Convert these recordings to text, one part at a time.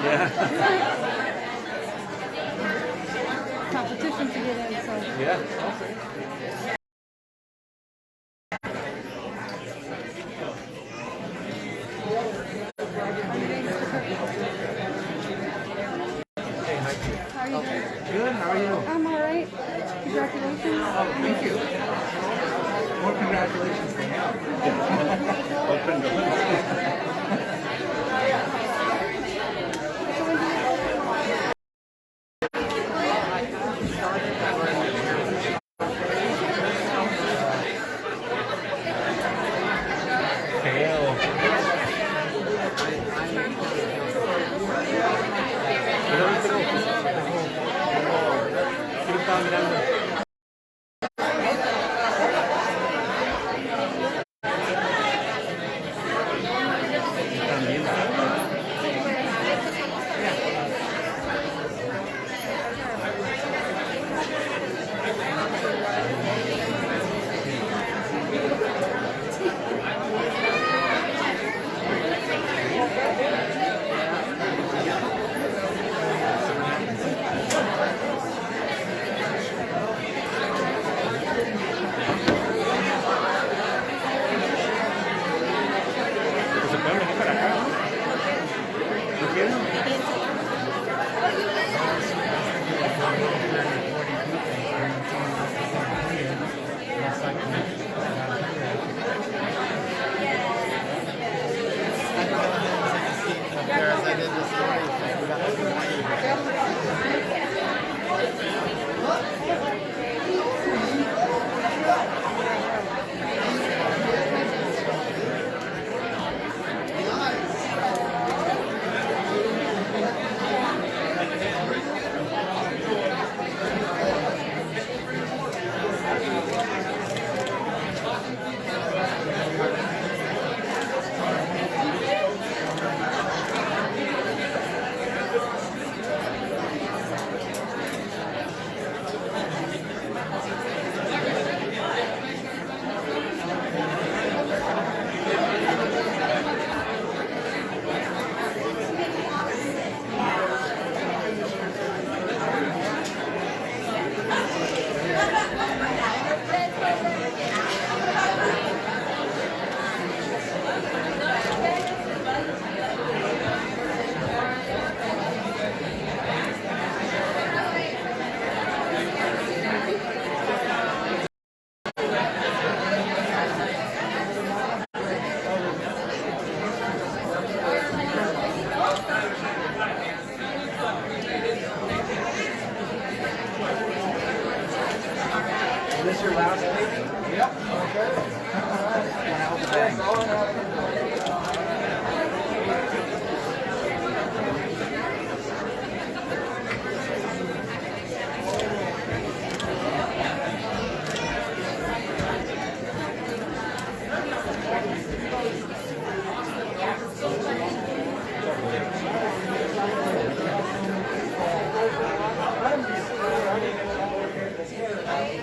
Yeah. Competition to get in, so. Yeah. Okay. Hey, hi. How are you doing? Good. How are you? I'm all right. Congratulations. Oh, thank you. More congratulations to him. Open door.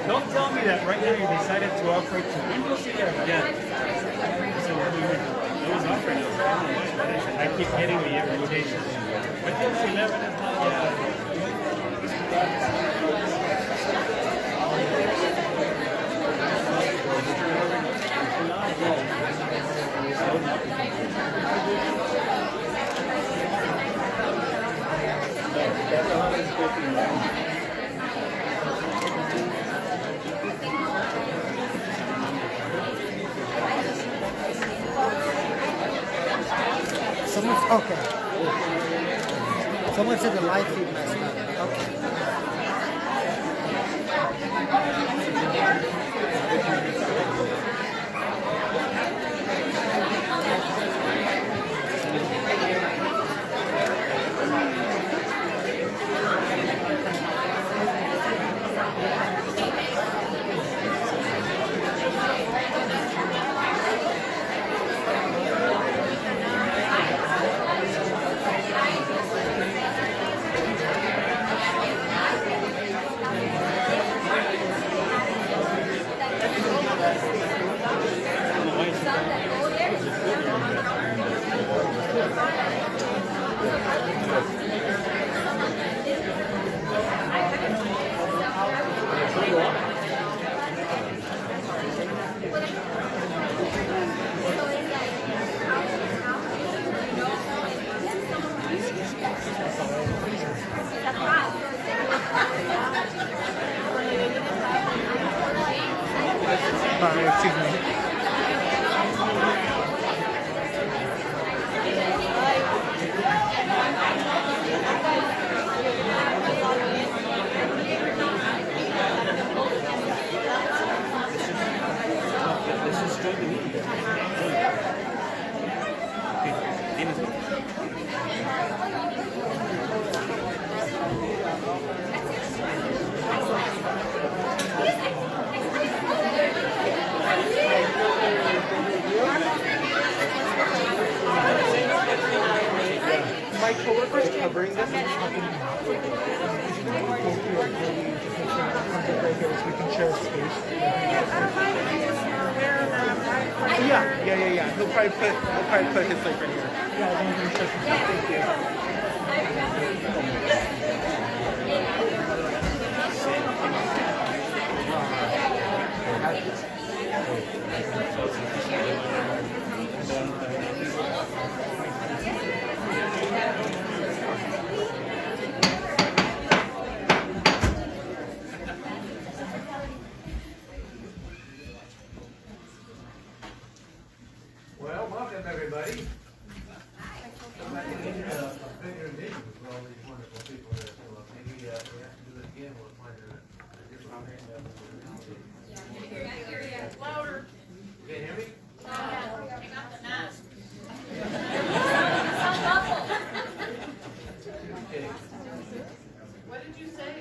Don't tell me that right now you decided to operate to Windows 11. Yeah. So it was offered. I keep getting the invitation. Windows 11 is not Okay. Someone said the live feed messed up. Okay. Excuse me. This is still the meeting. My coworkers covering this. We can share space. Yeah. He'll probably put his like right here. Yeah, I'm going to share some stuff. Thank you. Well, welcome everybody. Bigger meeting with all these wonderful people here. So maybe we have to do it again. We'll find a different. Louder. You can hear me? Take off the mask. Okay. What did you say?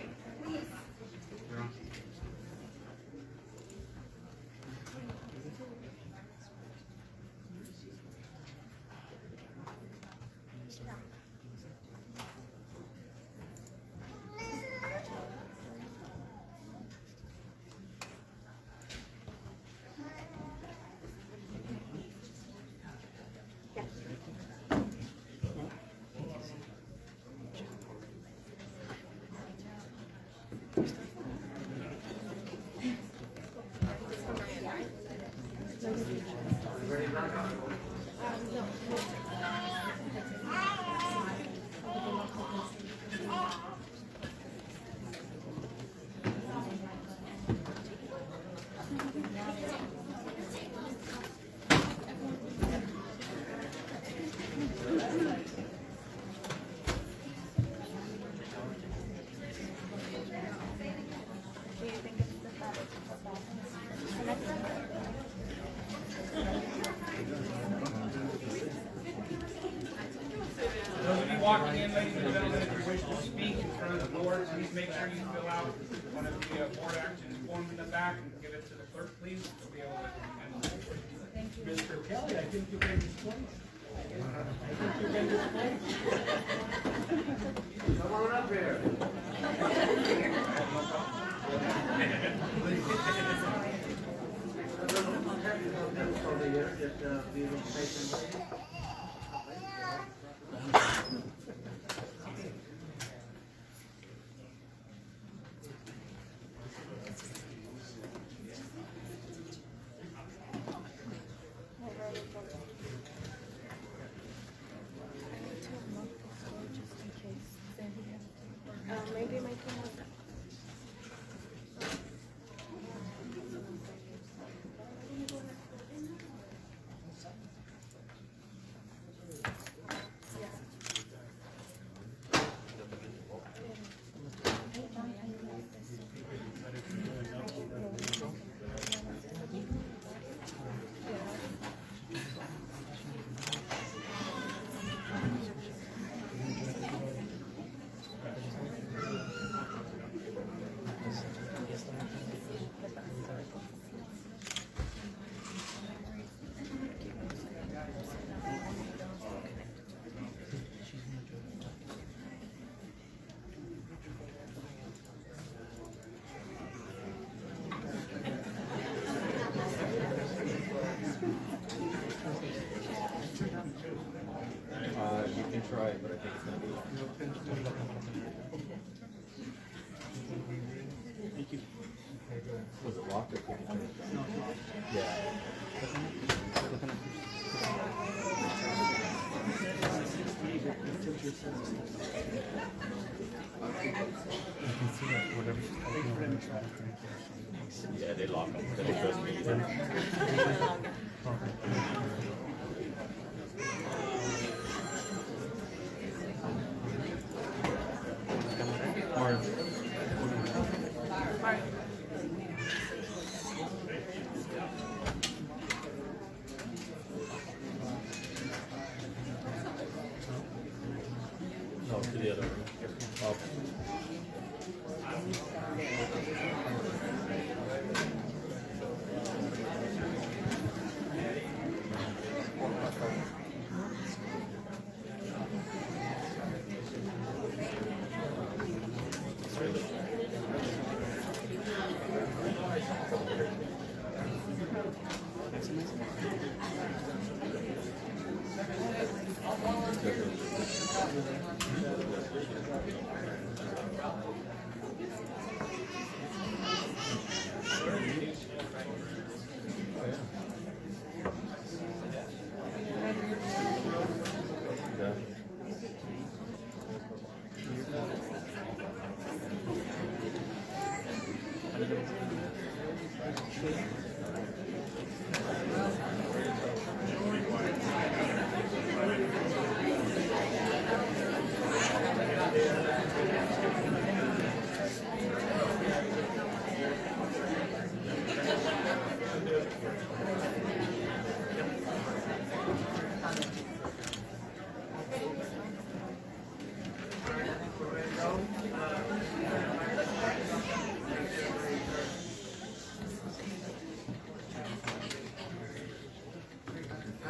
Those of you walking in, ladies and gentlemen, if you wish to speak in front of the board, please make sure you fill out one of the board action forms in the back and give it to the clerk, please. We'll be able to handle it. Mr. Kelly, I think you've been displaced. Come on up here. Just be a little patient. Maybe my phone was You can try it, but I think it's going to be. Thank you. Was it locked or could you turn it down? Yeah. I can see that. Yeah, they lock them. They don't trust me either. No, to the other room. Oh.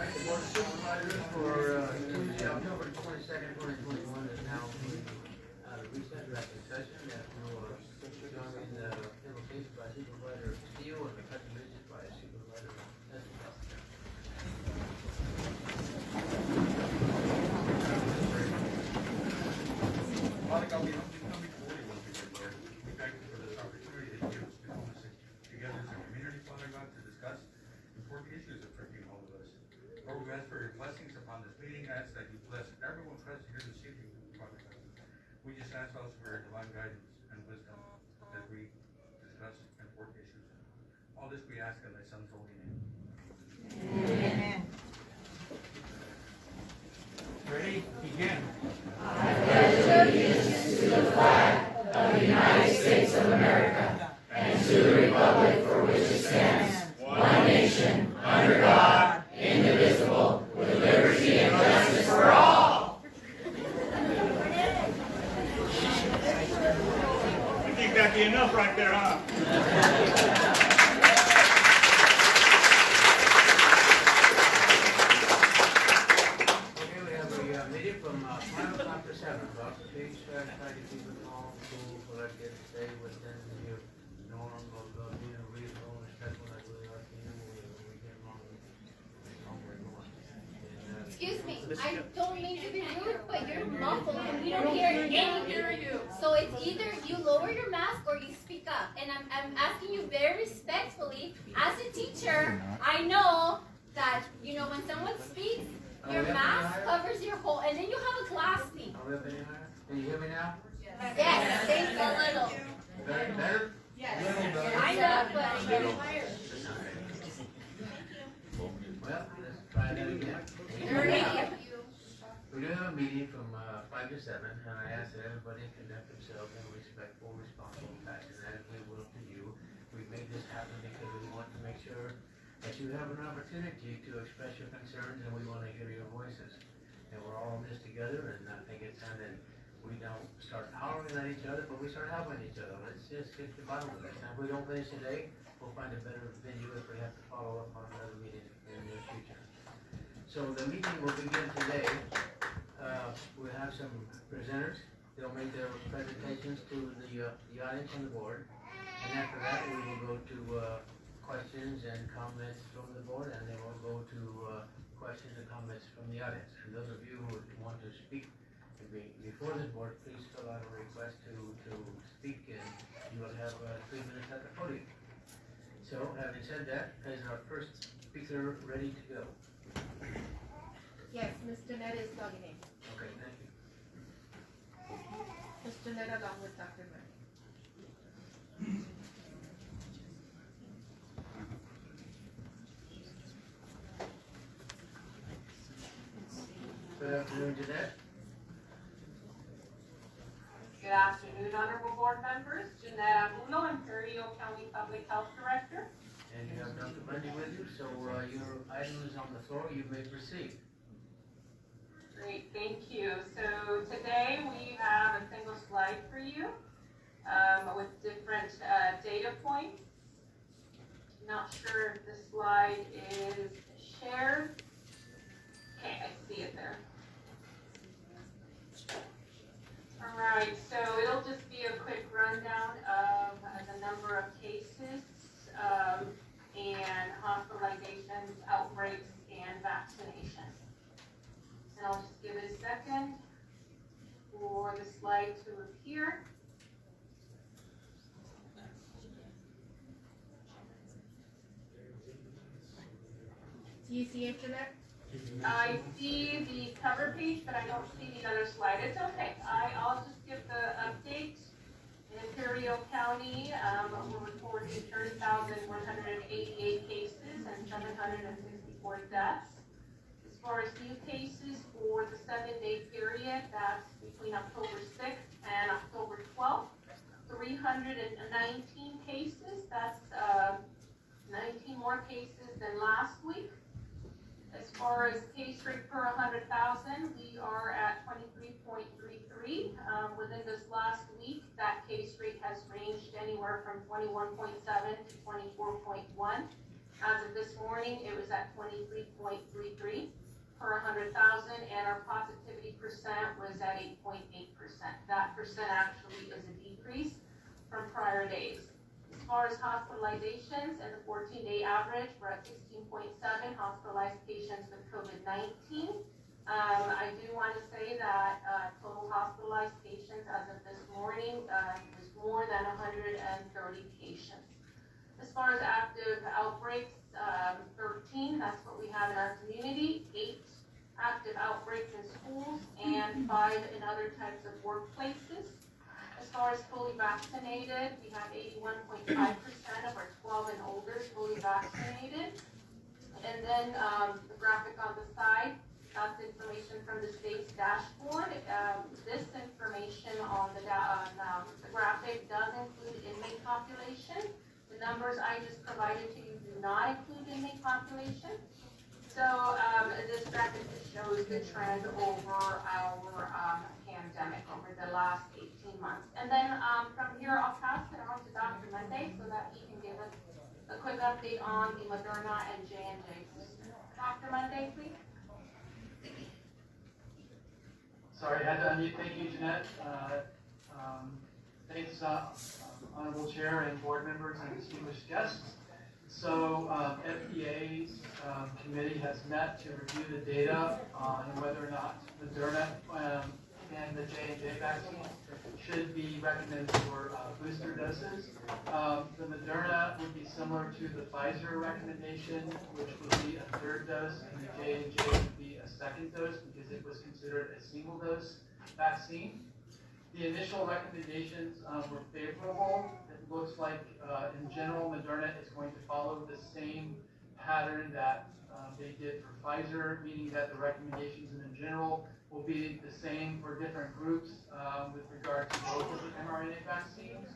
The Board of Supervisors for Tuesday, October 22nd, 2021 is now recess directed session. That will join in the invocation by Supervisor Steele and the pledge of allegiance by Supervisor Stephan. Father God, we humbly come before you once again, Lord. We thank you for this opportunity that you give us to come together as a community, Father God, to discuss important issues affecting all of us. Lord, we ask for your blessings upon this meeting. I ask that you bless everyone present here this evening, Father God. We just ask also for your divine guidance and wisdom as we discuss important issues. All this we ask in thy Son's holy name. Amen. Ready? Begin. I think that'd be enough right there, huh? Okay, we have a meeting from 5 o'clock to 7 o'clock. Please try to keep it calm, cool, collected, stay within your norm of being reasonable and respectful like we are to you. We get along where we want. And, Excuse me, I don't mean to be rude, but you're muffled and we don't hear anything. So it's either you lower your mask or you speak up. And I'm asking you very respectfully, as a teacher, I know that, you know, when someone speaks, your mask covers your whole, and then you have a glass thing. Are we up any higher? Can you hear me now? Yes, thank you a little. Better? I know, but a little higher. Well, let's try that again. Thank you. We do have a meeting from 5 to 7, and I ask that everybody conduct themselves in a respectful, responsible fashion, as we will to you. We made this happen because we want to make sure that you have an opportunity to express your concerns, and we want to hear your voices. And we're all in this together, and I think it's time that we don't start hollering at each other, but we start helping each other. Let's just get to the bottom of this. And if we don't finish today, we'll find a better venue if we have to follow up on another meeting in the near future. So the meeting will begin today. We'll have some presenters. They'll make their presentations to the audience and the board. And after that, we will go to questions and comments from the board, and then we'll go to questions and comments from the audience. And those of you who want to speak before this board, please fill out a request to speak, and you will have 3 minutes at the podium. So, having said that, is our first speaker ready to go? Yes, Ms. Janette is logging in. Okay, thank you. Ms. Janette along with Dr. Murray. afternoon, Janette. Good afternoon, honorable board members. Janette Angulo, Imperial County Public Health Director. And you have Dr. Munday with you, so your item is on the floor. You may proceed. Great, thank you. So today we have a single slide for you with different data points. Not sure if the slide is shared. Okay, I see it there. All right, so it'll just be a quick rundown of the number of cases and hospitalizations, outbreaks, and vaccinations. And I'll just give it a second for the slide to appear. Do you see it, Janette? I see the cover page, but I don't see the other slide. It's okay. I'll just give the update. In Imperial County, we're reporting 30,188 cases and 764 deaths. As far as new cases for the 7-day period, that's between October 6th and October 12th, 319 cases. That's 19 more cases than last week. As far as case rate per 100,000, we are at 23.33. Within this last week, that case rate has ranged anywhere from 21.7 to 24.1. As of this morning, it was at 23.33 per 100,000, and our positivity percent was at 8.8%. That percent actually is a decrease from prior days. As far as hospitalizations and the 14-day average, we're at 16.7 hospitalized patients with COVID-19. I do want to say that total hospitalized patients as of this morning was more than 130 patients. As far as active outbreaks, 13, that's what we have in our community, 8 active outbreaks in schools, and 5 in other types of workplaces. As far as fully vaccinated, we have 81.5% of our 12 and older fully vaccinated. And then the graphic on the side, that's information from the state's dashboard. This information on the graphic does include inmate population. The numbers I just provided to you do not include inmate population. So this graphic just shows the trend over our pandemic over the last 18 months. And then from here, I'll pass it on to Dr. Munday so that he can give us a quick update on the Moderna and J&J booster. Dr. Munday, please. Sorry, I had to unmute. Thank you, Janette. Thanks, Honorable Chair and board members and distinguished guests. So FDA's committee has met to review the data on whether or not Moderna and the J&J vaccine should be recommended for booster doses. The Moderna would be similar to the Pfizer recommendation, which would be a 3rd dose, and the J&J would be a 2nd dose because it was considered a single dose vaccine. The initial recommendations were favorable. It looks like, in general, Moderna is going to follow the same pattern that they did for Pfizer, meaning that the recommendations in general will be the same for different groups with regard to both of the mRNA vaccines.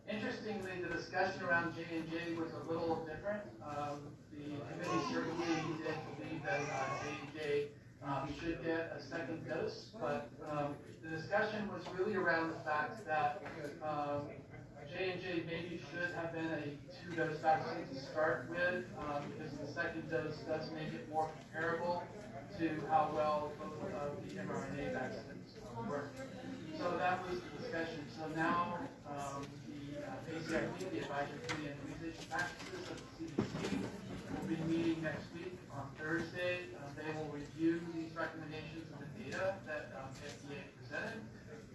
Interestingly, the discussion around J&J was a little different. The committee certainly did believe that J&J should get a 2nd dose, but the discussion was really around the fact that J&J maybe should have been a 2-dose vaccine to start with, because the 2nd dose does make it more comparable to how well both of the mRNA vaccines work. So that was the discussion. So now the ACIP, the Advisory Committee on Immunization Practices of the CDC, will be meeting next week on Thursday. They will review these recommendations and the data that FDA presented,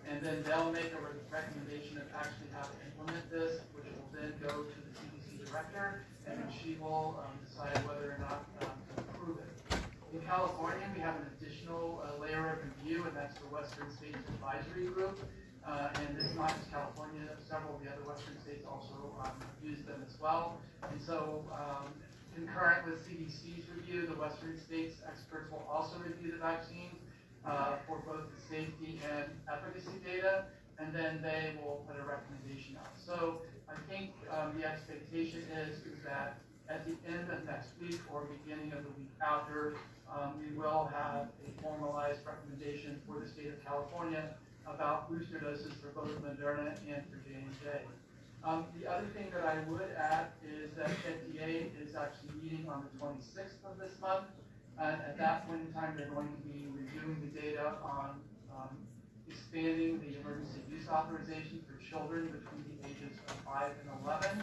and then they'll make a recommendation of actually how to implement this, which will then go to the CDC director, and then she will decide whether or not to approve it. In California, we have an additional layer of review, and that's the Western States Advisory Group. And it's not just California, several of the other Western states also use them as well. And so concurrent with CDC's review, the Western states experts will also review the vaccines for both the safety and efficacy data, and then they will put a recommendation out. So I think the expectation is that at the end of next week or beginning of the week after, we will have a formalized recommendation for the state of California about booster doses for both Moderna and for J&J. The other thing that I would add is that FDA is actually meeting on the 26th of this month, and at that point in time, they're going to be reviewing the data on expanding the emergency use authorization for children between the ages of 5 and 11.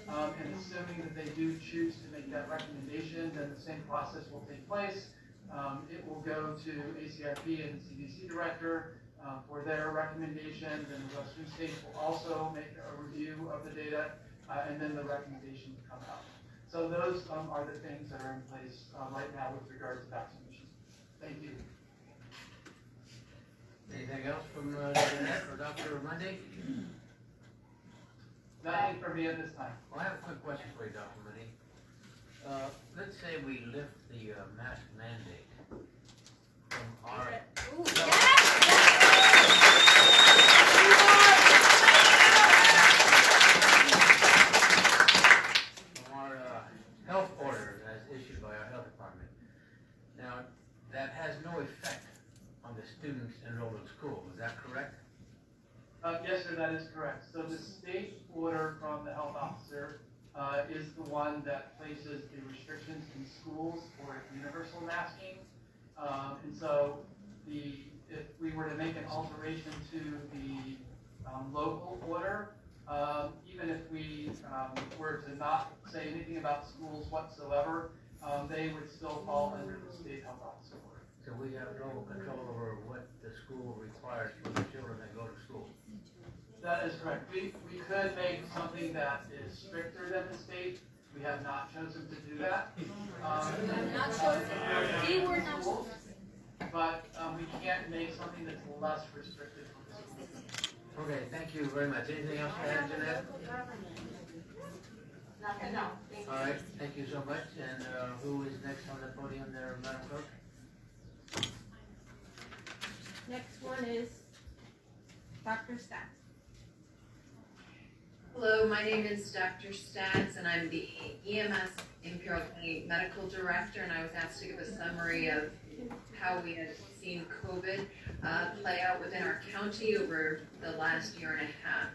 And assuming that they do choose to make that recommendation, then the same process will take place. It will go to ACIP and the CDC director for their recommendation, and the Western states will also make a review of the data, and then the recommendation will come out. So those are the things that are in place right now with regards to vaccinations. Thank you. Anything else from Janette or Dr. Munday? Nothing for me at this time. Well, I have a quick question for you, Dr. Munday. Let's say we lift the mask mandate from our... Ooh, yes! Health order as issued by our health department. Now, that has no effect on the students enrolled in school, is that correct? Yes, sir, that is correct. So the state order from the health officer is the one that places the restrictions in schools for universal masking. And so if we were to make an alteration to the local order, even if we were to not say anything about schools whatsoever, they would still fall under the state health officer order. So we have no control over what the school requires for the children that go to school? That is correct. We could make something that is stricter than the state. We have not chosen to do that. Not chosen. We were not chosen. But we can't make something that's less restricted from the school. Okay, thank you very much. Anything else to add, Janette? Nothing, no. Thank you. All right, thank you so much. And who is next on the podium there, Madam Clerk? Next one is Dr. Stats. Hello, my name is Dr. Stats, and I'm the EMS Imperial County Medical Director, and I was asked to give a summary of how we had seen COVID play out within our county over the last year and a half.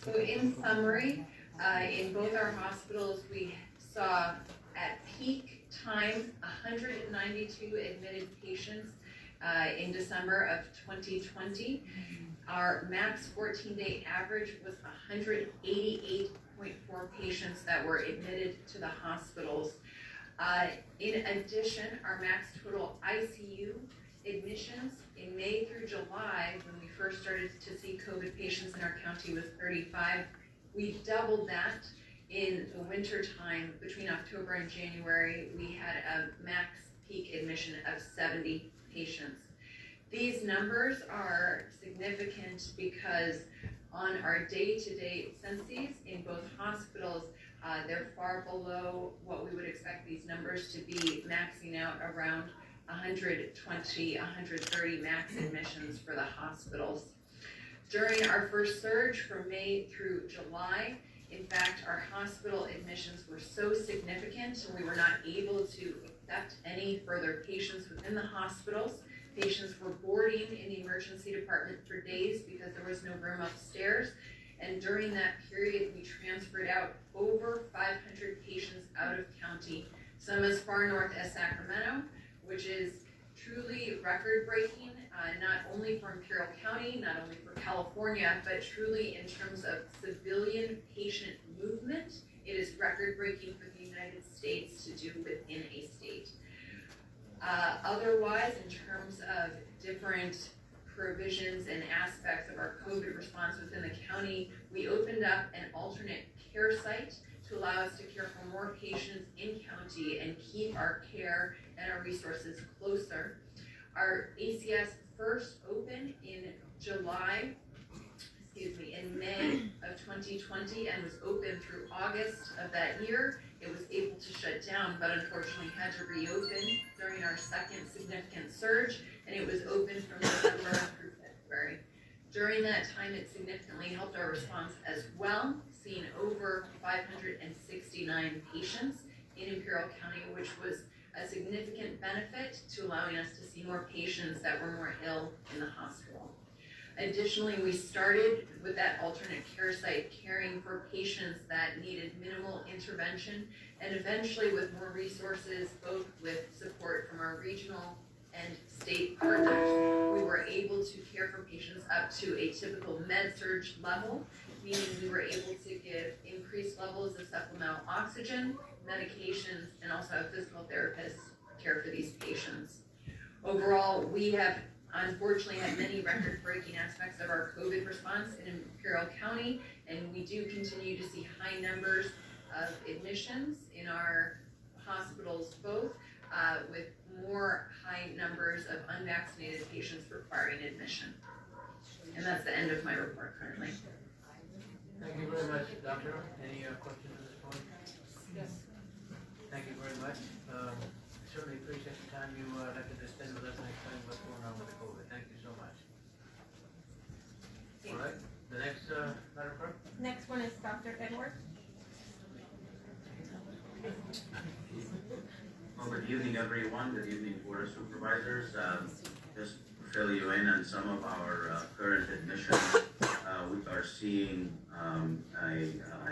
So in summary, in both our hospitals, we saw at peak time 192 admitted patients in December of 2020. Our max 14-day average was 188.4 patients that were admitted to the hospitals. In addition, our max total ICU admissions in May through July, when we first started to see COVID patients in our county, was 35. We doubled that in the winter time. Between October and January, we had a max peak admission of 70 patients. These numbers are significant because on our day-to-day census in both hospitals, they're far below what we would expect these numbers to be, maxing out around 120, 130 max admissions for the hospitals. During our first surge from May through July, in fact, our hospital admissions were so significant we were not able to accept any further patients within the hospitals. Patients were boarding in the emergency department for days because there was no room upstairs. And during that period, we transferred out over 500 patients out of county, some as far north as Sacramento, which is truly record-breaking, not only for Imperial County, not only for California, but truly in terms of civilian patient movement. It is record-breaking for the United States to do within a state. Otherwise, in terms of different provisions and aspects of our COVID response within the county, we opened up an alternate care site to allow us to care for more patients in county and keep our care and our resources closer. Our ACS first opened in May of 2020 and was open through August of that year. It was able to shut down, but unfortunately had to reopen during our second significant surge, and it was open from November through February. During that time, it significantly helped our response as well, seeing over 569 patients in Imperial County, which was a significant benefit to allowing us to see more patients that were more ill in the hospital. Additionally, we started with that alternate care site caring for patients that needed minimal intervention, and eventually with more resources, both with support from our regional and state partners, we were able to care for patients up to a typical med-surg level, meaning we were able to give increased levels of supplemental oxygen, medications, and also have physical therapists care for these patients. Overall, we have unfortunately had many record-breaking aspects of our COVID response in Imperial County, and we do continue to see high numbers of admissions in our hospitals both, with more high numbers of unvaccinated patients requiring admission. And that's the end of my report currently. Thank you very much, Doctor. Any questions at this point? Yes. Thank you very much. Certainly appreciate the time you had to spend with us and explain what's going on with the COVID. Thank you so much. All right, the next, Madam Clerk? Next one is Dr. Edward. Well, good evening, everyone. Good evening, Board of Supervisors. Just to fill you in on some of our current admissions, we are seeing an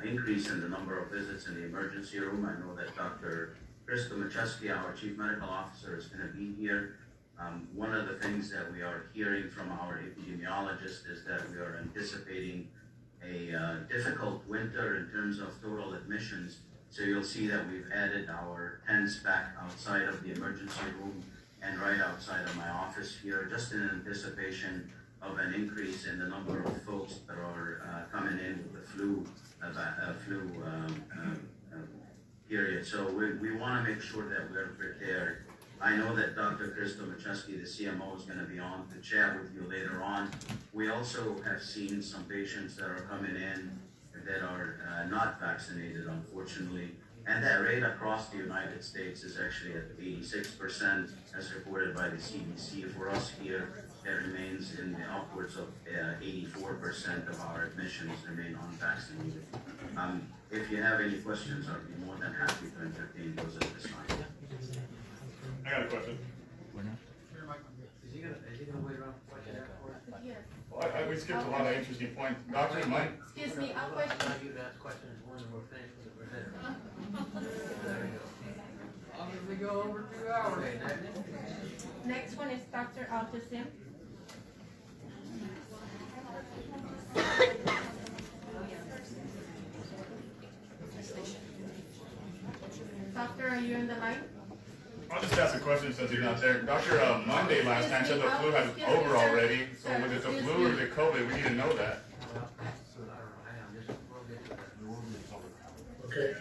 increase in the number of visits in the emergency room. I know that Dr. Krista Macheski, our Chief Medical Officer, is going to be here. One of the things that we are hearing from our epidemiologist is that we are anticipating a difficult winter in terms of total admissions. So you'll see that we've added our tents back outside of the emergency room and right outside of my office here, just in anticipation of an increase in the number of folks that are coming in with the flu period. So we want to make sure that we're prepared. I know that Dr. Krista Macheski, the CMO, is going to be on to chat with you later on. We also have seen some patients that are coming in that are not vaccinated, unfortunately. And that rate across the United States is actually at 86%, as reported by the CDC. For us here, it remains in the upwards of 84% of our admissions remain unvaccinated. If you have any questions, I'll be more than happy to entertain those at this time. I got a question. Is he gonna wait around for questions afterwards? Yes. Well, we skipped a lot of interesting points. Dr. Mike? Excuse me, I'll I question. thought you'd ask questions when we're finished with the presenter. There you go. We go over 2 hours. Okay, next. Next one is Dr. Altasim. Doctor, are you in the line? I'll just ask a question since he's not there. Dr. Monday last time said the flu had over already. So was it the flu or the COVID? We need to know that. Okay.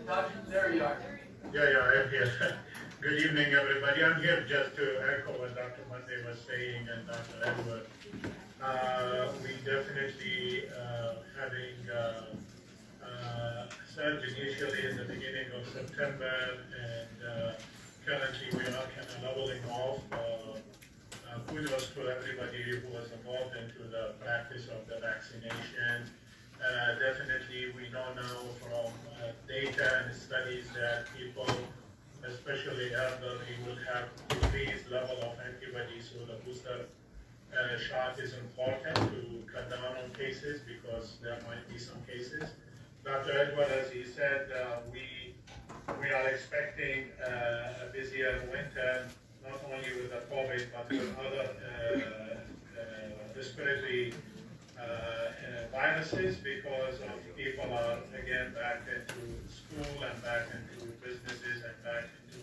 Doctor, there you are. Yeah, I am here. Good evening, everybody. I'm here just to echo what Dr. Munday was saying and Dr. Edward. We definitely having surge initially in the beginning of September, and currently we are kind of leveling off. Kudos to everybody who was involved into the practice of the vaccination. Definitely we know now from data and studies that people, especially elderly, will have increased level of antibodies, so the booster shot is important to cut down on cases because there might be some cases. Dr. Edward, as he said, we are expecting a busier winter, not only with the COVID, but with other respiratory viruses, because of people are again back into school and back into businesses and back into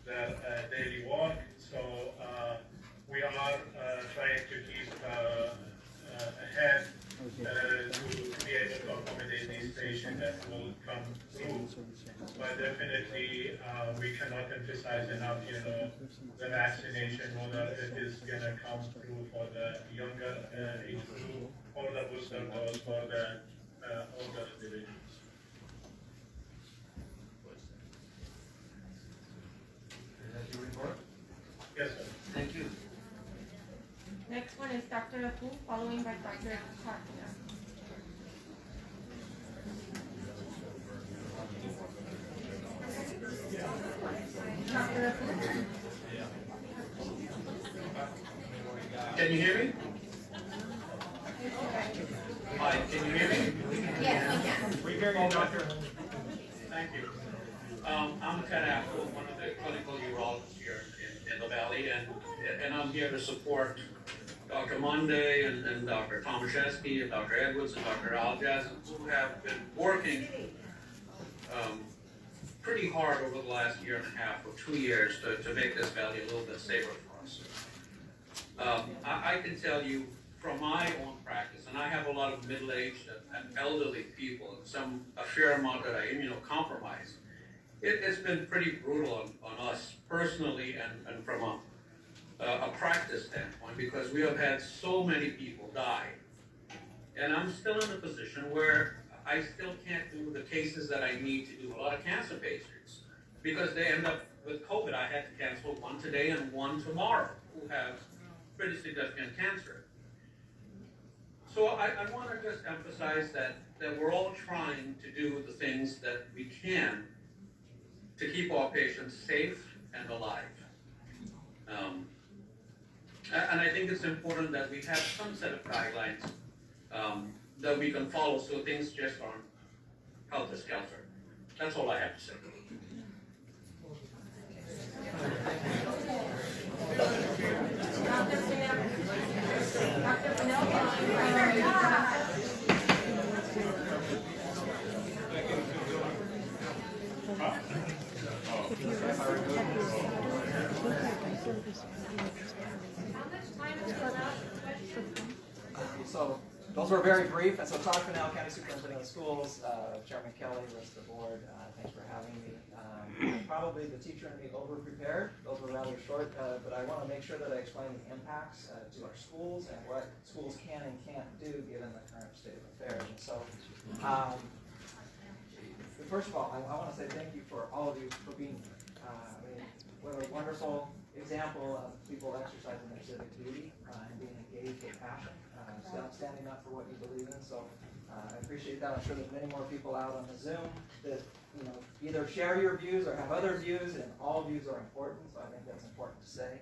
their daily work. So we are trying to keep ahead to be able to accommodate these patients that will come through. But definitely we cannot emphasize enough, the vaccination, whether it is going to come through for the younger age group, or the booster dose for the all the divisions. Is that your report? Yes, sir. Thank you. Next one is Dr. Fu, following by Dr. Hartner. Dr. Fu? Can you hear me? Hi, can you hear me? Yes, we can. We hear you, doctor. Thank you. I'm Ted Apple, one of the clinical urologists here in the Valley, and I'm here to support Dr. Munday and Dr. Tomaszewski and Dr. Edwards and Dr. Aljas, who have been working pretty hard over the last year and a half or 2 years to make this valley a little bit safer for us. I can tell you from my own practice, and I have a lot of middle-aged and elderly people, and a fair amount that are immunocompromised. It's been pretty brutal on us personally and from a practice standpoint, because we have had so many people die. And I'm still in a position where I still can't do the cases that I need to do a lot of cancer patients, because they end up with COVID. I had to cancel one today and one tomorrow who have pretty significant cancer. So I want to just emphasize that we're all trying to do the things that we can to keep our patients safe and alive. And I think it's important that we have some set of guidelines that we can follow, so things just aren't helter-skelter. That's all I have to say. Dr. Janette. Dr. Janette. So those were very brief, and so Todd Fennell, County Superintendent of Schools, Chairman Kelly, rest of the board, thanks for having me. Probably the teacher and me over-prepared. Those were rather short, but I want to make sure that I explain the impacts to our schools and what schools can and can't do given the current state of affairs. And so, first of all, I want to say thank you for all of you for being here. What a wonderful example of people exercising their civic duty and being engaged with passion, standing up for what you believe in. So I appreciate that. I'm sure there's many more people out on the Zoom that either share your views or have other views, and all views are important. So I think that's important to say.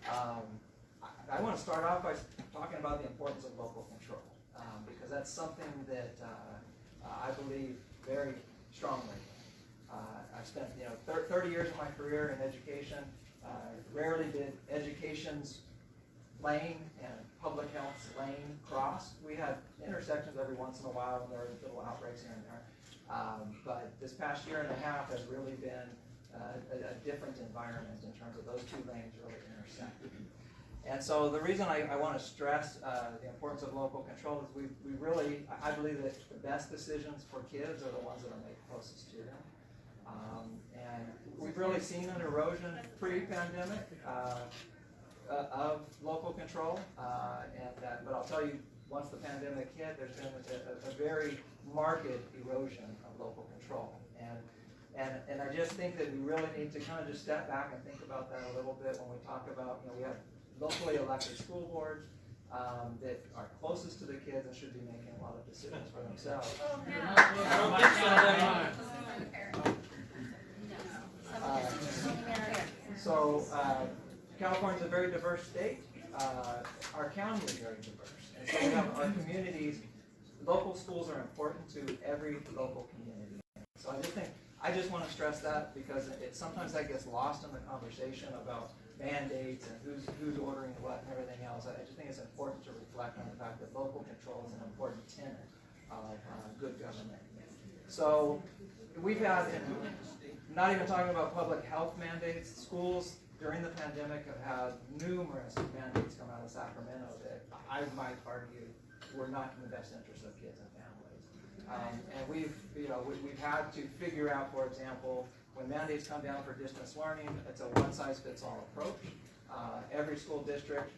I want to start off by talking about the importance of local control because that's something that I believe very strongly. I've spent 30 years of my career in education. Rarely did education's lane and public health's lane cross. We had intersections every once in a while, and there were little outbreaks here and there. But this past year and a half has really been a different environment in terms of those two lanes really intersecting. And so the reason I want to stress the importance of local control is we really, I believe that the best decisions for kids are the ones that are made closest to them. And we've really seen an erosion pre-pandemic of local control, but I'll tell you, once the pandemic hit, there's been a very marked erosion of local control. And I just think that we really need to kind of just step back and think about that a little bit when we talk about, we have locally elected school boards that are closest to the kids and should be making a lot of decisions for themselves. California is a very diverse state. Our county is very diverse. And so we have our communities. Local schools are important to every local community. So I just want to stress that because sometimes that gets lost in the conversation about mandates and who's ordering what and everything else. I just think it's important to reflect on the fact that local control is an important tenet of good government. So we've had, not even talking about public health mandates, schools during the pandemic have had numerous mandates come out of Sacramento that I might argue were not in the best interest of kids and families. And we've had to figure out, for example, when mandates come down for distance learning, it's a one-size-fits-all approach. Every school district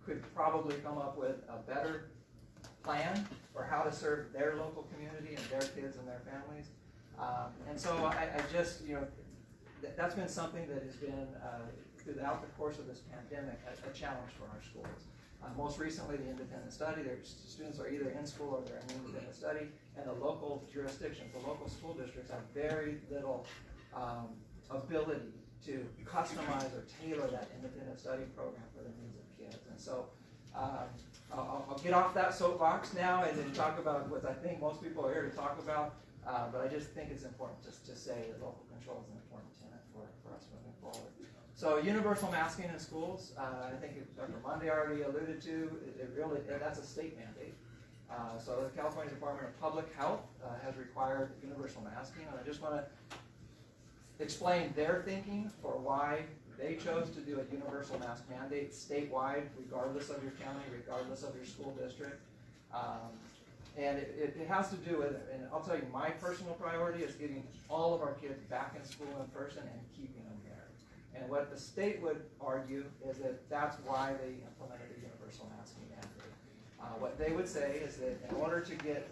could probably come up with a better plan for how to serve their local community and their kids and their families. And so I just, that's been something that has been, throughout the course of this pandemic, a challenge for our schools. Most recently, the independent study, their students are either in school or they're in the independent study, and the local jurisdictions, the local school districts have very little ability to customize or tailor that independent study program for the needs of kids. And so I'll get off that soapbox now and then talk about what I think most people are here to talk about, but I just think it's important just to say that local control is an important tenet for us moving forward. So universal masking in schools, I think Dr. Munday already alluded to, that's a state mandate. So the California Department of Public Health has required universal masking, and I just want to explain their thinking for why they chose to do a universal mask mandate statewide, regardless of your county, regardless of your school district. And it has to do with, and I'll tell you, my personal priority is getting all of our kids back in school in person and keeping them there. And what the state would argue is that that's why they implemented the universal masking mandate. What they would say is that in order to get,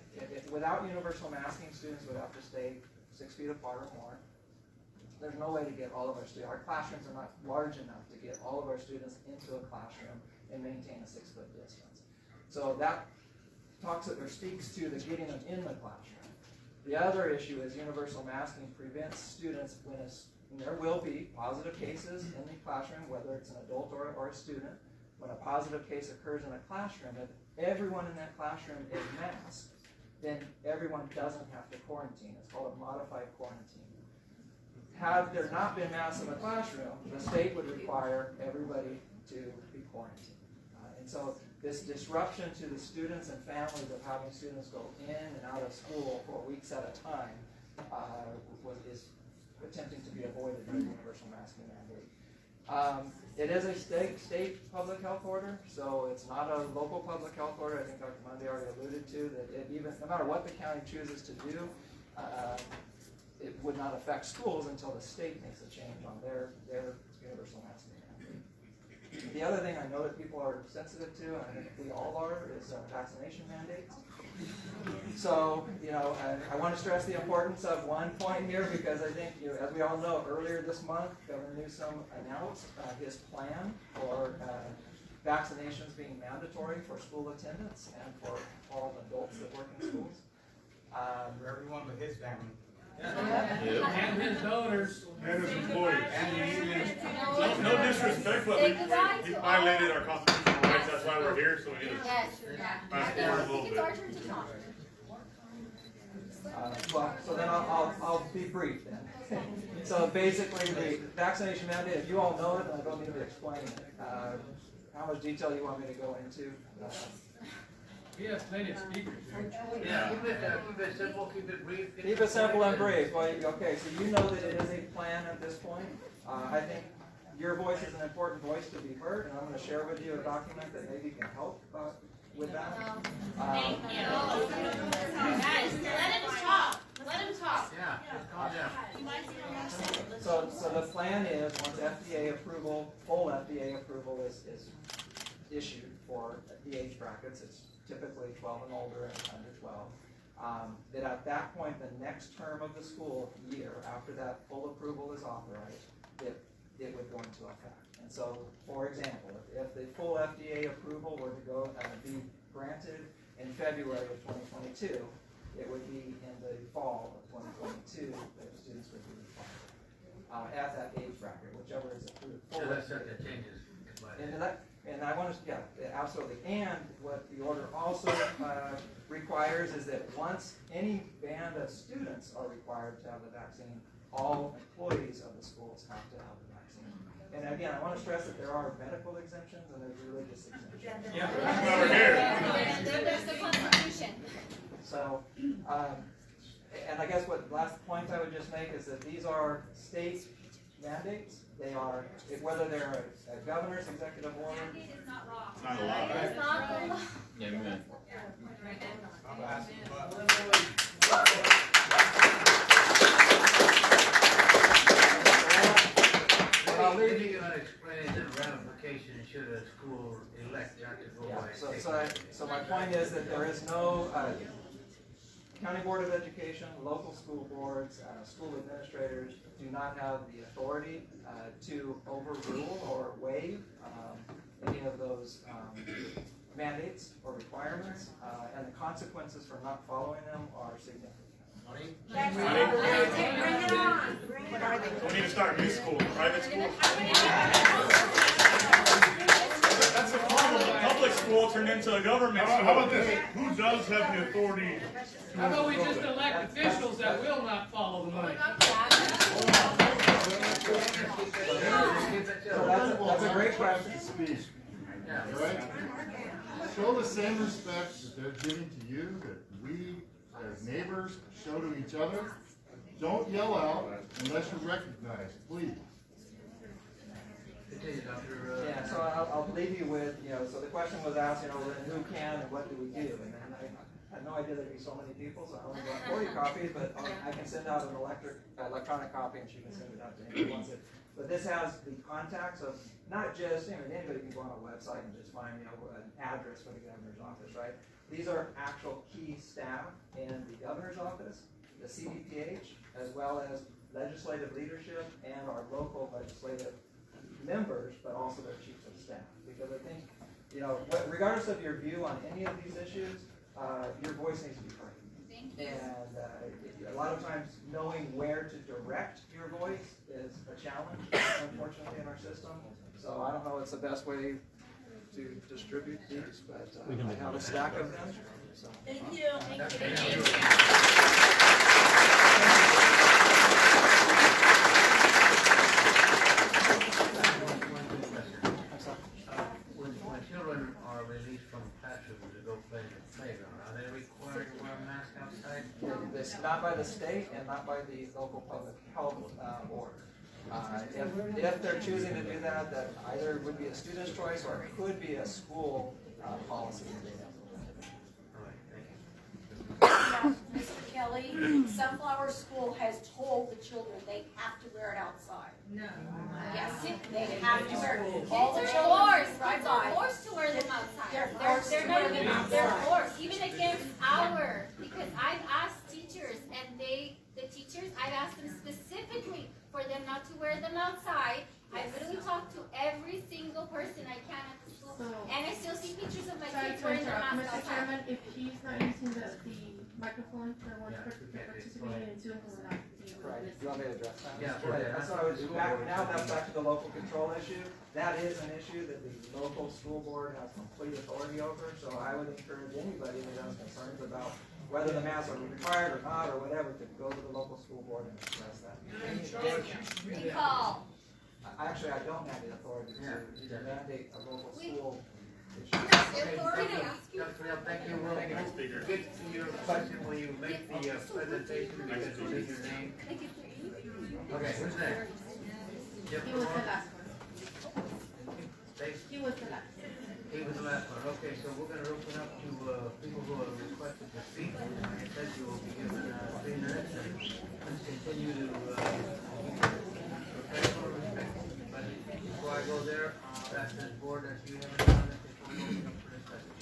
without universal masking, students would have to stay 6 feet apart or more. There's no way to get all of our students, our classrooms are not large enough to get all of our students into a classroom and maintain a 6-foot distance. So that talks or speaks to the getting them in the classroom. The other issue is universal masking prevents students when there will be positive cases in the classroom, whether it's an adult or a student. When a positive case occurs in a classroom, if everyone in that classroom is masked, then everyone doesn't have to quarantine. It's called a modified quarantine. Had there not been masks in the classroom, the state would require everybody to be quarantined. And so this disruption to the students and families of having students go in and out of school for weeks at a time is attempting to be avoided by the universal masking mandate. It is a state public health order, so it's not a local public health order. I think Dr. Munday already alluded to that no matter what the county chooses to do, it would not affect schools until the state makes a change on their universal masking mandate. The other thing I know that people are sensitive to, and I think we all are, is vaccination mandates. So, I want to stress the importance of one point here because I think, as we all know, earlier this month, Governor Newsom announced his plan for vaccinations being mandatory for school attendance and for all adults that work in schools. For everyone but his family. And his donors. And his employees. And the unions. No disrespect, but we violated our constitutional rights, that's why we're here, so we need to fast forward a little bit. So then I'll be brief then. So basically the vaccination mandate, if you all know it, I don't need to explain it. How much detail you want me to go into? We have plenty of speakers. Yeah, keep it simple, keep it brief. Keep it simple and brief. Well, okay, so you know that it is a plan at this point. I think your voice is an important voice to be heard, and I'm going to share with you a document that maybe can help with that. Thank you. Guys, let him talk. Let him talk. Yeah, just calm down. So the plan is, once FDA approval, full FDA approval is issued for the age brackets, it's typically 12 and older and under 12, that at that point, the next term of the school year, after that full approval is authorized, it would go into effect. And so, for example, if the full FDA approval were to go be granted in February of 2022, it would be in the fall of 2022 that the students would be required at that age bracket, whichever is approved. So that's something that changes. And I want to, yeah, absolutely. And what the order also requires is that once any band of students are required to have the vaccine, all employees of the schools have to have the vaccine. And again, I want to stress that there are medical exemptions and there's religious exemptions. Yeah. There's the Constitution. So, and I guess what last point I would just make is that these are state mandates. They are, whether they're a governor's executive order. Mandate is not law. Not a law. It's not the law. Amen. Maybe you're going to explain the ramifications should a school elect not practice go Yeah, by. so my point is that there is no, County Board of Education, local school boards, school administrators do not have the authority to overrule or waive any of those mandates or requirements, and the consequences for not following them are significant. We need to start a new school, private school. That's the problem. The public school turned into a government school. How about this? Who does have the authority? How about we just elect officials that will not follow the money? So that's a great question. Right? Show the same respect that they're giving to you, that we as neighbors show to each other. Don't yell out unless you're recognized, please. Continue, Dr. Yeah, so I'll leave you with, so the question was asked, then who can and what do we do? And then I had no idea there'd be so many people, so I only got 40 copies, but I can send out an electronic copy and she can send it out to anyone who wants it. But this has the contacts of not just, anybody can go on a website and just find, an address for the governor's office, right? These are actual key staff in the governor's office, the CDPH, as well as legislative leadership and our local legislative members, but also their chiefs of staff. Because I think, regardless of your view on any of these issues, your voice needs to be heard. And a lot of times knowing where to direct your voice is a challenge, unfortunately, in our system. So I don't know what's the best way to distribute these, but I have a stack of them. So. Thank you. Thank you. When children are released from classrooms to go play in the playground, are they required to wear a mask outside? It's not by the state and not by the local public health board. If they're choosing to do that, that either would be a student's choice or it could be a school policy. Mr. Kelly, Sunflower School has told the children they have to wear it outside. No. Yes, they have to wear it. Kids All the are children forced. Kids are forced to wear them outside. They're forced to wear them They're outside. forced, even against because I've asked teachers and I've asked them specifically for them not to wear them outside. I literally talked to every single person I can at the school, and I still see pictures of my kids wearing their masks Mr. outside. Chairman, if he's not using the microphone for participating in Zoom, he will not be able to Right. listen. You want me to address that? Yeah, That's what I was that's back to the local control issue. That is an issue that the local school board has complete authority over. So I would encourage anybody that has concerns about whether the masks are required or not or whatever to go to the local school board and express that. Call. Actually, I don't have the authority to mandate a local school. Okay, thank you. We'll get to your question when you make the presentation because we'll need your name. Okay, who's next? He was the last one. He was the last one. He was the last one. Okay, so we're going to open up to people who have requested to speak. Like I said, you will be given 3 minutes and please continue to professional respect. But before I go there, that's the board that you have done it before we open up for discussion.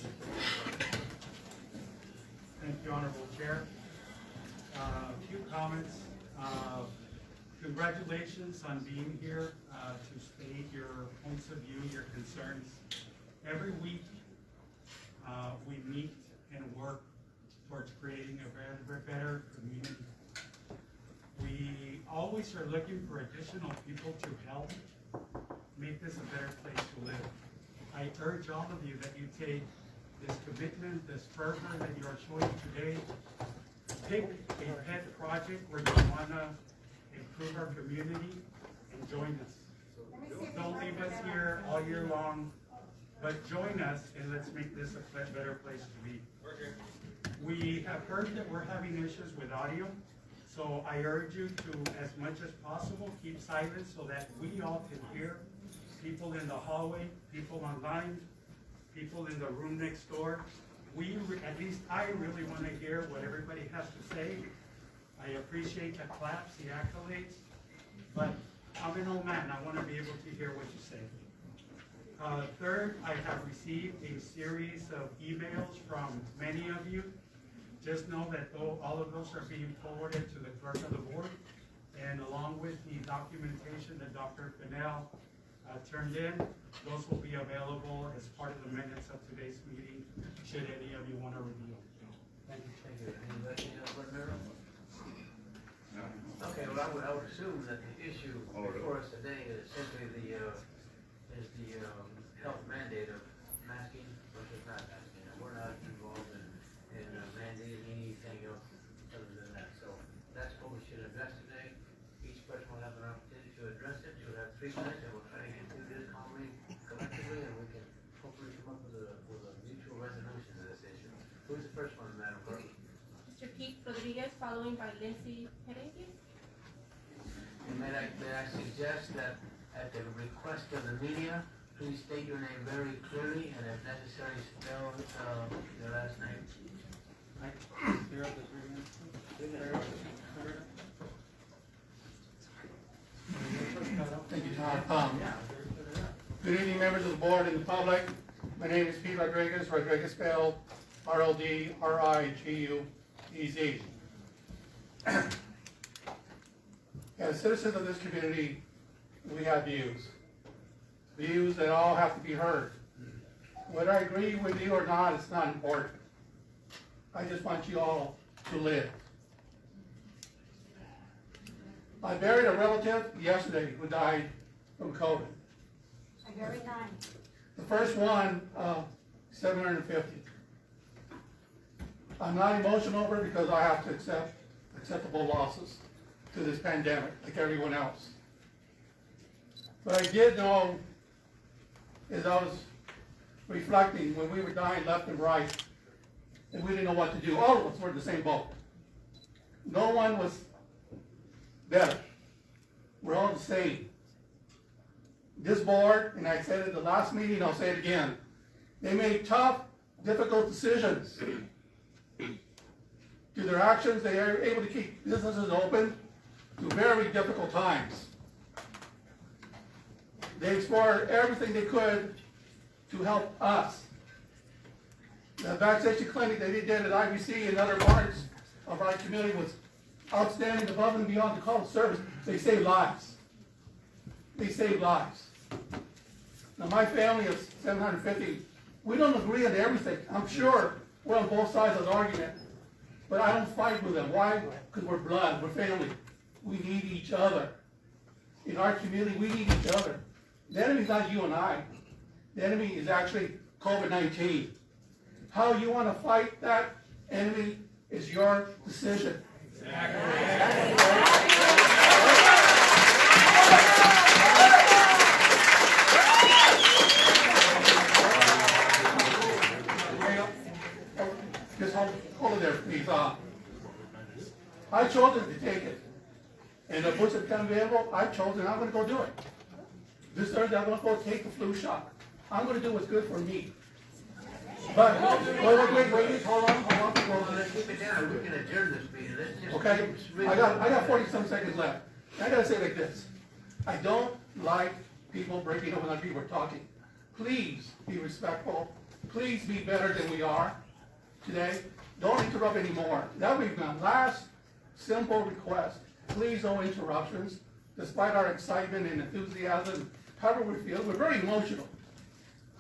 Thank you, Honorable Chair. A few comments. Congratulations on being here to state your points of view, your concerns. Every week we meet and work towards creating a better community. We always are looking for additional people to help make this a better place to live. I urge all of you that you take this commitment, this fervor that you are showing today, pick a pet project where you want to improve our community and join us. Don't leave us here all year long, but join us and let's make this a better place to be. We have heard that we're having issues with audio, so I urge you to, as much as possible, keep silent so that we all can hear. People in the hallway, people online, people in the room next door. At least I really want to hear what everybody has to say. I appreciate the claps, the accolades, but I'm an old man. I want to be able to hear what you say. Third, I have received a series of emails from many of you. Just know that all of those are being forwarded to the clerk of the board, and along with the documentation that Dr. Fennell turned in, those will be available as part of the minutes of today's meeting, should any of you want to review them. Thank you. Thank you. Anybody else, board member? Okay, well, I would assume that the issue before us today is simply the health mandate of masking versus not masking. And we're not involved in mandating anything else other than that. So that's what we should address today. Each person will have an opportunity to address it. You'll have 3 minutes, and we'll try to get through this calmly, collectively, and we can hopefully come up with a mutual resolution to this issue. Who's the first one, Madam Clerk? Mr. Pete Rodriguez, following by Lindsay Heredia. And may I suggest that at the request of the media, please state your name very clearly and if necessary spell your last name. Thank you, Todd. Good evening, members of the board and the public. My name is Pete Rodriguez. Rodriguez spelled R-O-D-R-I-G-U-E-Z. As citizens of this community, we have views that all have to be heard. Whether I agree with you or not, it's not important. I just want you all to live. I buried a relative yesterday who died from COVID. I buried 9. The first one, 750. I'm not emotional over it because I have to accept acceptable losses to this pandemic, like everyone else. But I did know, as I was reflecting when we were dying left and right, and we didn't know what to do. All of us were in the same boat. No one was better. We're all the same. This board, and I said it at the last meeting, I'll say it again, they made tough, difficult decisions. Through their actions, they are able to keep businesses open through very difficult times. They explored everything they could to help us. The vaccination clinic that they did at IBC and other parts of our community was outstanding, above and beyond the call of service. They saved lives. They saved lives. Now my family is 750. We don't agree on everything. I'm sure we're on both sides of the argument. But I don't fight with them. Why? Because we're blood, we're family. We need each other. In our community, we need each other. The enemy is not you and I. The enemy is actually COVID-19. How you want to fight that enemy is your decision. Just hold it there, please. I chose to take it. And if it's become available, I chose and I'm going to go do it. This Thursday, I'm going to go take the flu shot. I'm going to do what's good for me. But, wait, hold on. Let's keep it down. We can adjourn this meeting. Let's just Okay, I got 40-some seconds left. I got to say it like this. I don't like people breaking up when other people are talking. Please be respectful. Please be better than we are today. Don't interrupt anymore. That would be my last simple request. Please, no interruptions. Despite our excitement and enthusiasm, however we feel, we're very emotional.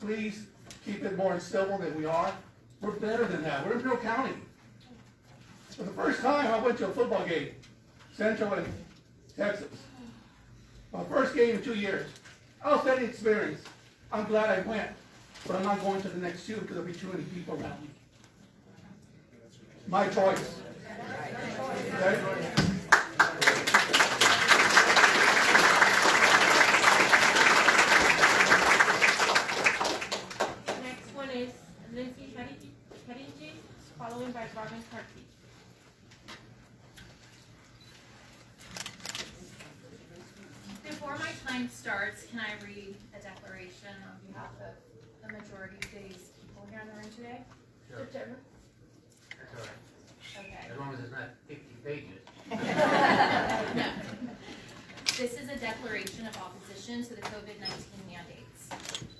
Please keep it more civil than we are. We're better than that. We're in Imperial County. For the first time, I went to a football game, Central in Texas. My first game in 2 years. Outstanding experience. I'm glad I went, but I'm not going to the next 2 because there'll be too many people around me. My choice. Okay? Next one is Lindsay Heredia, following by Robin Carty. Before my time starts, can I read a declaration on behalf of the majority of these people here in the room today? Sure. That's all right. Okay. As long as it's not 50 pages. No. This is a declaration of opposition to the COVID-19 mandates.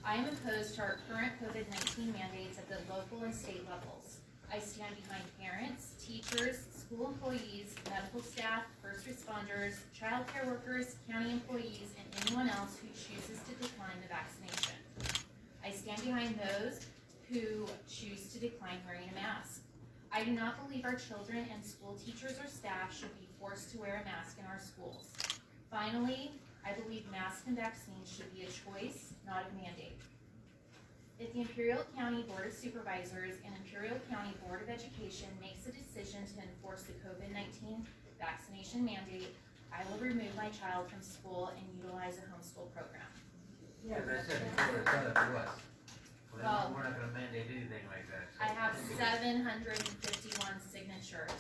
I am opposed to our current COVID-19 mandates at the local and state levels. I stand behind parents, teachers, school employees, medical staff, first responders, child care workers, county employees, and anyone else who chooses to decline the vaccination. I stand behind those who choose to decline wearing a mask. I do not believe our children and school teachers or staff should be forced to wear a mask in our schools. Finally, I believe masks and vaccines should be a choice, not a mandate. If the Imperial County Board of Supervisors and Imperial County Board of Education makes a decision to enforce the COVID-19 vaccination mandate, I will remove my child from school and utilize a homeschool program. Yeah, as I said before, it's up to us. Well, We're not gonna mandate anything like that. So I have 751 signatures.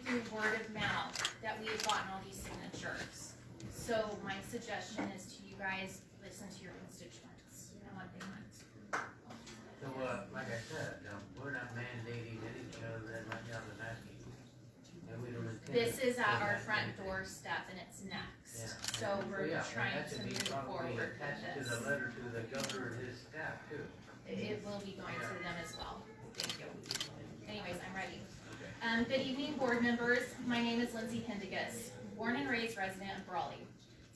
Through word of mouth that we have gotten all these signatures. So my suggestion is to you guys, listen to your constituents and what they want. So, like I said, we're not mandating anything other than right now the masking. And we don't intend. This is at to our mandate front anything. doorstep and it's next. Yeah. So we're Yeah, and trying that to should be move probably forward with attached to this. the letter to the governor and his staff too. It will be going to them as well. Thank you. Anyways, I'm ready. Good evening, board members. My name is Lindsay Hindigus, born and raised resident of Brawley.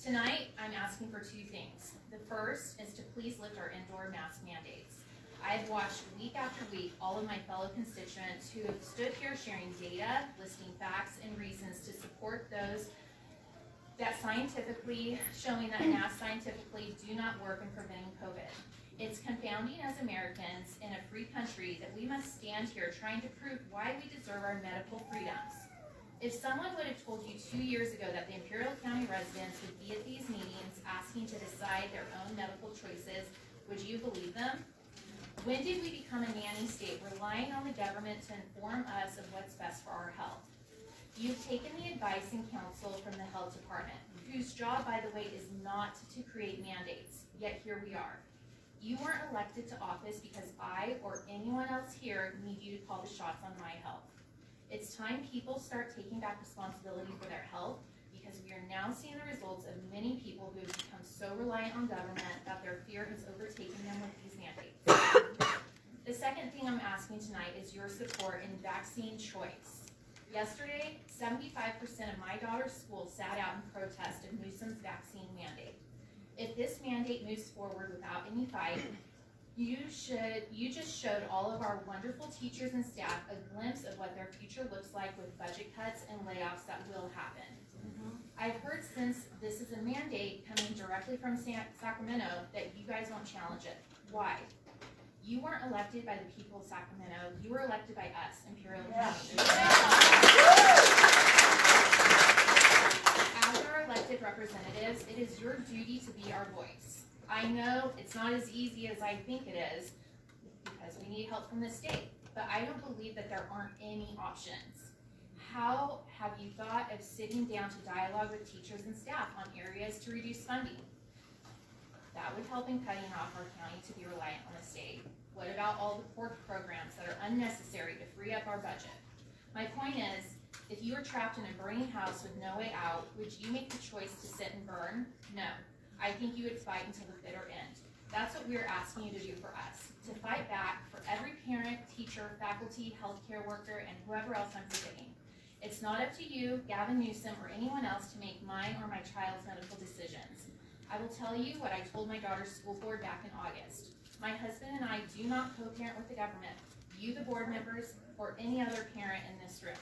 Tonight, I'm asking for two things. The first is to please lift our indoor mask mandates. I've watched week after week all of my fellow constituents who have stood here sharing data, listing facts and reasons to support those that scientifically, showing that masks scientifically do not work in preventing COVID. It's confounding as Americans in a free country that we must stand here trying to prove why we deserve our medical freedoms. If someone would have told you 2 years ago that the Imperial County residents would be at these meetings asking to decide their own medical choices, would you believe them? When did we become a nanny state, relying on the government to inform us of what's best for our health? You've taken the advice and counsel from the health department, whose job, by the way, is not to create mandates, yet here we are. You weren't elected to office because I or anyone else here need you to call the shots on my health. It's time people start taking back responsibility for their health because we are now seeing the results of many people who have become so reliant on government that their fear has overtaken them with these mandates. The second thing I'm asking tonight is your support in vaccine choice. Yesterday, 75% of my daughter's school sat out in protest of Newsom's vaccine mandate. If this mandate moves forward without any fight, you just showed all of our wonderful teachers and staff a glimpse of what their future looks like with budget cuts and layoffs that will happen. I've heard since this is a mandate coming directly from Sacramento that you guys won't challenge it. Why? You weren't elected by the people of Sacramento, you were elected by us, Imperial County. As our elected representatives, it is your duty to be our voice. I know it's not as easy as I think it is because we need help from the state, but I don't believe that there aren't any options. How have you thought of sitting down to dialogue with teachers and staff on areas to reduce funding? That would help in cutting off our county to be reliant on the state. What about all the pork programs that are unnecessary to free up our budget? My point is, if you were trapped in a burning house with no way out, would you make the choice to sit and burn? No. I think you would fight until the bitter end. That's what we're asking you to do for us, to fight back for every parent, teacher, faculty, healthcare worker, and whoever else I'm forgetting. It's not up to you, Gavin Newsom, or anyone else to make mine or my child's medical decisions. I will tell you what I told my daughter's school board back in August. My husband and I do not co-parent with the government, you, the board members, or any other parent in this room.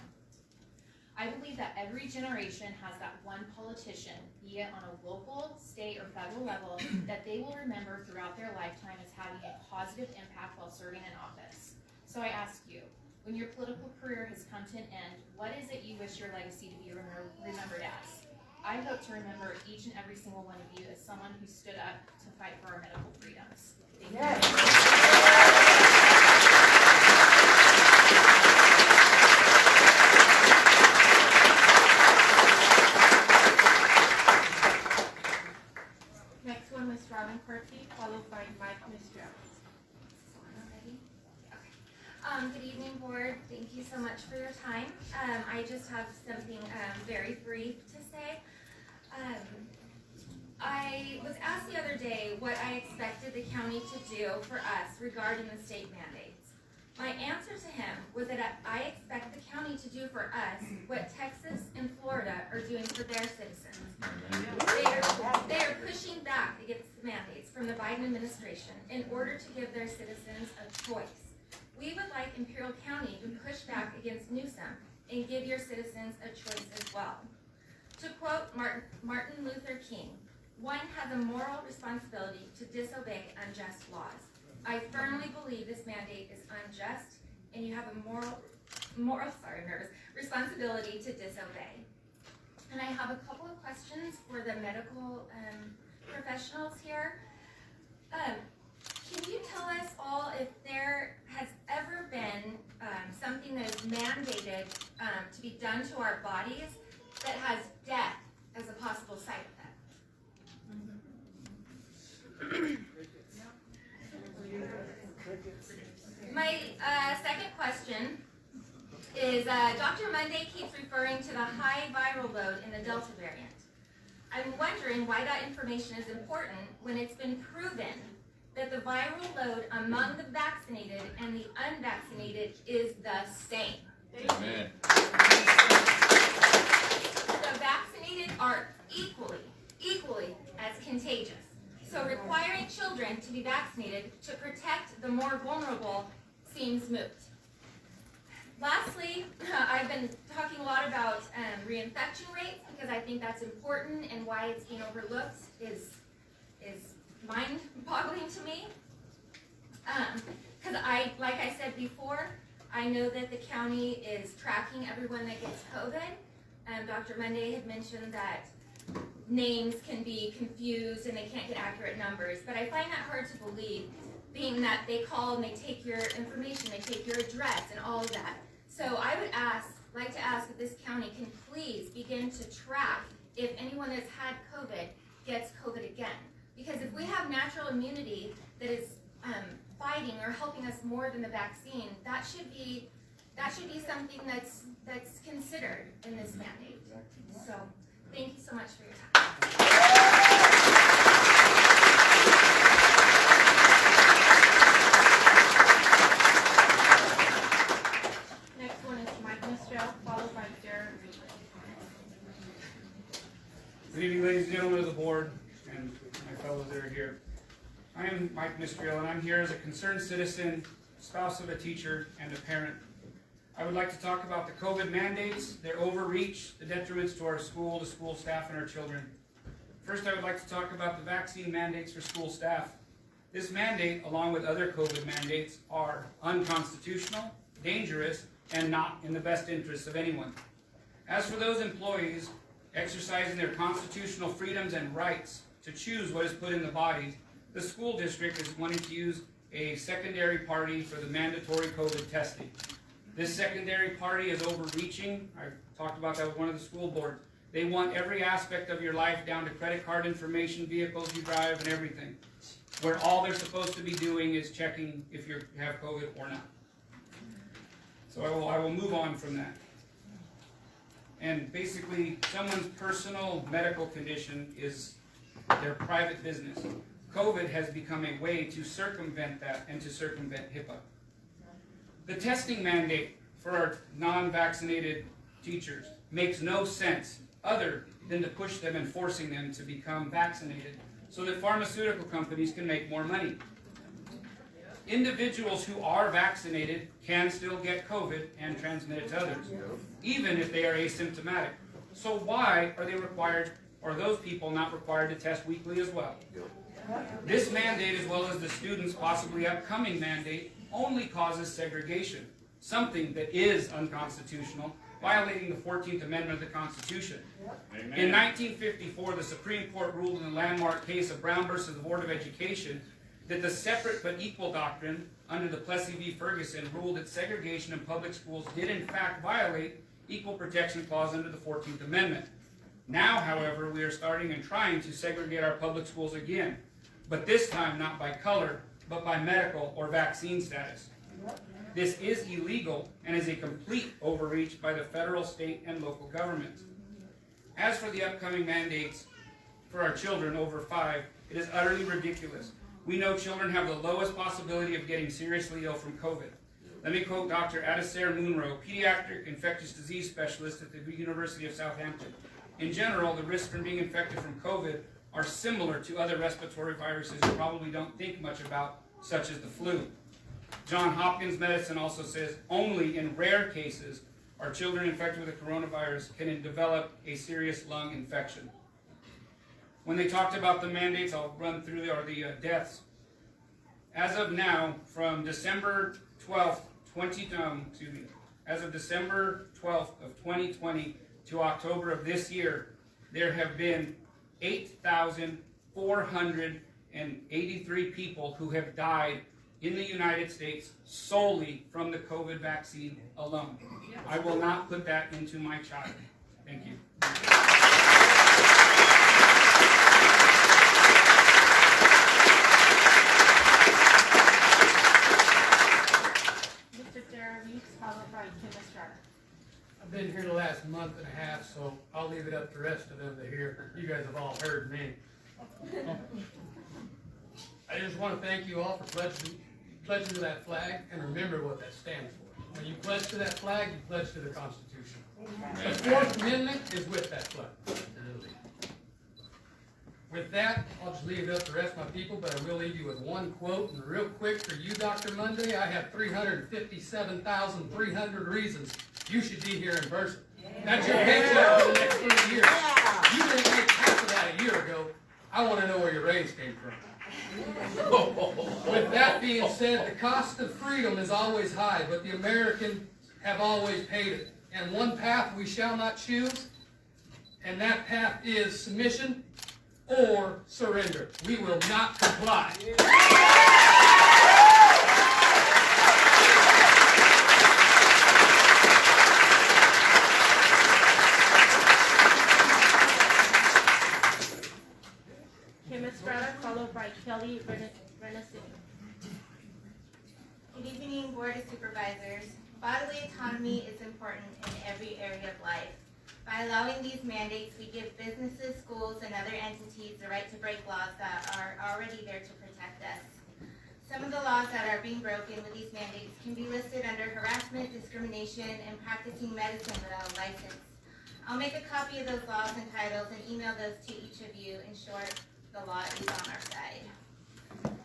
I believe that every generation has that one politician, be it on a local, state, or federal level, that they will remember throughout their lifetime as having a positive impact while serving in office. So I ask you, when your political career has come to an end, what is it you wish your legacy to be remembered as? I hope to remember each and every single one of you as someone who stood up to fight for our medical freedoms. Thank you. Next one, Ms. Robin Corti, followed by Mike Mistrell. Good evening, board. Thank you so much for your time. I just have something very brief to say. I was asked the other day what I expected the county to do for us regarding the state mandates. My answer to him was that I expect the county to do for us what Texas and Florida are doing for their citizens. They are pushing back against the mandates from the Biden administration in order to give their citizens a choice. We would like Imperial County to push back against Newsom and give your citizens a choice as well. To quote Martin Luther King, one has a moral responsibility to disobey unjust laws. I firmly believe this mandate is unjust, and you have a responsibility to disobey. And I have a couple of questions for the medical professionals here. Can you tell us all if there has ever been something that is mandated to be done to our bodies that has death as a possible side effect? My second question is Dr. Munday keeps referring to the high viral load in the Delta variant. I'm wondering why that information is important when it's been proven that the viral load among the vaccinated and the unvaccinated is the same. Amen. The vaccinated are equally as contagious. So requiring children to be vaccinated to protect the more vulnerable seems moot. Lastly, I've been talking a lot about reinfection rates because I think that's important, and why it's being overlooked is mind-boggling to me. Because like I said before, I know that the county is tracking everyone that gets COVID. Dr. Munday had mentioned that names can be confused and they can't get accurate numbers, but I find that hard to believe, being that they call and they take your information, they take your address and all of that. So I would like to ask if this county can please begin to track if anyone that's had COVID gets COVID again. Because if we have natural immunity that is fighting or helping us more than the vaccine, that should be something that's considered in this mandate. So thank you so much for your time. Next one is Mike Mistrell, followed by Jared. Good evening, ladies and gentlemen of the board and my fellows that are here. I am Mike Mistriel, and I'm here as a concerned citizen, spouse of a teacher, and a parent. I would like to talk about the COVID mandates, their overreach, the detriments to our school, the school staff, and our children. First, I would like to talk about the vaccine mandates for school staff. This mandate, along with other COVID mandates, are unconstitutional, dangerous, and not in the best interests of anyone. As for those employees exercising their constitutional freedoms and rights to choose what is put in the bodies, the school district is wanting to use a secondary party for the mandatory COVID testing. This secondary party is overreaching. I talked about that with one of the school boards. They want every aspect of your life down to credit card information, vehicles you drive, and everything, where all they're supposed to be doing is checking if you have COVID or not. So I will move on from that. And basically, someone's personal medical condition is their private business. COVID has become a way to circumvent that and to circumvent HIPAA. The testing mandate for our non-vaccinated teachers makes no sense other than to push them and forcing them to become vaccinated so that pharmaceutical companies can make more money. Individuals who are vaccinated can still get COVID and transmit it to others, even if they are asymptomatic. So why are they required, or those people not required, to test weekly as well? This mandate, as well as the students' possibly upcoming mandate, only causes segregation, something that is unconstitutional, violating the 14th Amendment of the Constitution. Amen. In 1954, the Supreme Court ruled in the landmark case of Brown versus the Board of Education that the separate but equal doctrine under the Plessy v. Ferguson ruled that segregation in public schools did in fact violate Equal Protection Clause under the 14th Amendment. Now, however, we are starting and trying to segregate our public schools again, but this time not by color, but by medical or vaccine status. This is illegal and is a complete overreach by the federal, state, and local governments. As for the upcoming mandates for our children over 5, it is utterly ridiculous. We know children have the lowest possibility of getting seriously ill from COVID. Let me quote Dr. Adesir Munro, pediatric infectious disease specialist at the University of Southampton. In general, the risks from being infected from COVID are similar to other respiratory viruses you probably don't think much about, such as the flu. Johns Hopkins Medicine also says only in rare cases are children infected with the coronavirus can develop a serious lung infection. When they talked about the mandates, I'll run through the deaths. As of now, from December 12th, as of December 12th of 2020 to October of this year, there have been 8,483 people who have died in the United States solely from the COVID vaccine alone. I will not put that into my child. Thank you. I've been here the last month and a half, so I'll leave it up to the rest of them to hear. You guys have all heard me. I just want to thank you all for pledging to that flag, and remember what that stands for. When you pledge to that flag, you pledge to the Constitution. The Fourth Amendment is with that flag. With that, I'll just leave it up to the rest of my people, but I will leave you with one quote, and real quick for you, Dr. Munday, I have 357,300 reasons you should be here in person. That's your paycheck for the next 3 years. You didn't make half of that a year ago. I want to know where your raise came from. With that being said, the cost of freedom is always high, but the Americans have always paid it. And one path we shall not choose, and that path is submission or surrender. We will not comply. Kim Estrada, followed by Kelly Renacini. Good evening, Board of Supervisors. Bodily autonomy is important in every area of life. By allowing these mandates, we give businesses, schools, and other entities the right to break laws that are already there to protect us. Some of the laws that are being broken with these mandates can be listed under harassment, discrimination, and practicing medicine without a license. I'll make a copy of those laws and titles and email those to each of you. In short, the law is on our side.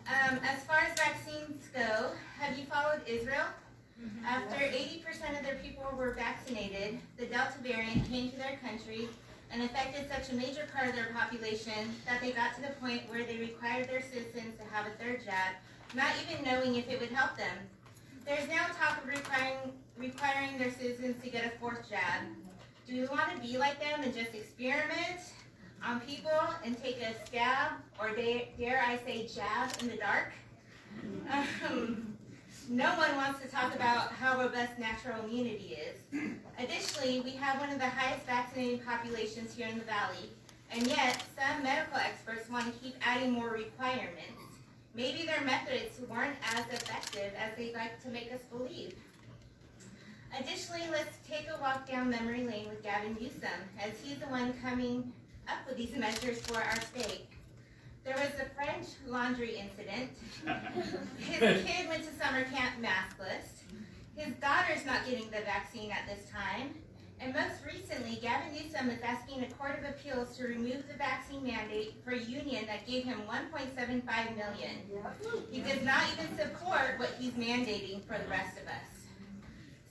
As far as vaccines go, have you followed Israel? After 80% of their people were vaccinated, the Delta variant came to their country and affected such a major part of their population that they got to the point where they required their citizens to have a third jab, not even knowing if it would help them. There's now talk of requiring their citizens to get a fourth jab. Do we want to be like them and just experiment on people and take a stab, or dare I say jab in the dark? No one wants to talk about how robust natural immunity is. Additionally, we have one of the highest vaccinated populations here in the Valley, and yet some medical experts want to keep adding more requirements. Maybe their methods weren't as effective as they'd like to make us believe. Additionally, let's take a walk down memory lane with Gavin Newsom, as he's the one coming up with these measures for our state. There was a French laundry incident. His kid went to summer camp maskless. His daughter's not getting the vaccine at this time. And most recently, Gavin Newsom is asking a court of appeals to remove the vaccine mandate for a union that gave him $1.75 million. He does not even support what he's mandating for the rest of us.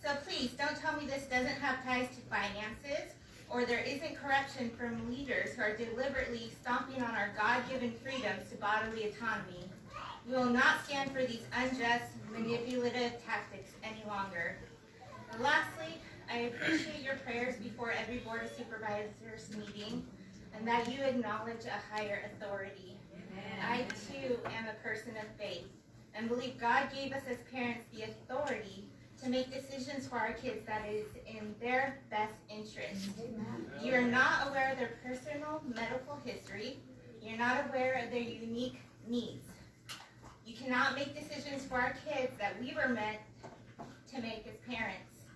So please, don't tell me this doesn't have ties to finances, or there isn't corruption from leaders who are deliberately stomping on our God-given freedoms to bodily autonomy. We will not stand for these unjust, manipulative tactics any longer. And lastly, I appreciate your prayers before every Board of Supervisors meeting, and that you acknowledge a higher authority. I too am a person of faith, and believe God gave us as parents the authority to make decisions for our kids that is in their best interest. You are not aware of their personal medical history. You're not aware of their unique needs. You cannot make decisions for our kids that we were meant to make as parents.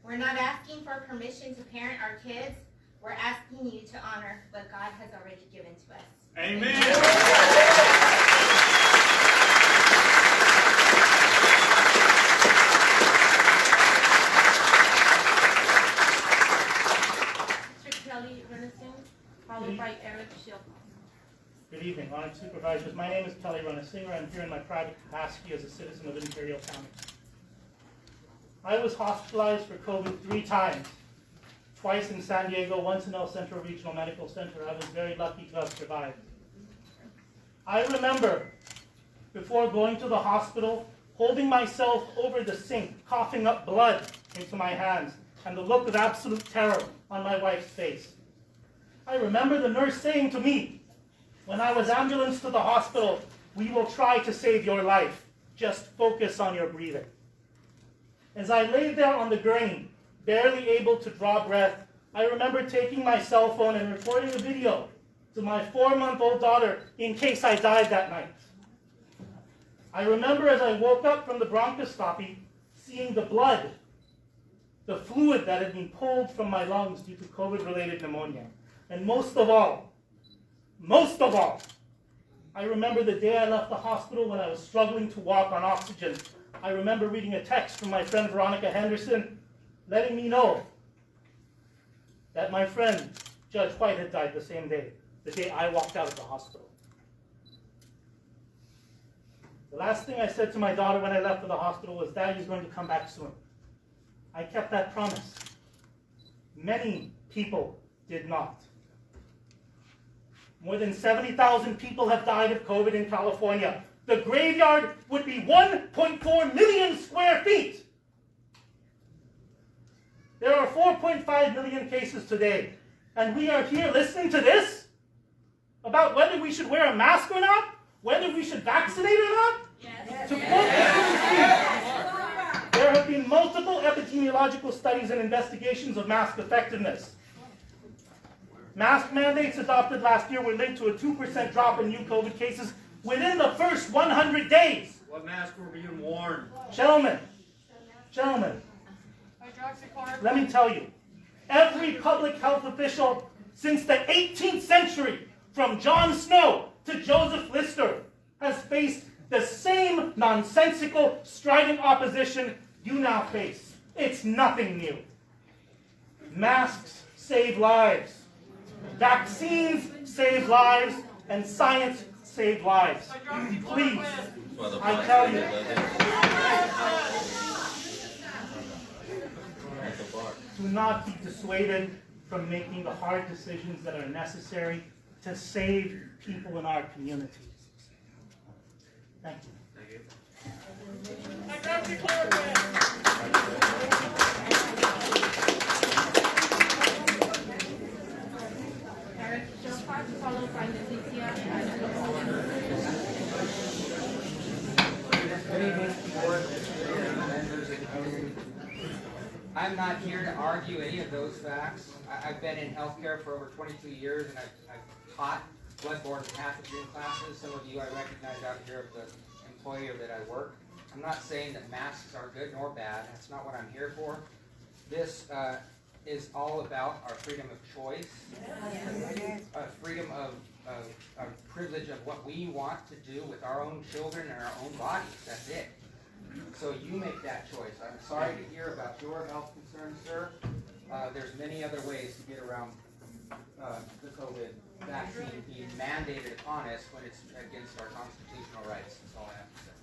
We're not asking for permission to parent our kids. We're asking you to honor what God has already given to us. Amen. Followed by Eric Shield. Good evening, honored supervisors. My name is Kelly Runasinger. I'm here in my private capacity as a citizen of Imperial County. I was hospitalized for COVID 3 times, twice in San Diego, once in El Centro Regional Medical Center. I was very lucky to have survived. I remember, before going to the hospital, holding myself over the sink, coughing up blood into my hands, and the look of absolute terror on my wife's face. I remember the nurse saying to me, when I was ambulanced to the hospital, "We will try to save your life. Just focus on your breathing." As I lay there on the gurney, barely able to draw breath, I remember taking my cell phone and recording a video to my 4-month-old daughter in case I died that night. I remember as I woke up from the bronchoscopy, seeing the blood, the fluid that had been pulled from my lungs due to COVID-related pneumonia. And most of all, I remember the day I left the hospital when I was struggling to walk on oxygen. I remember reading a text from my friend Veronica Henderson letting me know that my friend Judge White had died the same day, the day I walked out of the hospital. The last thing I said to my daughter when I left for the hospital was, "Daddy's going to come back soon." I kept that promise. Many people did not. More than 70,000 people have died of COVID in California. The graveyard would be 1.4 million square feet. There are 4.5 million cases today. And we are here listening to this? About whether we should wear a mask or not? Whether we should vaccinate or not? Yes. There have been multiple epidemiological studies and investigations of mask effectiveness. Mask mandates adopted last year were linked to a 2% drop in new COVID cases within the first 100 days. What masks were being worn? Gentlemen, let me tell you, every public health official since the 18th century, from John Snow to Joseph Lister, has faced the same nonsensical, strident opposition you now face. It's nothing new. Masks save lives. Vaccines save lives, and science save lives. Please, I tell you, do not be dissuaded from making the hard decisions that are necessary to save people in our communities. Thank you. Followed by Leticia. Good evening, board members of the community. I'm not here to argue any of those facts. I've been in healthcare for over 22 years, and I've taught bloodborne pathogen classes. Some of you I recognize out here of the employer that I work. I'm not saying that masks are good nor bad. That's not what I'm here for. This is all about our freedom of choice, freedom of privilege of what we want to do with our own children and our own bodies. That's it. So you make that choice. I'm sorry to hear about your health concerns, sir. There's many other ways to get around the COVID vaccine being mandated upon us when it's against our constitutional rights. That's all I have to say.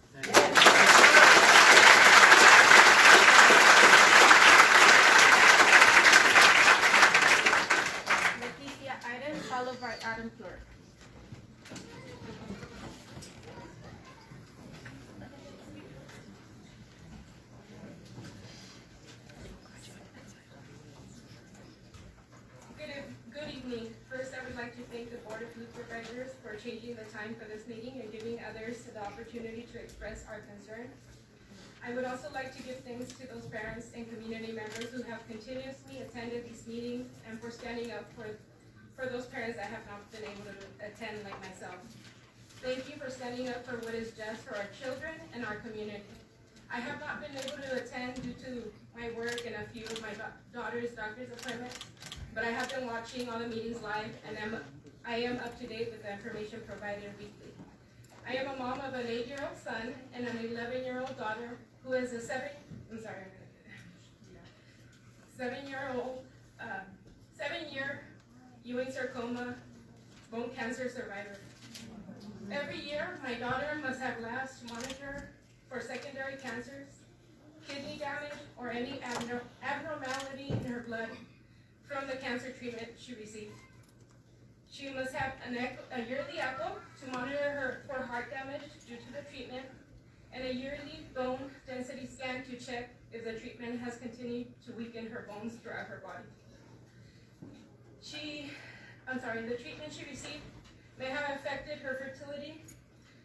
Leticia Iden, followed by Adam Clark. Good evening. First, I would like to thank the Board of Supervisors for changing the time for this meeting and giving others the opportunity to express our concern. I would also like to give thanks to those parents and community members who have continuously attended these meetings and for standing up for those parents that have not been able to attend like myself. Thank you for standing up for what is just for our children and our community. I have not been able to attend due to my work and a few of my daughter's doctor's appointments, but I have been watching all the meetings live, and I am up to date with the information provided weekly. I am a mom of an 8-year-old son and an 11-year-old daughter who is a 7-year Ewing sarcoma bone cancer survivor. Every year, my daughter must have labs to monitor for secondary cancers, kidney damage, or any abnormality in her blood from the cancer treatment she received. She must have a yearly echo to monitor her for heart damage due to the treatment, and a yearly bone density scan to check if the treatment has continued to weaken her bones throughout her body. The treatment she received may have affected her fertility.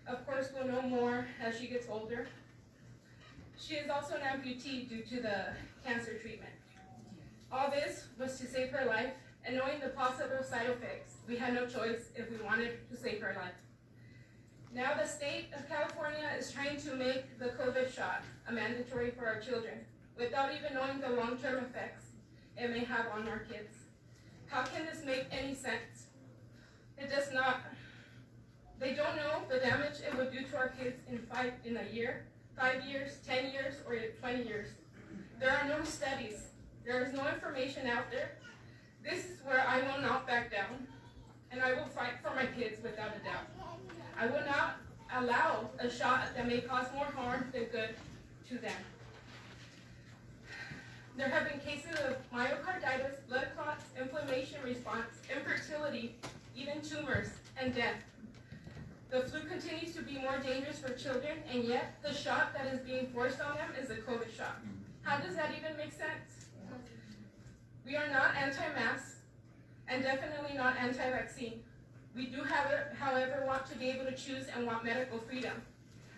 Of course, we'll know more as she gets older. She is also an amputee due to the cancer treatment. All this was to save her life, and knowing the possible side effects, we had no choice if we wanted to save her life. Now the state of California is trying to make the COVID shot a mandatory for our children, without even knowing the long-term effects it may have on our kids. How can this make any sense? It does not. They don't know the damage it would do to our kids in a year, 5 years, 10 years, or 20 years. There are no studies. There is no information out there. This is where I will not back down, and I will fight for my kids without a doubt. I will not allow a shot that may cause more harm than good to them. There have been cases of myocarditis, blood clots, inflammation response, infertility, even tumors, and death. The flu continues to be more dangerous for children, and yet the shot that is being forced on them is the COVID shot. How does that even make sense? We are not anti-mask, and definitely not anti-vaccine. We do, however, want to be able to choose and want medical freedom.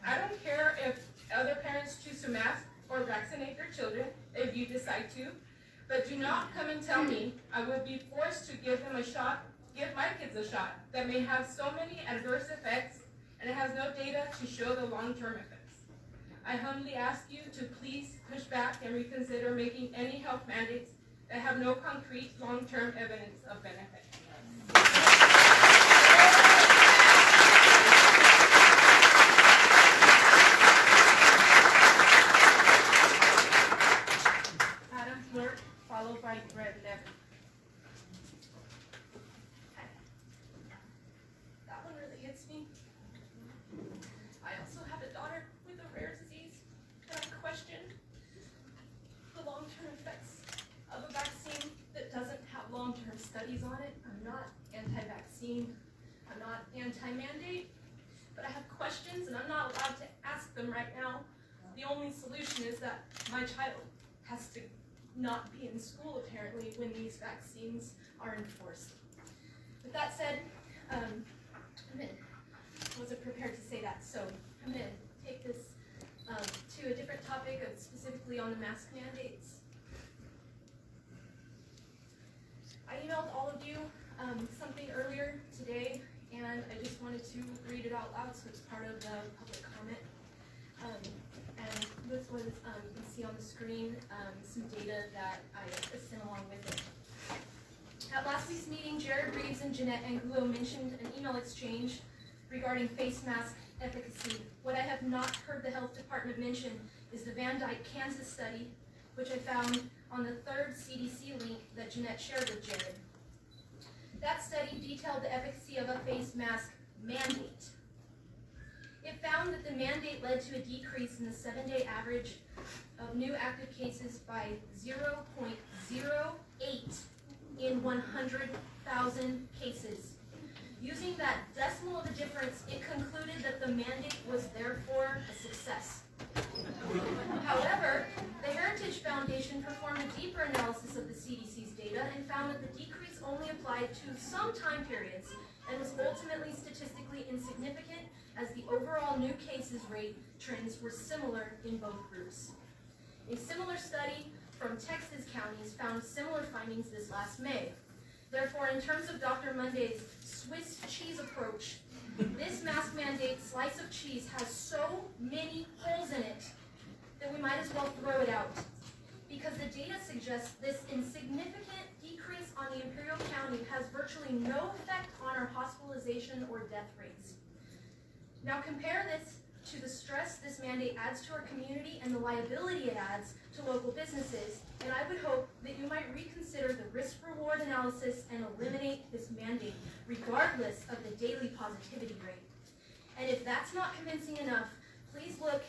I don't care if other parents choose to mask or vaccinate their children, if you decide to, but do not come and tell me I will be forced to give them a shot, give my kids a shot that may have so many adverse effects, and it has no data to show the long-term effects. I humbly ask you to please push back and reconsider making any health mandates that have no concrete long-term evidence of benefit. Adam Flirt, followed by Brett Levin. That one really hits me. I also have a daughter with a rare disease, and I question the long-term effects of a vaccine that doesn't have long-term studies on it. I'm not anti-vaccine, I'm not anti-mandate, but I have questions and I'm not allowed to ask them right now. The only solution is that my child has to not be in school apparently when these vaccines are enforced. With that said, I wasn't prepared to say that, so I'm going to take this to a different topic, specifically on the mask mandates. I emailed all of you something earlier today, and I just wanted to read it out loud so it's part of the public comment. And this was, you can see on the screen, some data that I sent along with it. At last week's meeting, Jared Reeves and Janette Angulo mentioned an email exchange regarding face mask efficacy. What I have not heard the health department mention is the Van Dyke, Kansas study, which I found on the 3rd CDC link that Janette shared with Jared. That study detailed the efficacy of a face mask mandate. It found that the mandate led to a decrease in the 7-day average of new active cases by 0.08 in 100,000 cases. Using that decimal of a difference, it concluded that the mandate was therefore a success. However, the Heritage Foundation performed a deeper analysis of the CDC's data and found that the decrease only applied to some time periods and was ultimately statistically insignificant, as the overall new cases rate trends were similar in both groups. A similar study from Texas counties found similar findings this last May. Therefore, in terms of Dr. Munday's Swiss cheese approach, this mask mandate slice of cheese has so many holes in it then we might as well throw it out. Because the data suggests this insignificant decrease on the Imperial County has virtually no effect on our hospitalization or death rates. Now compare this to the stress this mandate adds to our community and the liability it adds to local businesses, and I would hope that you might reconsider the risk-reward analysis and eliminate this mandate, regardless of the daily positivity rate. And if that's not convincing enough, please look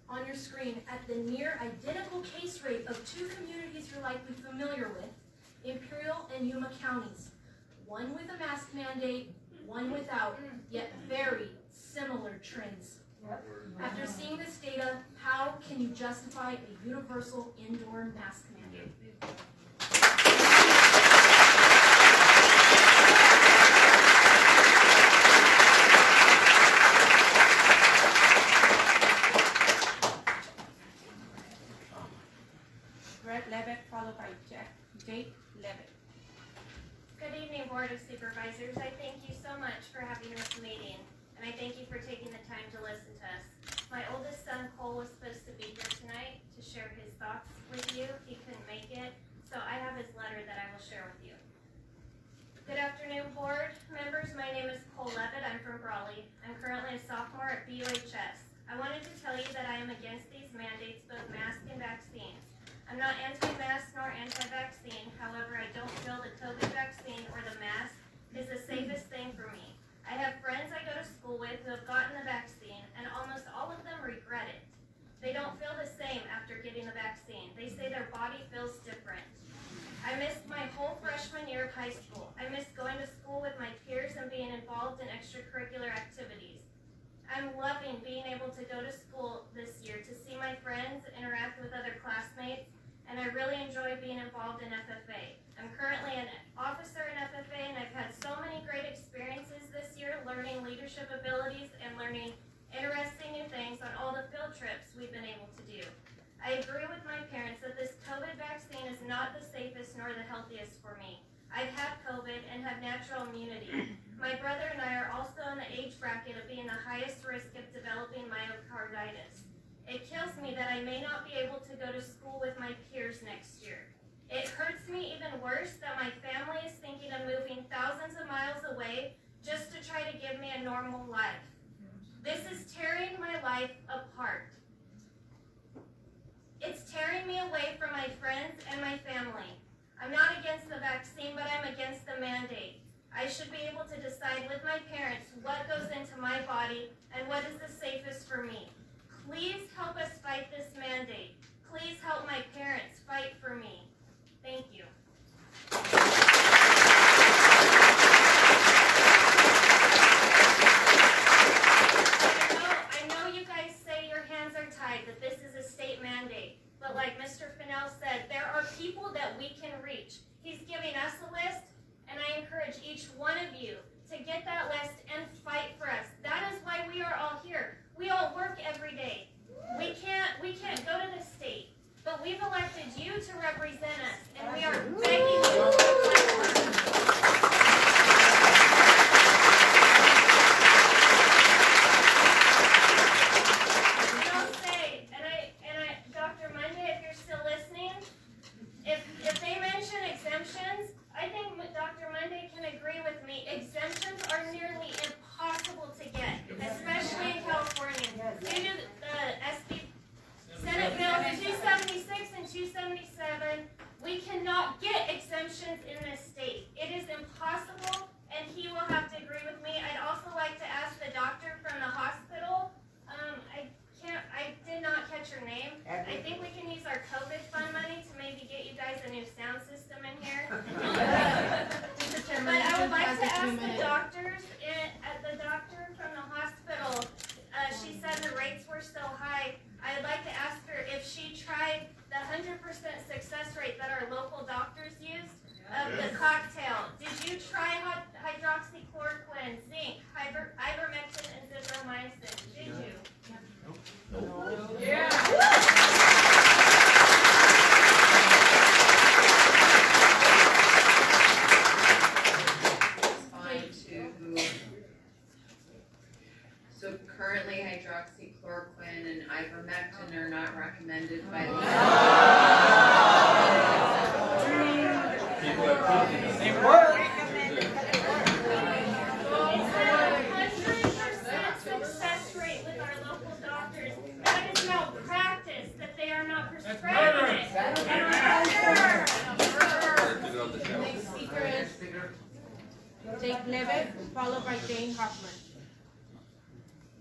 on your screen at the near identical case rate of two communities you're likely familiar with, Imperial and Yuma counties. One with a mask mandate, one without, yet very similar trends. After seeing this data, how can you justify a universal indoor mask mandate? Greg Levitt, followed by Jake Levitt. Good evening, Board of Supervisors. I thank you so much for having this meeting, and I thank you for taking the time to listen to us. My oldest son, Cole, was supposed to be here tonight to share his thoughts with you. He couldn't make it, so I have his letter that I will share with you. Good afternoon, Board members. My name is Cole Levitt. I'm from Brawley. I'm currently a sophomore at BUHS. I wanted to tell you that I am against these mandates, both mask and vaccines. I'm not anti-mask nor anti-vaccine. However, I don't feel the COVID vaccine or the mask is the safest thing for me. I have friends I go to school with who have gotten the vaccine, and almost all of them regret it. They don't feel the same after getting the vaccine. They say their body feels different. I missed my whole freshman year of high school. I missed going to school with my peers and being involved in extracurricular activities. I'm loving being able to go to school this year to see my friends, interact with other classmates, and I really enjoy being involved in FFA. I'm currently an officer in FFA, and I've had so many great experiences this year learning leadership abilities and learning interesting new things on all the field trips we've been able to do. I agree with my parents that this COVID vaccine is not the safest nor the healthiest for me. I've had COVID and have natural immunity. My brother and I are also in the age bracket of being the highest risk of developing myocarditis. It kills me that I may not be able to go to school with my peers next year. It hurts me even worse that my family is thinking of moving thousands of miles away just to try to give me a normal life. This is tearing my life apart. It's tearing me away from my friends and my family. I'm not against the vaccine, but I'm against the mandate. I should be able to decide with my parents what goes into my body and what is the safest for me. Please help us fight this mandate. Please help my parents fight for me. Thank you. I know you guys say your hands are tied, that this is a state mandate. But like Mr. Fennell said, there are people that we can reach. He's giving us a list, and I encourage each one of you to get that list and fight for us. That is why we are all here. We all work every day. We can't go to the state, but we've elected you to represent us, and we are begging you to fight for us. Don't say, and Dr. Munday, if you're still listening, if they mention exemptions, I think Dr. Munday can agree with me. Exemptions are nearly impossible to get, especially in California. currently hydroxychloroquine and ivermectin are not recommended by the They work. 100% success rate with our local doctors. That is malpractice, that they are not prescribing it. Next speaker is Jake Levitt, followed by Jane Hoffman.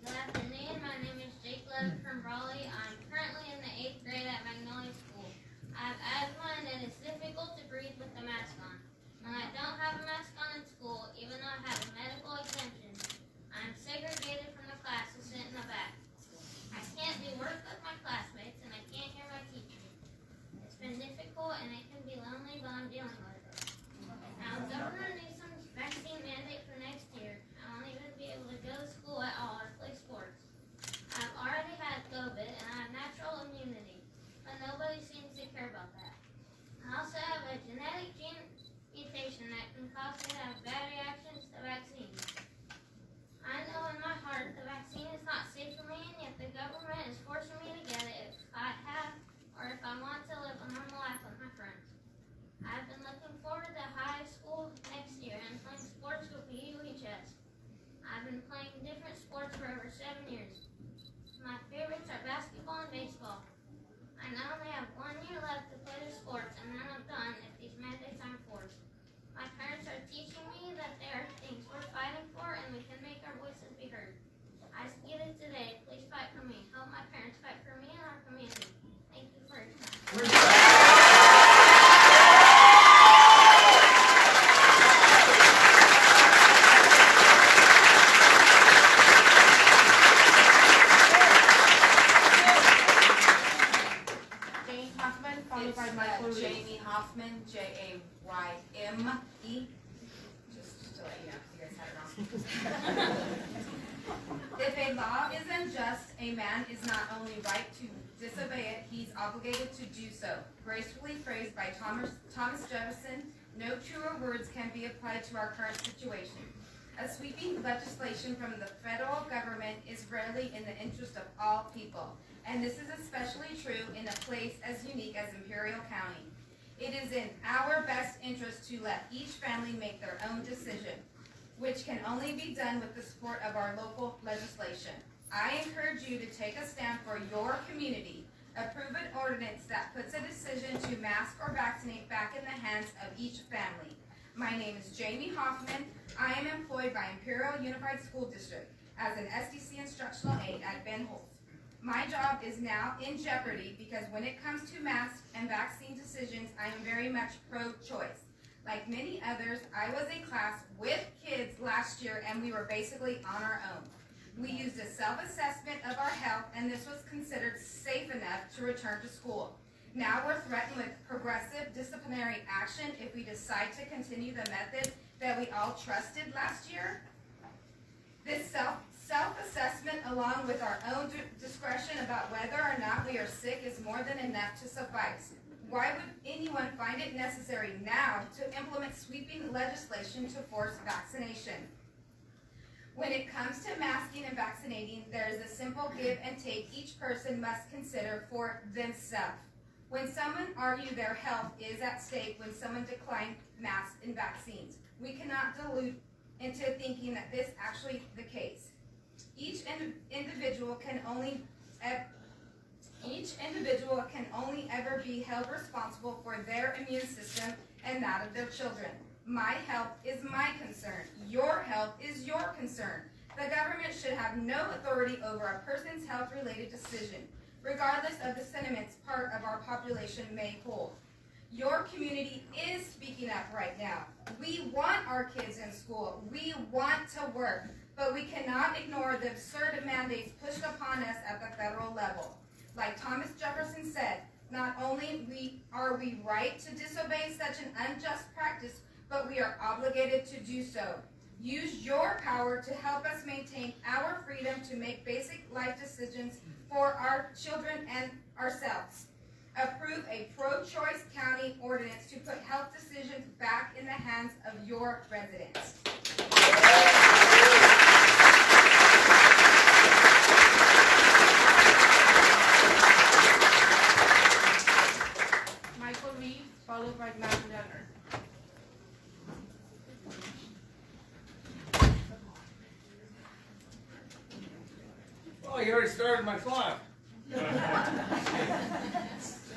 Good afternoon, my name is Jake Levitt from Raleigh. I'm currently in the 8th grade at Magnolia School. I have asthma and it is difficult to breathe with the mask on. When I don't have a mask on in school, even though I have a medical exemption, I'm segregated from the class to sit in the back. I can't do work with my classmates and I can't hear my teacher. It's been difficult and it can be lonely, but I'm dealing with it. Now, Governor Newsom's vaccine mandate for next year, I won't even be able to go to school at all or play sports. I've already had COVID and I have natural immunity, but nobody seems to care about that. I also have a genetic gene mutation that can cause me to have bad reactions to vaccines. I know in my heart the vaccine is not safe for me, and yet the government is forcing me to get it if I have or if I want to live a normal life with my friends. I've been looking forward to high school next year and playing sports with the UHS. I've been playing different sports for over 7 years. My favorites are basketball and baseball. I not only have 1 year left to play the sports and then I'm done if these mandates are enforced. My parents are teaching me that there are things worth fighting for and we can make our voices be heard. I get it today. Please fight for me. Help my parents fight for me and our community. Thank you for your time. Jane Hoffman, followed by Michael Reed. Jamie Hoffman, J-A-Y-M-E. Just to let you know, because you guys had it wrong. If a law is unjust, a man is not only right to disobey it, he's obligated to do so. Gracefully phrased by Thomas Jefferson, no truer words can be applied to our current situation. A sweeping legislation from the federal government is rarely in the interest of all people, and this is especially true in a place as unique as Imperial County. It is in our best interest to let each family make their own decision, which can only be done with the support of our local legislation. I encourage you to take a stand for your community. Approve an ordinance that puts a decision to mask or vaccinate back in the hands of each family. My name is Jamie Hoffman. I am employed by Imperial Unified School District as an SDC instructional aide at Ben Holtz. My job is now in jeopardy because when it comes to mask and vaccine decisions, I am very much pro-choice. Like many others, I was in class with kids last year and we were basically on our own. We used a self-assessment of our health and this was considered safe enough to return to school. Now we're threatened with progressive disciplinary action if we decide to continue the method that we all trusted last year. This self-assessment along with our own discretion about whether or not we are sick is more than enough to suffice. Why would anyone find it necessary now to implement sweeping legislation to force vaccination? When it comes to masking and vaccinating, there is a simple give and take each person must consider for themselves. When someone argues their health is at stake when someone declined masks and vaccines, we cannot delude into thinking that this is actually the case. Each individual can only ever be held responsible for their immune system and that of their children. My health is my concern. Your health is your concern. The government should have no authority over a person's health-related decision, regardless of the sentiments part of our population may hold. Your community is speaking up right now. We want our kids in school. We want to work, but we cannot ignore the absurd mandates pushed upon us at the federal level. Like Thomas Jefferson said, not only are we right to disobey such an unjust practice, but we are obligated to do so. Use your power to help us maintain our freedom to make basic life decisions for our children and ourselves. Approve a pro-choice county ordinance to put health decisions back in the hands of your residents. you already started my clock.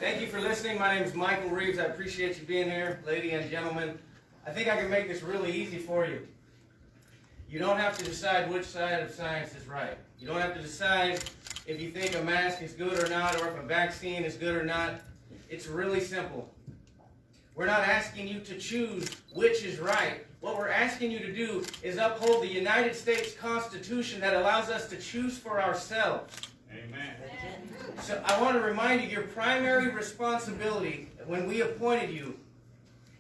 Thank you for listening. My name is Michael Reeves. I appreciate you being here, lady and gentlemen. I think I can make this really easy for you. You don't have to decide which side of science is right. You don't have to decide if you think a mask is good or not, or if a vaccine is good or not. It's really simple. We're not asking you to choose which is right. What we're asking you to do is uphold the United States Constitution that allows us to choose for ourselves. Amen. So I want to remind you, your primary responsibility when we appointed you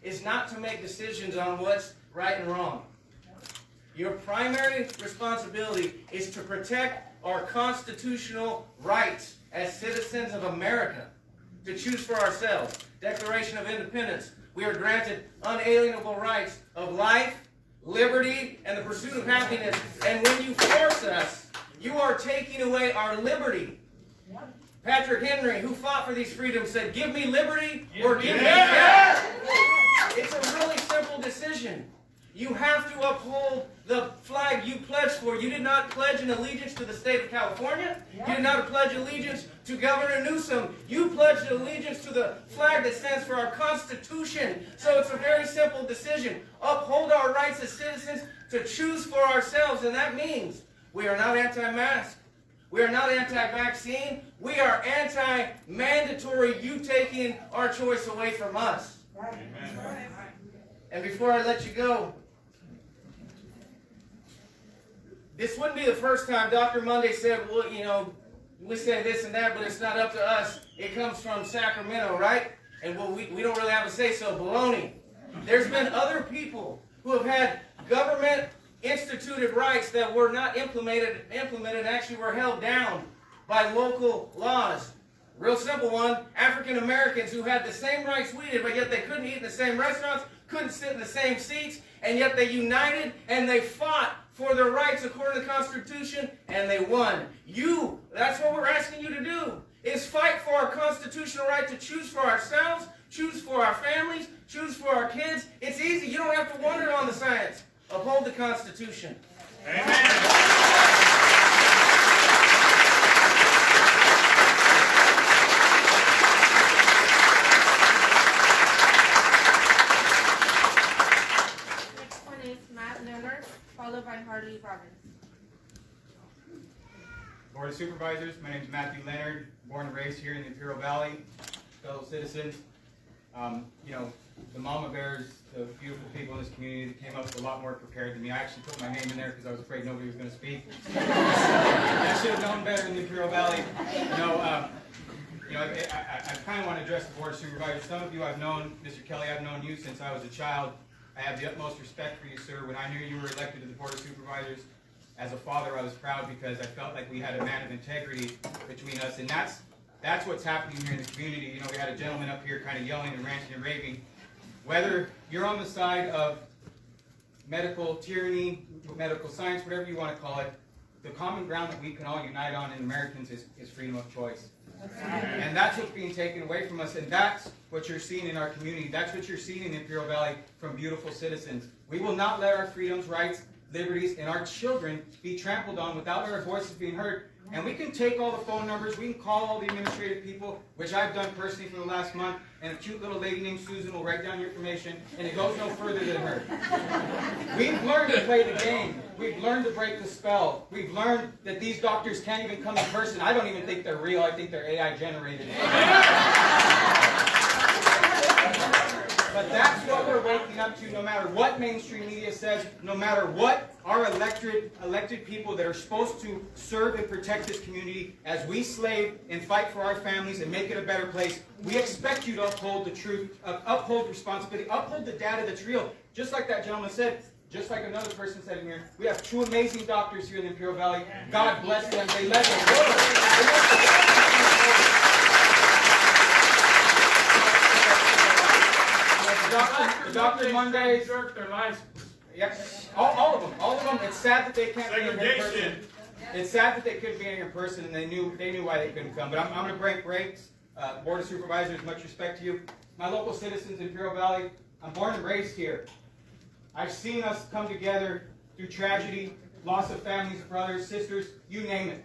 is not to make decisions on what's right and wrong. Your primary responsibility is to protect our constitutional rights as citizens of America, to choose for ourselves. Declaration of Independence. We are granted unalienable rights of life, liberty, and the pursuit of happiness. And when you force us, you are taking away our liberty. Patrick Henry, who fought for these freedoms, said, give me liberty or give me death. It's a really simple decision. You have to uphold the flag you pledged for. You did not pledge an allegiance to the state of California. You did not pledge allegiance to Governor Newsom. You pledged allegiance to the flag that stands for our Constitution. So it's a very simple decision. Uphold our rights as citizens to choose for ourselves. And that means we are not anti-mask. We are not anti-vaccine. We are anti-mandatory you taking our choice away from us. Amen. And before I let you go, this wouldn't be the first time Dr. Munday said, well, you know, we say this and that, but it's not up to us. It comes from Sacramento, right? And well, we don't really have a say-so. Baloney. There's been other people who have had government-instituted rights that were not implemented, actually were held down by local laws. Real simple one, African Americans who had the same rights we did, but yet they couldn't eat in the same restaurants, couldn't sit in the same seats, and yet they united and they fought for their rights according to the Constitution, and they won. That's what we're asking you to do, is fight for our constitutional right to choose for ourselves, choose for our families, choose for our kids. It's easy. You don't have to wonder on the science. Uphold the Constitution. Amen. Followed by Harley Robbins. Board of Supervisors, my name is Matthew Leonard, born and raised here in the Imperial Valley, fellow citizens. You know, the mama bears, the beautiful people in this community that came up a lot more prepared than me. I actually put my name in there because I was afraid nobody was going to speak. I should have known better in the Imperial Valley. I kind of want to address the Board of Supervisors. Some of you I've known, Mr. Kelly, I've known you since I was a child. I have the utmost respect for you, sir. When I knew you were elected to the Board of Supervisors, as a father, I was proud because I felt like we had a man of integrity between us, and that's what's happening here in the community. You know, we had a gentleman up here kind of yelling and ranting and raving. Whether you're on the side of medical tyranny, medical science, whatever you want to call it, the common ground that we can all unite on in Americans is freedom of choice. And that's what's being taken away from us, and that's what you're seeing in our community. That's what you're seeing in the Imperial Valley from beautiful citizens. We will not let our freedoms, rights, liberties, and our children be trampled on without our voices being heard. And we can take all the phone numbers, we can call all the administrative people, which I've done personally for the last month, and a cute little lady named Susan will write down your information, and it goes no further than her. We've learned to play the game. We've learned to break the spell. We've learned that these doctors can't even come in person. I don't even think they're real. I think they're AI generated. But that's what we're waking up to, no matter what mainstream media says, no matter what our elected people that are supposed to serve and protect this community as we slave and fight for our families and make it a better place. We expect you to uphold the truth, uphold responsibility, uphold the data that's real. Just like that gentleman said, just like another person said in here, we have two amazing doctors here in the Imperial Valley. God bless them. They let them go. Dr. Munday, their license. Yeah, all of them. It's sad that they can't be here in person. It's sad that they couldn't be here in person, and they knew why they couldn't come. But I'm going to break breaks. Board of Supervisors, much respect to you. My local citizens in Imperial Valley, I'm born and raised here. I've seen us come together through tragedy, loss of families, brothers, sisters, you name it.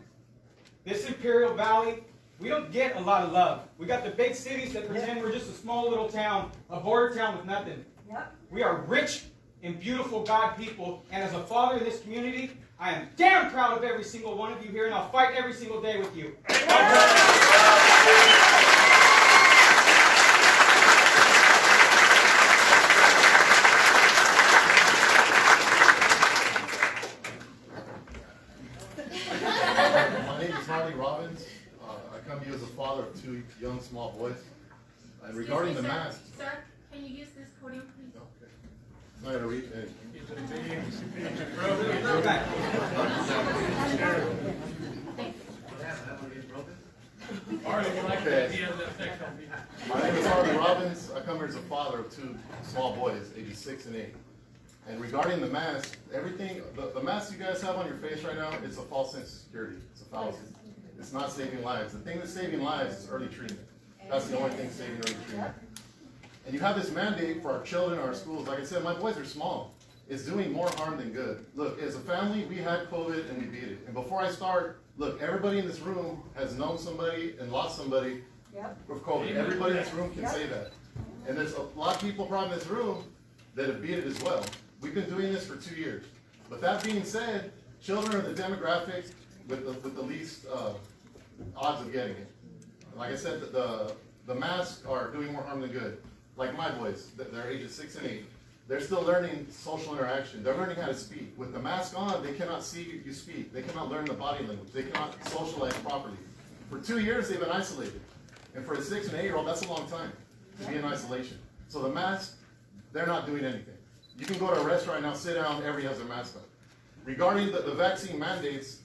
This Imperial Valley, we don't get a lot of love. We got the big cities that pretend we're just a small little town, a border town with nothing. Yep. We are rich and beautiful God people, and as a father in this community, I am damn proud of every single one of you here, and I'll fight every single day with you. My name is I come to you as a father of two young small boys. And regarding the mask, Sir, can you use this podium, please? okay. I'm not going to read it. Okay. My name is Harley Robbins. I come here as a father of two small boys, ages 6 and 8. And regarding the mask, everything, the mask you guys have on your face right now, it's a false sense of security. It's a fallacy. It's not saving lives. The thing that's saving lives is early treatment. That's the only thing saving early treatment. And you have this mandate for our children, our schools. Like I said, my boys are small. It's doing more harm than good. Look, as a family, we had COVID and we beat it. And before I start, look, everybody in this room has known somebody and lost somebody with COVID. Everybody in this room can say that. And there's a lot of people probably in this room that have beat it as well. We've been doing this for 2 years. But that being said, children are the demographic with the least odds of getting it. Like I said, the masks are doing more harm than good. Like my boys, they're ages 6 and 8. They're still learning social interaction. They're learning how to speak. With the mask on, they cannot see you speak. They cannot learn the body language. They cannot socialize properly. For 2 years, they've been isolated. And for a 6 and 8-year-old, that's a long time to be in isolation. So the mask, they're not doing anything. You can go to a restaurant now, sit down, everybody has their mask on. Regarding the vaccine mandates,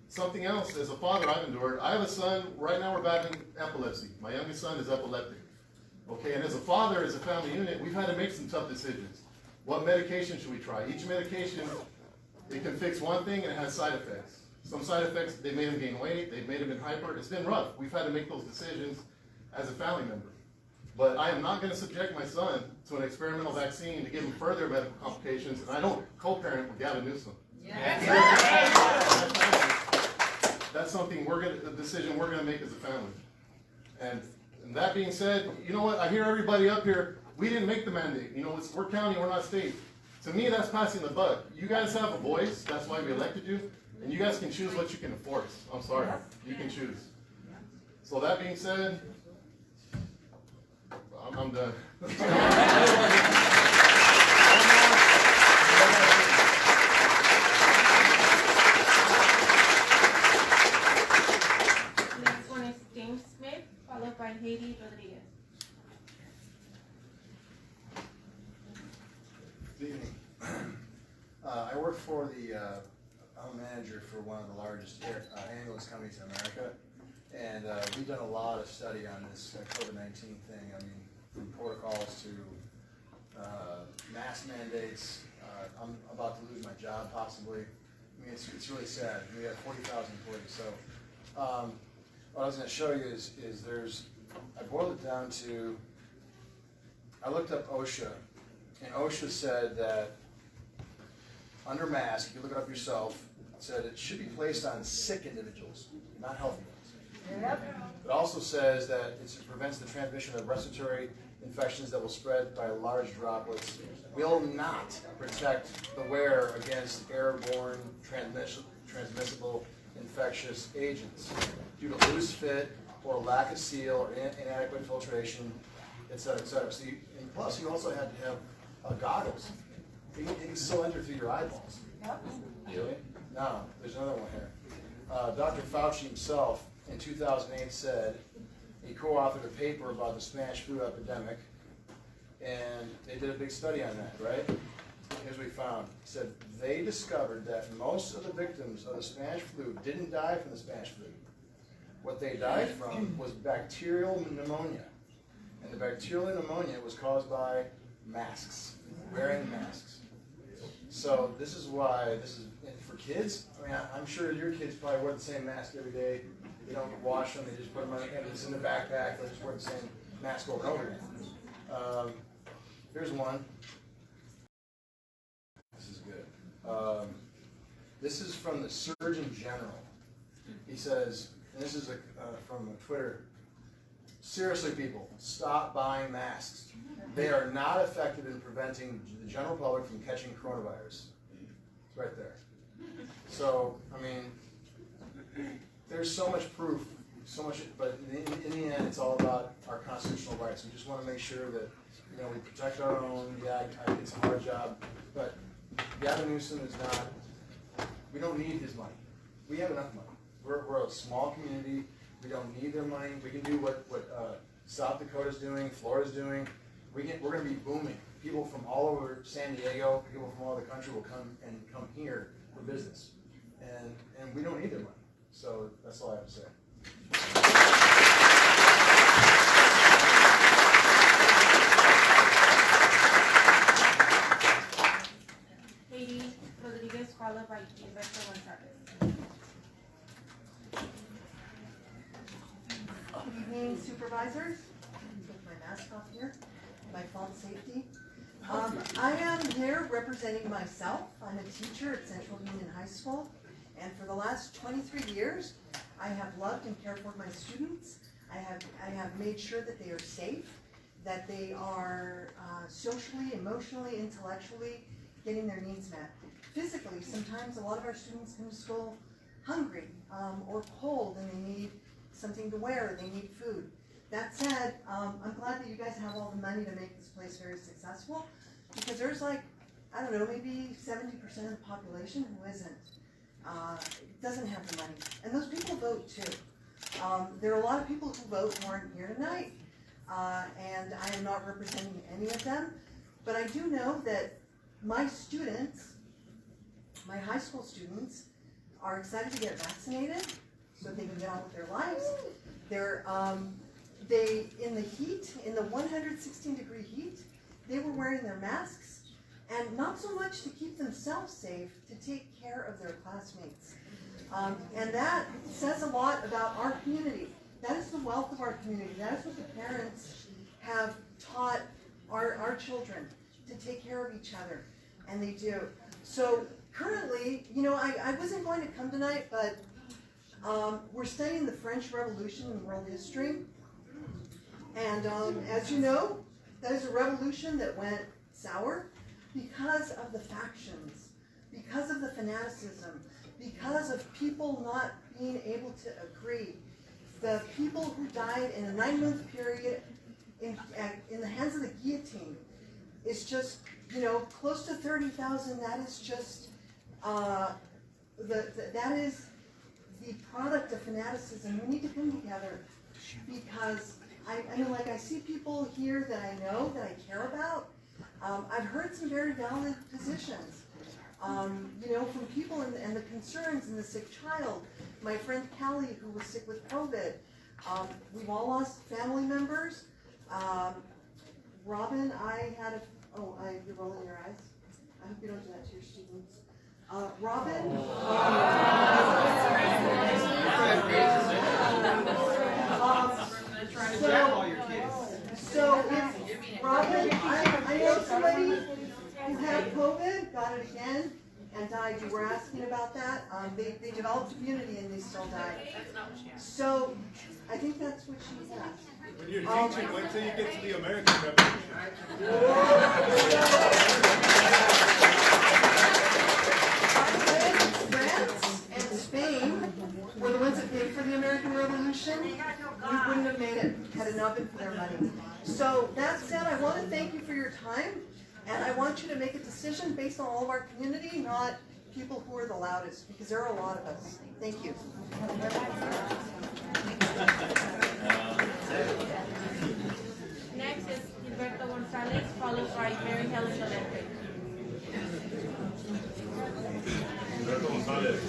something else, as a father I've endured, I have a son, right now we're battling epilepsy. My youngest son is epileptic. Okay, and as a father, as a family unit, we've had to make some tough decisions. What medication should we try? Each medication, it can fix one thing and it has side effects. Some side effects, they made him gain weight, they've made him hyper. It's been rough. We've had to make those decisions as a family member. But I am not going to subject my son to an experimental vaccine to give him further medical complications, and I don't co-parent with Gavin Newsom. That's something a decision we're going to make as a family. And that being said, you know what? I hear everybody up here, we didn't make the mandate. You know, we're county, we're not state. To me, that's passing the buck. You guys have a voice, that's why we elected you, and you guys can choose what you can enforce. I'm sorry, you can choose. So that being said, I'm done. Next one is James Smith, followed by Haiti Rodriguez. Good evening. I work for I'm a manager for one of the largest ambulance companies in America, and we've done a lot of study on this COVID-19 thing. I mean, from protocols to mask mandates. I'm about to lose my job possibly. I mean, it's really sad. We have 40,000 employees. So what I was going to show you is I boiled it down to, I looked up OSHA, and OSHA said that under mask, if you look it up yourself, it said it should be placed on sick individuals, not healthy ones. It also says that it prevents the transmission of respiratory infections that will spread by large droplets, will not protect the wearer against airborne transmissible infectious agents due to loose fit or lack of seal or inadequate filtration, etc., etc. So and plus, you also had to have goggles. It can still enter through your eyeballs. Really? No, there's another one here. Dr. Fauci himself in 2008 said he co-authored a paper about the Spanish flu epidemic, and they did a big study on that, right? Here's what we found. He said they discovered that most of the victims of the Spanish flu didn't die from the Spanish flu. What they died from was bacterial pneumonia. And the bacterial pneumonia was caused by masks, wearing masks. So this is why this is for kids. I mean, I'm sure your kids probably wear the same mask every day. They don't wash them. They just put them on. It's in the backpack. They just wear the same mask over and over again. Here's one. This is good. This is from the Surgeon General. He says and this is from Twitter. Seriously, people, stop buying masks. They are not effective in preventing the general public from catching coronavirus. It's right there. So, I mean, there's so much proof, so much, but in the end, it's all about our constitutional rights. We just want to make sure that, you know, we protect our own. Yeah, it's a hard job, but Gavin Newsom is not, we don't need his money. We have enough money. We're a small community. We don't need their money. We can do what South Dakota's doing, Florida's doing. We're going to be booming. People from all over San Diego, people from all over the country will come here for business. And we don't need their money. So that's all I have to say. Katie Rodriguez, followed by Gilberto Gonzalez. Good evening, supervisors. Take my mask off here, my phone safety. I am here representing myself. I'm a teacher at Central Union High School, and for the last 23 years, I have loved and cared for my students. I have made sure that they are safe, that they are socially, emotionally, intellectually getting their needs met. Physically, sometimes a lot of our students come to school hungry or cold, and they need something to wear, they need food. That said, I'm glad that you guys have all the money to make this place very successful, because there's like, I don't know, maybe 70% of the population who doesn't have the money. And those people vote too. There are a lot of people who vote who aren't here tonight, and I am not representing any of them, but I do know that my students, my high school students, are excited to get vaccinated so they can get on with their lives. They in the heat, in the 116-degree heat, they were wearing their masks, and not so much to keep themselves safe, to take care of their classmates. And that says a lot about our community. That is the wealth of our community. That is what the parents have taught our children, to take care of each other, and they do. So currently, you know, I wasn't going to come tonight, but we're studying the French Revolution in world history. And as you know, that is a revolution that went sour because of the factions, because of the fanaticism, because of people not being able to agree. The people who died in a 9-month period in the hands of the guillotine is just, you know, close to 30,000. That is just, that is the product of fanaticism. We need to come together, because I mean, like, I see people here that I know, that I care about. I've heard some very valid positions, you know, from people and the concerns and the sick child. My friend Callie, who was sick with COVID. We've all lost family members. Robin, you're rolling your eyes. I hope you don't do that to your students. Robin? So if Robin, I know somebody who had COVID, got it again, and died. You were asking about that. They developed immunity and they still died. So I think that's what she was asked. When you're teaching, wait till you get to the American Revolution. France and Spain were the ones that paid for the American Revolution. We wouldn't have made it had it not been for their money. So that said, I want to thank you for your time, and I want you to make a decision based on all of our community, not people who are the loudest, because there are a lot of us. Thank you. Next is Gilberto Gonzalez, followed by Mary Helen Valente. Gilberto Gonzalez.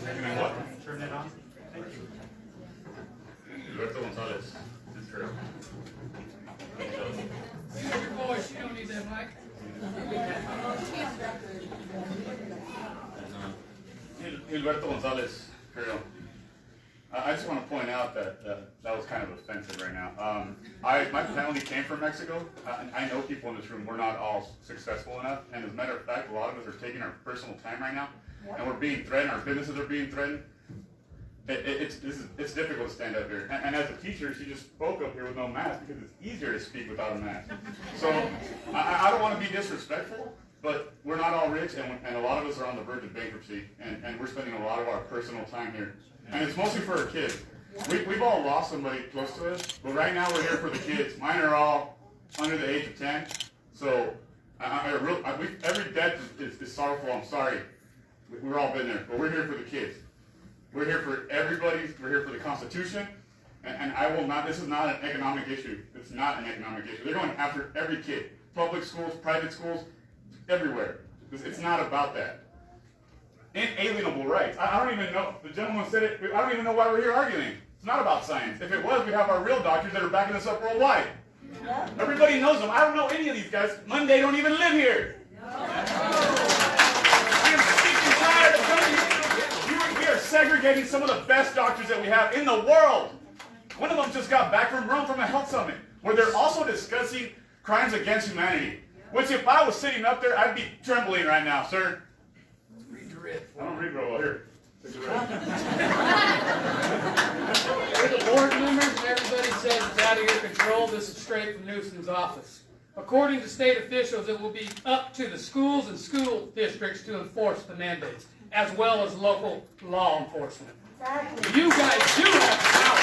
Can I what? Turn it on. Thank you. Gilberto Gonzalez. Imperial. Your voice, you don't need that mic. Gilberto Gonzalez, Imperial. I just want to point out that that was kind of offensive right now. My family came from Mexico. I know people in this room, we're not all successful enough. And as a matter of fact, a lot of us are taking our personal time right now. And we're being threatened, our businesses are being threatened. it's difficult to stand up here. And as a teacher, she just spoke up here with no mask because it's easier to speak without a mask. So I don't want to be disrespectful, but we're not all rich, and a lot of us are on the verge of bankruptcy, and we're spending a lot of our personal time here. And it's mostly for our kids. We've all lost somebody close to us, but right now we're here for the kids. Mine are all under the age of 10, so every death is sorrowful. I'm sorry. We've all been there, but we're here for the kids. We're here for everybody. We're here for the Constitution, and I will not. This is not an economic issue. It's not an economic issue. They're going after every kid, public schools, private schools, everywhere. It's not about that. Inalienable rights. I don't even know. The gentleman said it. I don't even know why we're here arguing. It's not about science. If it was, we'd have our real doctors that are backing us up worldwide. Everybody knows them. I don't know any of these guys. Munday don't even live here. I am sick and tired of telling you. We are segregating some of the best doctors that we have in the world. One of them just got back from Rome from a health summit where they're also discussing crimes against humanity. Which if I was sitting up there, I'd be trembling right now, sir. I don't read real well. Here. With the board members and everybody says it's out of your control, this is straight from Newsom's office. According to state officials, it will be up to the schools and school districts to enforce the mandates, as well as local law enforcement. You guys do have power.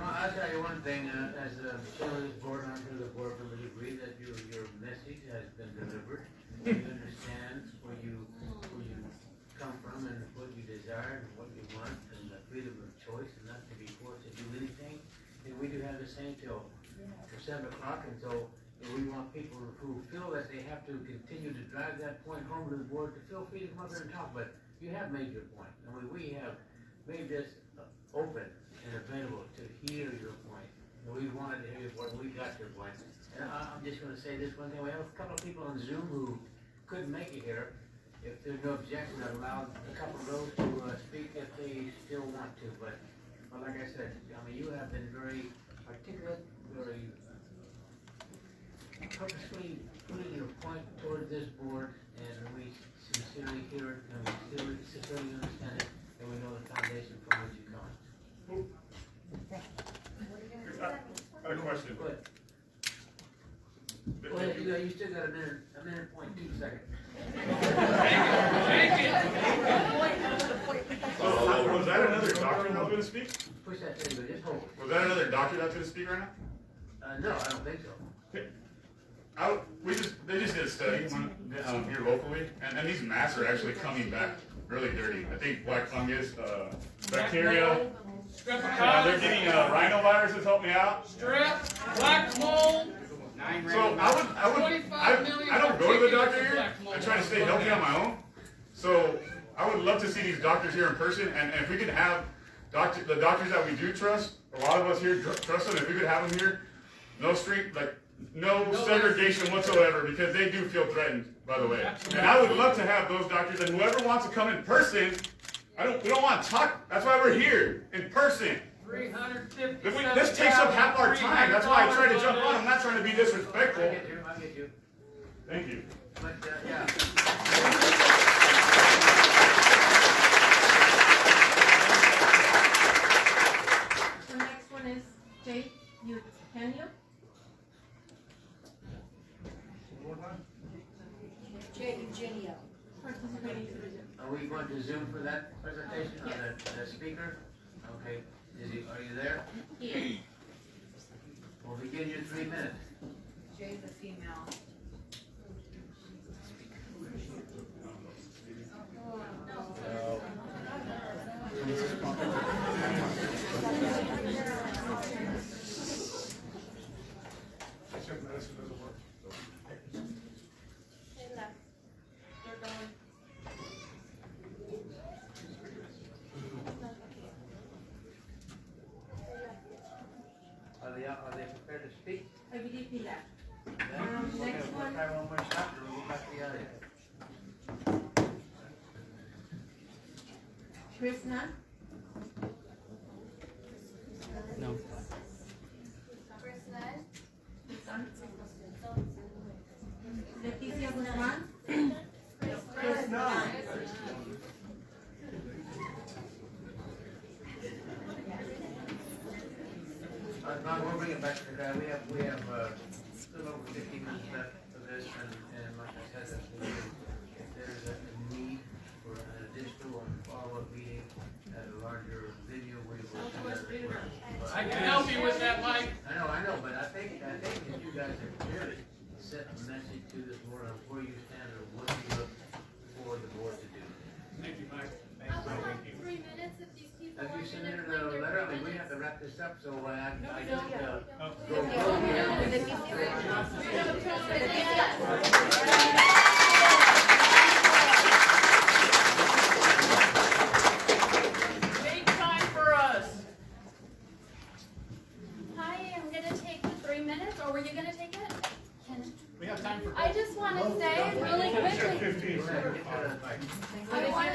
I'll tell you one thing, as the chair of this board, I'm sure the board members agree that your message has been delivered. You understand where you come from and what you desire and what you want and the freedom of choice and not to be forced to do anything. And we do have the same till 7 o'clock, and so we want people who feel that they have to continue to drive that point home to the board to feel free to come up here and talk. But you have made your point, and we have made this open and available to hear your point. And we wanted to hear your point. We got your point. And I'm just going to say this one thing. We have a couple of people on Zoom who couldn't make it here. If there's no objection, I'd allow a couple of those to speak if they still want to. But like I said, I mean, you have been very articulate, very purposefully putting your point toward this board, and we sincerely hear it, and we sincerely understand it, and we know the foundation from which you come. I have a question. Go ahead. Go ahead. You still got a minute point 2 seconds. Was that another doctor that was going to speak? Push that thing, but just hold it. Was that another doctor that's going to speak right now? No, I don't think so. They just did a study here locally, and these masks are actually coming back really dirty. I think black fungus, bacteria. They're getting rhinoviruses. Help me out. Strep, black mold. So I don't go to the doctor here. I try to stay healthy on my own. So I would love to see these doctors here in person, and if we could have the doctors that we do trust, a lot of us here trust them. If we could have them here, no segregation whatsoever, because they do feel threatened, by the way. And I would love to have those doctors, and whoever wants to come in person, we don't want to talk. That's why we're here, in person. This takes up half our time. That's why I try to jump on. I'm not trying to be disrespectful. I get you. Thank you. But, yeah. The next one is Jake Eugenio. Jake Eugenio. Are we going to Zoom for that presentation of the speaker? Okay. Are you there? Here. We'll begin your 3 minutes. Jay's a female. Are they prepared to speak? I believe he left. Next one. Try one more shot, and we'll go back to the audience. Chris Nunn. Leticia Guzmán. Now we'll bring it back to that. We have still over 15 minutes left for this, and like I said, if there's a need for an additional or follow-up meeting at a larger video, we will do that. I can help you with that, Mike. I know, but I think if you guys have clearly set a message to this board on where you stand and what you look for the board to do. Thank you, Mike. I will have 3 minutes if these people Have are you going to submitted bring a their letter? I 3 mean, we minutes. have to wrap this up, so I we just, Make time for us. Hi, I'm going to take the 3 minutes, or were you going to take it? We have time for. I just want to say really quickly. 15. I want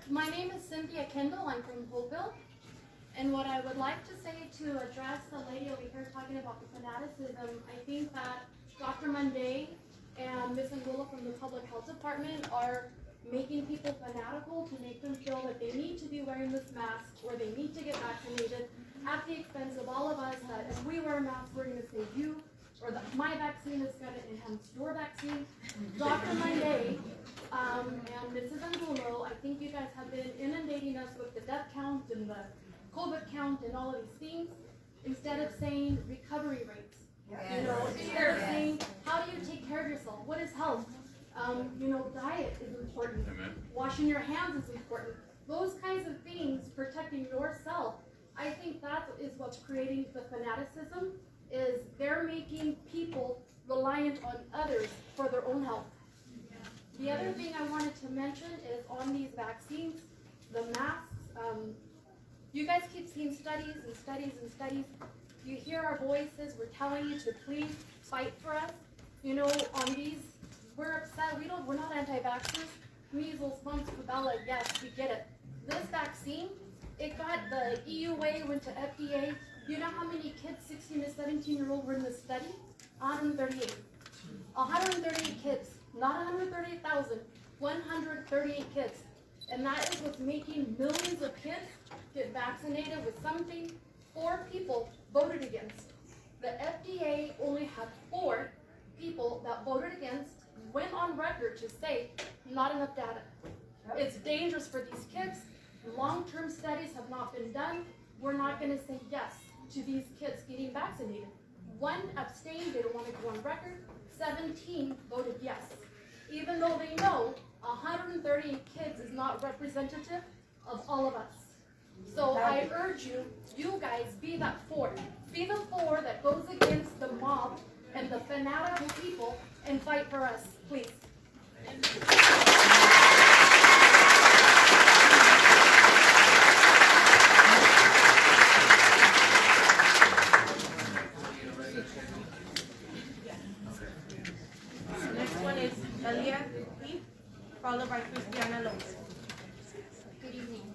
my name is Cynthia Kendall. I'm from Hopeville. And what I would like to say to address the lady over here talking about the fanaticism, I think that Dr. Munday and Ms. Angulo from the Public Health Department are making people fanatical to make them feel that they need to be wearing this mask or they need to get vaccinated at the expense of all of us, that if we wear masks, we're going to save you, or that my vaccine is going to enhance your vaccine. Dr. Munday and Mrs. Angulo, I think you guys have been inundating us with the death count and the COVID count and all of these things, instead of saying recovery rates. You know, instead of saying, how do you take care of yourself? What is health? You know, diet is important. Washing your hands is important. Those kinds of things, protecting yourself, I think that is what's creating the fanaticism, is they're making people reliant on others for their own health. The other thing I wanted to mention is on these vaccines, the masks, you guys keep seeing studies and studies and studies. You hear our voices, we're telling you to please fight for us. You know, on these, we're upset, we're not anti-vaxxers. Measles, mumps, rubella, yes, we get it. This vaccine, it got the EUA, went to FDA. You know how many kids, 16 to 17-year-old, were in this study? 138. 138 kids, not 138,000, 138 kids. And that is what's making millions of kids get vaccinated with something 4 people voted against. The FDA only had 4 people that voted against, went on record to say not enough data. It's dangerous for these kids. Long-term studies have not been done. We're not going to say yes to these kids getting vaccinated. 1 abstained, they don't want to go on record. 17 voted yes, even though they know 138 kids is not representative of all of us. So I urge you, you guys, be that 4. Be the 4 that goes against the mob and the fanatical people and fight for us, please. Next one is Alia Heath, followed by Christiana Lopez. Good evening.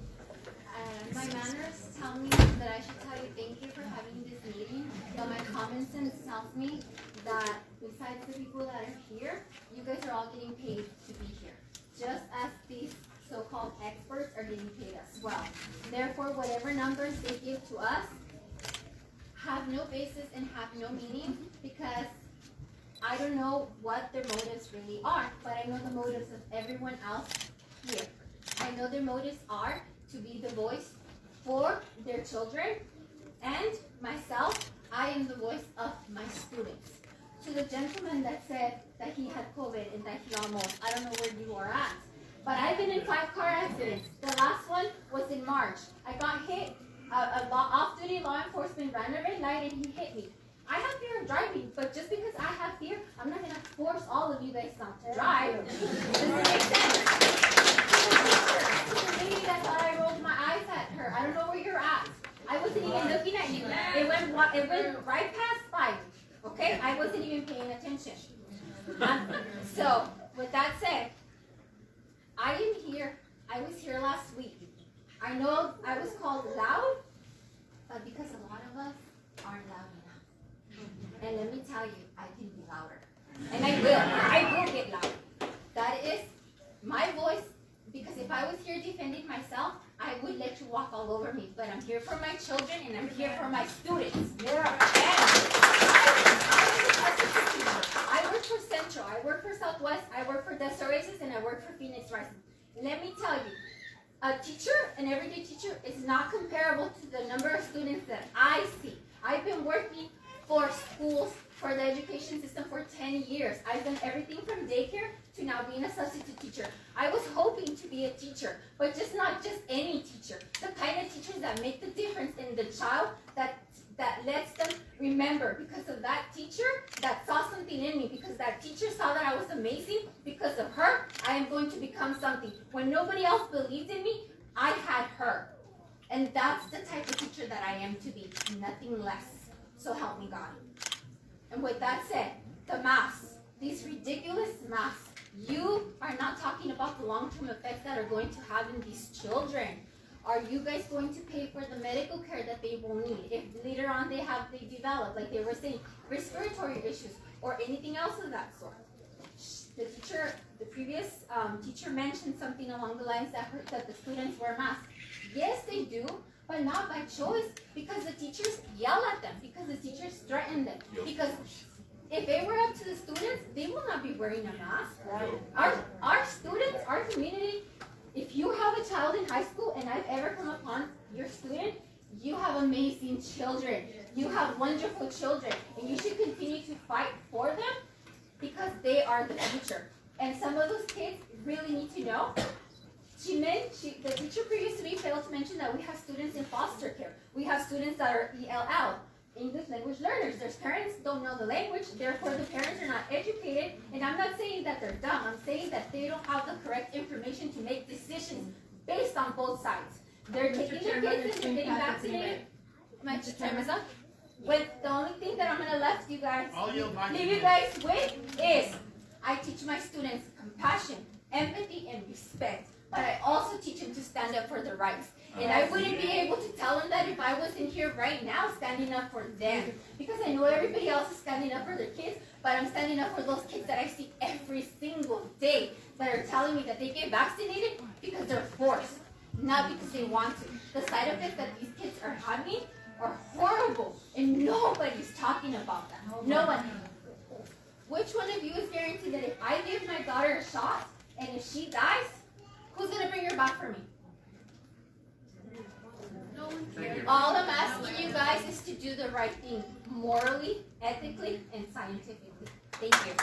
My manners tell me that I should tell you thank you for having this meeting, but my common sense tells me that besides the people that are here, you guys are all getting paid to be here, just as these so-called experts are getting paid as well. Therefore, whatever numbers they give to us have no basis and have no meaning, because I don't know what their motives really are, but I know the motives of everyone else here. I know their motives are to be the voice for their children, and myself, I am the voice of my students. To the gentleman that said that he had COVID and that he almost, I don't know where you are at, but I've been in 5 car accidents. The last one was in March. I got hit, off-duty law enforcement ran a red light and he hit me. I have fear of driving, but just because I have fear, I'm not going to force all of you guys not to drive. Does it make sense? The lady that thought I rolled my eyes at her, I don't know where you're at. I wasn't even looking at you. It went right past 5. Okay? I wasn't even paying attention. So, with that said, I am here. I was here last week. I know I was called loud, but because a lot of us And let me tell you, I can be louder. And I will get louder. That is my voice, because if I was here defending myself, I would let you walk all over me. But I'm here for my children and I'm here for my students. Yeah. I work for Central, I work for Southwest, I work for Deseret, and I work for Phoenix Rising. Let me tell you, a teacher, an everyday teacher, is not comparable to the number of students that I see. I've been working for schools, for the education system for 10 years. I've done everything from daycare to now being a substitute teacher. I was hoping to be a teacher, but not just any teacher. The kind of teachers that make the difference in the child, that lets them remember because of that teacher that saw something in me, because that teacher saw that I was amazing. Because of her, I am going to become something. When nobody else believed in me, I had her. And that's the type of teacher that I am to be, nothing less. So help me God. And with that said, the masks, these ridiculous masks, you are not talking about the long-term effects that are going to have in these children. Are you guys going to pay for the medical care that they will need if later on they develop, like they were saying, respiratory issues or anything else of that sort? The previous teacher mentioned something along the lines that the students wear masks. Yes, they do, but not by choice, because the teachers yell at them, because the teachers threaten them. Because if it were up to the students, they will not be wearing a mask. Our students, our community, if you have a child in high school and I've ever come upon your student, you have amazing children. You have wonderful children, and you should continue to fight for them because they are the future. And some of those kids really need to know. The teacher previous to me failed to mention that we have students in foster care. We have students that are ELL, English language learners. Their parents don't know the language, therefore the parents are not educated. And I'm not saying that they're dumb. I'm saying that they don't have the correct information to make decisions based on both sides. They're taking their kids and they're getting vaccinated. Am I just trying myself? The only thing that I'm going to leave you guys with is I teach my students compassion, empathy, and respect. But I also teach them to stand up for their rights. And I wouldn't be able to tell them that if I wasn't here right now standing up for them. Because I know everybody else is standing up for their kids, but I'm standing up for those kids that I see every single day that are telling me that they get vaccinated because they're forced, not because they want to. The side effects that these kids are having are horrible, and nobody's talking about that. No one. Which one of you is guaranteed that if I give my daughter a shot, and if she dies, who's going to bring her back for me? No one cares. All I'm asking you guys is to do the right thing, morally, ethically, and scientifically. Thank you.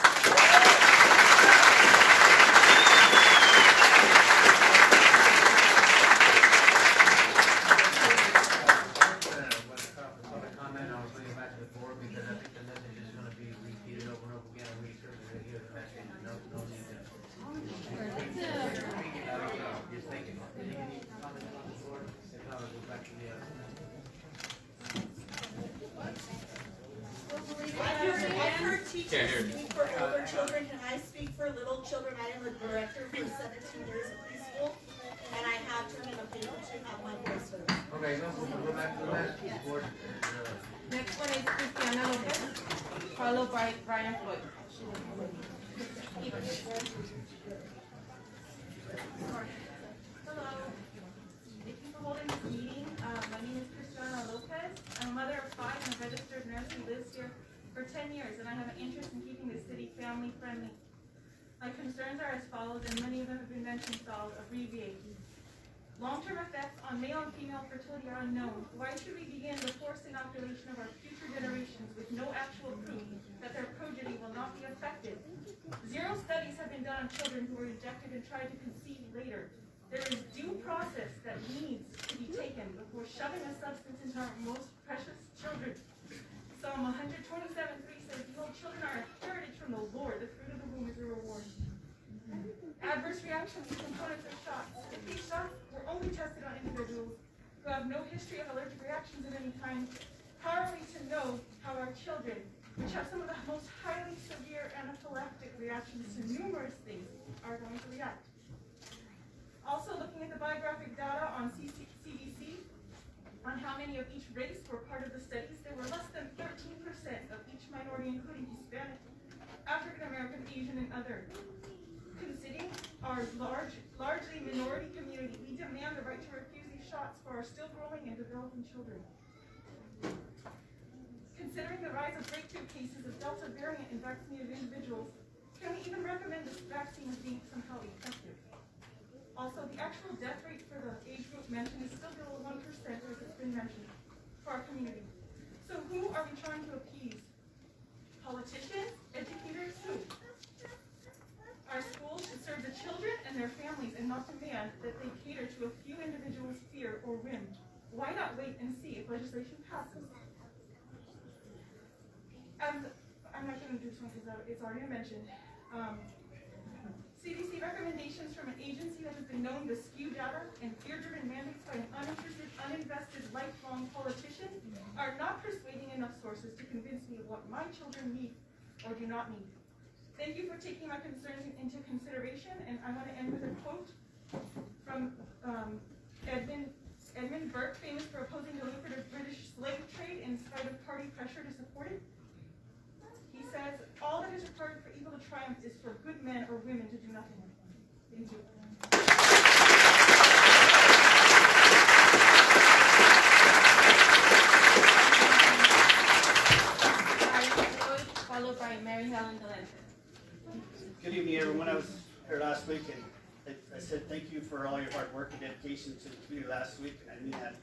Comment, I'll bring it back to the board because I think the message is going to be repeated over and over again, and we certainly hear the message. No need to. Just thinking. Any comments on the board? If not, I'll go back to the other. I've heard teachers speak for older children. Can I speak for little children? I am a director for 17 years of preschool, and I have turned in a paper to have my voice heard. Okay, go back to the last board. Next one is Christiana Lopez, followed by Brian Floyd. Hello. Thank you for holding this meeting. My name is Christiana Lopez. I'm a mother of 5 and a registered nurse who lives here for 10 years, and I have an interest in keeping the city family friendly. My concerns are as follows, and many of them have been mentioned, so I'll abbreviate. Long-term effects on male and female fertility are unknown. Why should we begin the forced inoculation of our future generations with no actual proof that their progeny will not be affected? 0 studies have been done on children who were rejected and tried to conceive later. There is due process that needs to be taken before shoving a substance into our most precious children. Psalm 127:3 says, "Behold, children are a heritage from the Lord. The fruit of the womb is a reward." Adverse reactions to components of shots. If these shots were only tested on individuals who have no history of allergic reactions of any kind, how are we to know how our children, which have some of the most highly severe anaphylactic reactions to numerous things, are going to react? Also, looking at the biographic data on CDC, on how many of each race were part of the studies, there were less than 13% of each minority Asian, and other. Considering our largely minority community, we demand the right to refuse these shots for our still growing and developing children. Considering the rise of breakthrough cases of Delta variant in vaccinated individuals, can we even recommend this vaccine as being somehow effective? Also, the actual death rate for the age group mentioned is still below 1%, as it's been mentioned, for our community. So who are we trying to appease? Politicians? Educators? Who? Our schools should serve the children and their families and not demand that they cater to a few individuals' fear or whim. Why not wait and see if legislation passes? I'm not going to do this one because it's already mentioned. CDC recommendations from an agency that has been known to skew data and fear-driven mandates by an uninterested, uninvested, lifelong politician are not persuading enough sources to convince me of what my children need or do not need. Thank you for taking my concerns into consideration, and I want to end with a quote from Edmund Burke, famous for opposing the lucrative British slave trade in spite of party pressure to support it. He says, all that is required for evil to triumph is for good men or women to do nothing. Thank you. Followed by Mary Helen Galante. Good evening, everyone. I was here last week, and I said thank you for all your hard work and dedication to the community last week, and I mean that.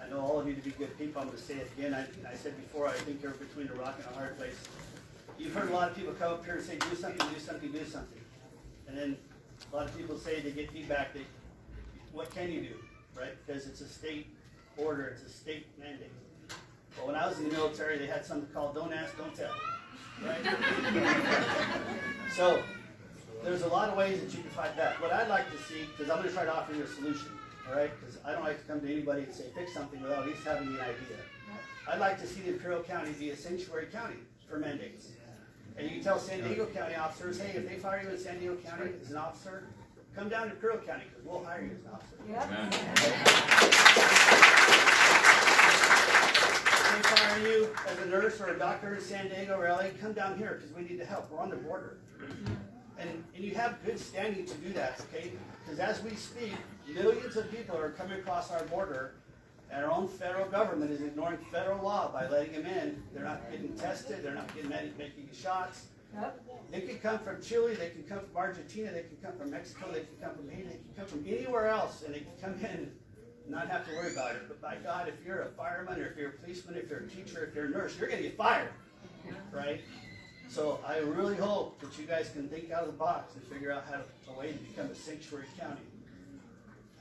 I know all of you to be good people. I'm going to say it again. I said before, I think you're between a rock and a hard place. You've heard a lot of people come up here and say, do something, do something, do something. And then a lot of people say they get feedback that, what can you do, right? Because it's a state order, it's a state mandate. But when I was in the military, they had something called don't ask, don't tell, right? So there's a lot of ways that you can fight that. What I'd like to see, because I'm going to try to offer you a solution, all right? Because I don't like to come to anybody and say fix something without at least having the idea. I'd like to see the Imperial County be a sanctuary county for mandates. And you tell San Diego County officers, hey, if they fire you in San Diego County as an officer, come down to Imperial County because we'll hire you as an officer. Yep. If they fire you as a nurse or a doctor in San Diego or LA, come down here because we need the help. We're on the border. And you have good standing to do that, okay? Because as we speak, millions of people are coming across our border, and our own federal government is ignoring federal law by letting them in. They're not getting tested. They're not getting making shots. Yep. They can come from Chile. They can come from Argentina. They can come from Mexico. They can come from Haiti. They can come from anywhere else, and they can come in and not have to worry about it. But by God, if you're a fireman, or if you're a policeman, if you're a teacher, if you're a nurse, you're going to get fired, right? So I really hope that you guys can think out of the box and figure out a way to become a sanctuary county.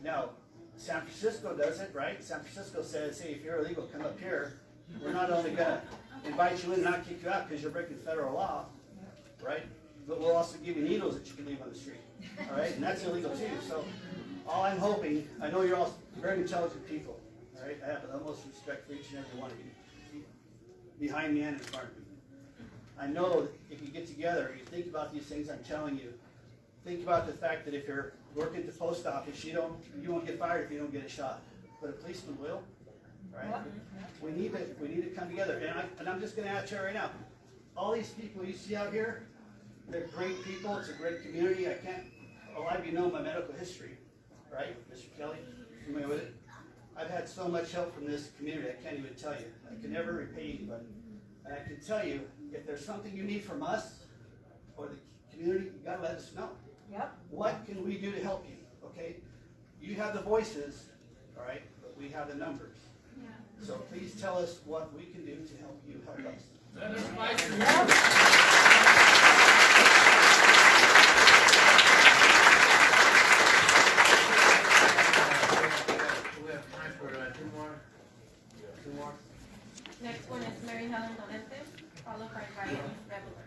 Now, San Francisco does it, right? San Francisco says, hey, if you're illegal, come up here. We're not only going to invite you in and not kick you out because you're breaking federal law, right? But we'll also give you needles that you can leave on the street, all right? And that's illegal too. So all I'm hoping, I know you're all very intelligent people, all right? I have the utmost respect for each and every one of you, behind me and in front of me. I know that if you get together, you think about these things I'm telling you, think about the fact that if you're working at the post office, you won't get fired if you don't get a shot, but a policeman will, right? We need to come together, and I'm just going to ask you right now, all these people you see out here, they're great people. It's a great community. A lot of you know my medical history, right, Mr. Kelly? Familiar with it? I've had so much help from this community. I can't even tell you. I can never repay anybody, and I can tell you if there's something you need from us or the community, you got to let us know. Yep. What can we do to help you? Okay, you have the voices, all right, but we have the numbers. Yeah. So please tell us what we can do to help you help us. Let us fight for you. We have time for two more. Next one is Mary Helen Galante, followed by Ryan Reveler.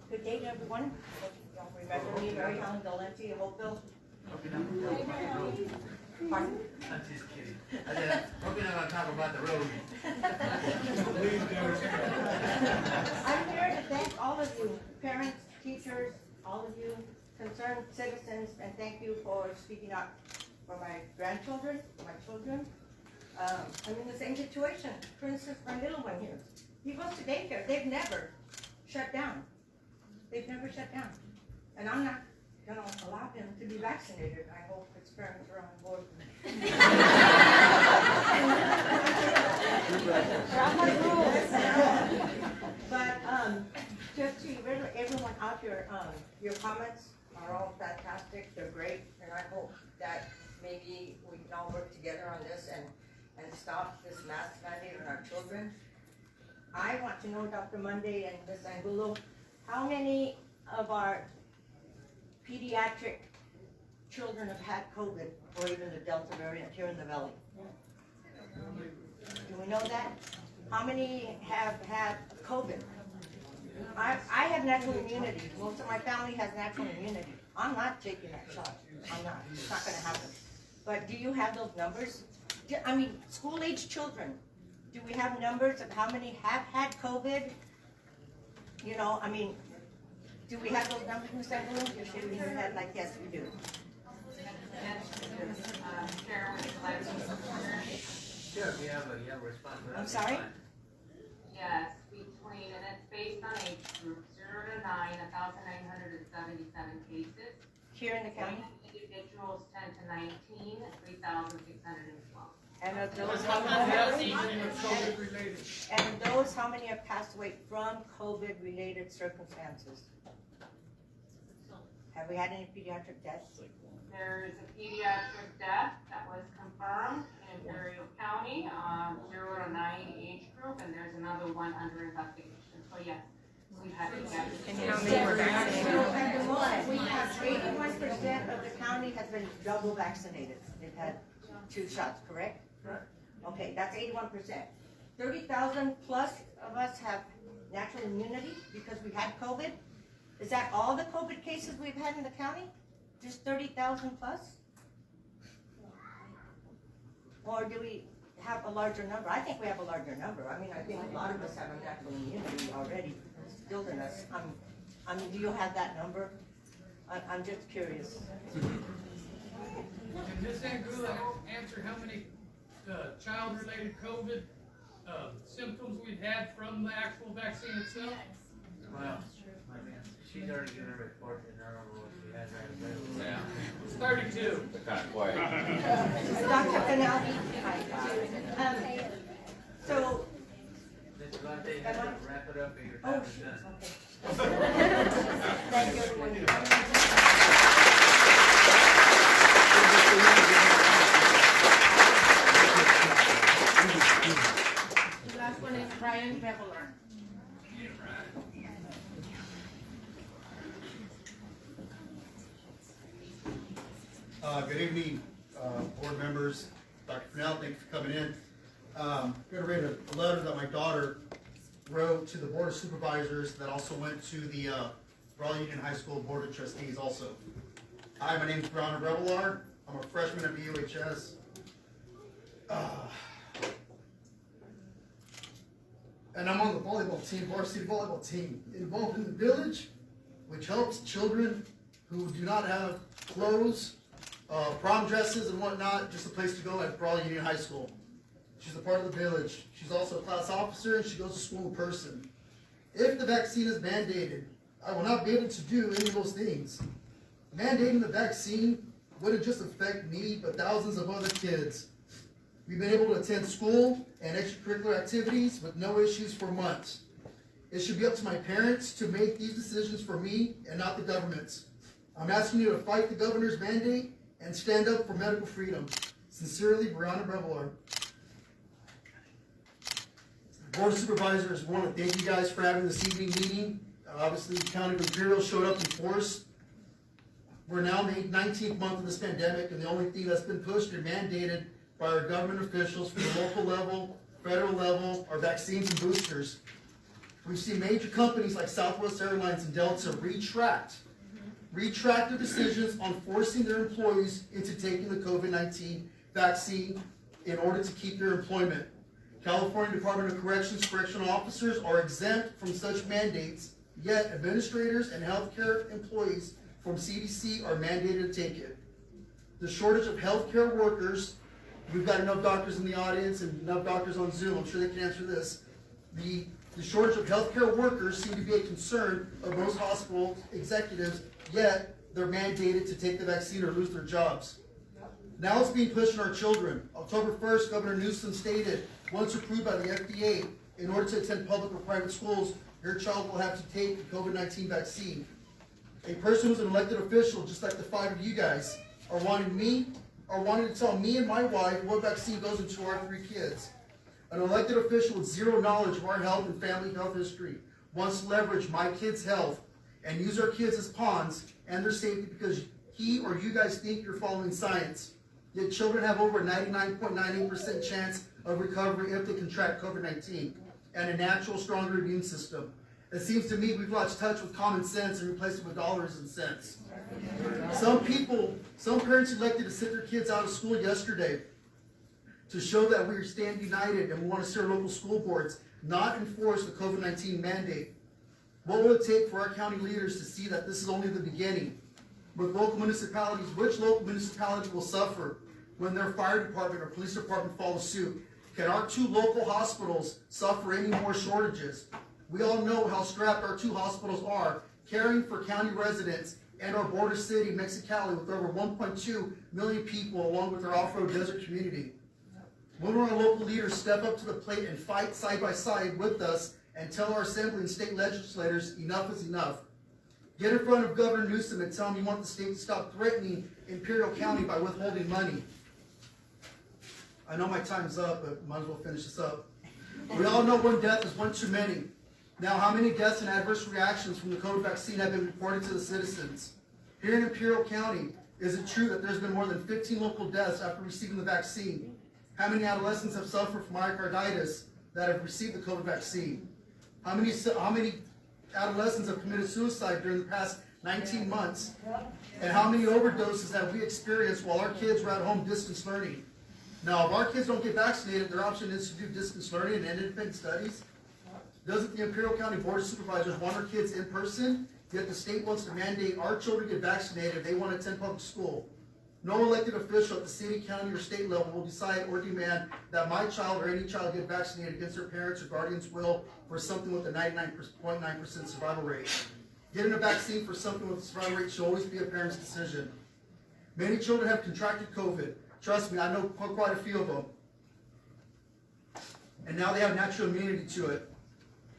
Good day to everyone. Y'all remember me, Mary Helen Galante of Oakville. Pardon? I'm just kidding. I said, hope you're not going to talk about the road. I'm here to thank all of you, parents, teachers, all of you concerned citizens, and thank you for speaking up for my grandchildren, my children. I'm in the same situation. For instance, my little one here. He goes to daycare. They've never shut down. They've never shut down. And I'm not gonna allow him to be vaccinated. I hope his parents are on board. But just to everyone out here, your comments are all fantastic. They're great, and I hope that maybe we can all work together on this and stop this mask mandate on our children. I want to know, Dr. Munday and Ms. Angulo, how many of our pediatric children have had COVID or even the Delta variant here in the Valley? Do we know that? How many have had COVID? I have natural immunity. Most of my family has natural immunity. I'm not taking that shot. I'm not. It's not going to happen. But do you have those numbers? I mean, school-age children. Do we have numbers of how many have had COVID? You know, I mean, do we have those numbers, Ms. Angulo? You're shaking your head like, yes, we do. Sure, you have a response. I'm sorry? Yes, between, and it's based on age group 0 to 9, 1,977 cases. Here in the county? Individuals 10 to 19, 3,612. And of those, how many have passed away from COVID-related circumstances? Have we had any pediatric deaths? There is a pediatric death that was confirmed in Imperial County, 0 to 9 age group, and there's another one under investigation. So yes, we've had pediatric. And how many were vaccinated? We have 81% of the county has been double vaccinated. They've had 2 shots, correct? Correct. Okay, that's 81%. 30,000 plus of us have natural immunity because we had COVID. Is that all the COVID cases we've had in the county? Just 30,000 plus? Or do we have a larger number? I think we have a larger number. I mean, I think a lot of us have a natural immunity already instilled in us. I mean, do you have that number? I'm just curious. And Ms. Angulo answer how many child-related COVID symptoms we've had from the actual vaccine itself? Well, she's already given a report, and I don't know what she has right available. Yeah. It's 32. They're kind of quiet. Dr. Canal. So. Ms. Lante, you have to wrap it up or your Oh, time is shit. done. Okay. Thank you, everyone. The last one is Brian Beveler. Good evening, board members. Dr. Fennell, thank you for coming in. I'm going to read a letter that my daughter wrote to the Board of Supervisors that also went to the Raleigh Union High School Board of Trustees also. Hi, my name is Brian Beveler. I'm a freshman at BUHS. And I'm on the volleyball team, varsity volleyball team, involved in the village, which helps children who do not have clothes, prom dresses and whatnot, just a place to go at Raleigh Union High School. She's a part of the village. She's also a class officer and she goes to school in person. If the vaccine is mandated, I will not be able to do any of those things. Mandating the vaccine wouldn't just affect me, but thousands of other kids. We've been able to attend school and extracurricular activities with no issues for months. It should be up to my parents to make these decisions for me and not the government's. I'm asking you to fight the governor's mandate and stand up for medical freedom. Sincerely, Brianna Beveler. Board of Supervisors, want to thank you guys for having this evening meeting. Obviously, the County of Imperial showed up in force. We're now in the 19th month of this pandemic, and the only thing that's been pushed and mandated by our government officials from the local level, federal level, are vaccines and boosters. We've seen major companies like Southwest Airlines and Delta retract their decisions on forcing their employees into taking the COVID-19 vaccine in order to keep their employment. California Department of Corrections correctional officers are exempt from such mandates, yet administrators and healthcare employees from CDC are mandated to take it. The shortage of healthcare workers, we've got enough doctors in the audience and enough doctors on Zoom, I'm sure they can answer this. The The shortage of healthcare workers seem to be a concern of most hospital executives, yet they're mandated to take the vaccine or lose their jobs. Now it's being pushed on our children. October 1st, Governor Newsom stated, once approved by the FDA, in order to attend public or private schools, your child will have to take the COVID-19 vaccine. A person who's an elected official, just like the 5 of you guys, are wanting to tell me and my wife what vaccine goes into our 3 kids. An elected official with zero knowledge of our health and family health history wants to leverage my kids' health and use our kids as pawns and their safety because he or you guys think you're following science. Yet children have over a 99.98% chance of recovery if they contract COVID-19 and a natural, stronger immune system. It seems to me we've lost touch with common sense and replaced it with dollars and cents. Some parents elected to sit their kids out of school yesterday to show that we stand united and we want to see our local school boards not enforce the COVID-19 mandate. What will it take for our county leaders to see that this is only the beginning? With local municipalities, which local municipality will suffer when their fire department or police department follow suit? Can our 2 local hospitals suffer any more shortages? We all know how strapped our 2 hospitals are, caring for county residents and our border city, Mexicali, with over 1.2 million people, along with our off-road desert community. When will our local leaders step up to the plate and fight side by side with us and tell our assembly and state legislators enough is enough? Get in front of Governor Newsom and tell him you want the state to stop threatening Imperial County by withholding money. I know my time's up, but might as well finish this up. We all know one death is one too many. Now, how many deaths and adverse reactions from the COVID vaccine have been reported to the citizens? Here in Imperial County, is it true that there's been more than 15 local deaths after receiving the vaccine? How many adolescents have suffered from myocarditis that have received the COVID vaccine? How many adolescents have committed suicide during the past 19 months? And how many overdoses have we experienced while our kids were at home distance learning? Now, if our kids don't get vaccinated, their option is to do distance learning and independent studies. Doesn't the Imperial County Board of Supervisors want our kids in person? Yet the state wants to mandate our children get vaccinated if they want to attend public school. No elected official at the city, county, or state level will decide or demand that my child or any child get vaccinated against their parents' or guardians' will for something with a 99.9% survival rate. Getting a vaccine for something with a survival rate should always be a parent's decision. Many children have contracted COVID. Trust me, I know quite a few of them. And now they have natural immunity to it.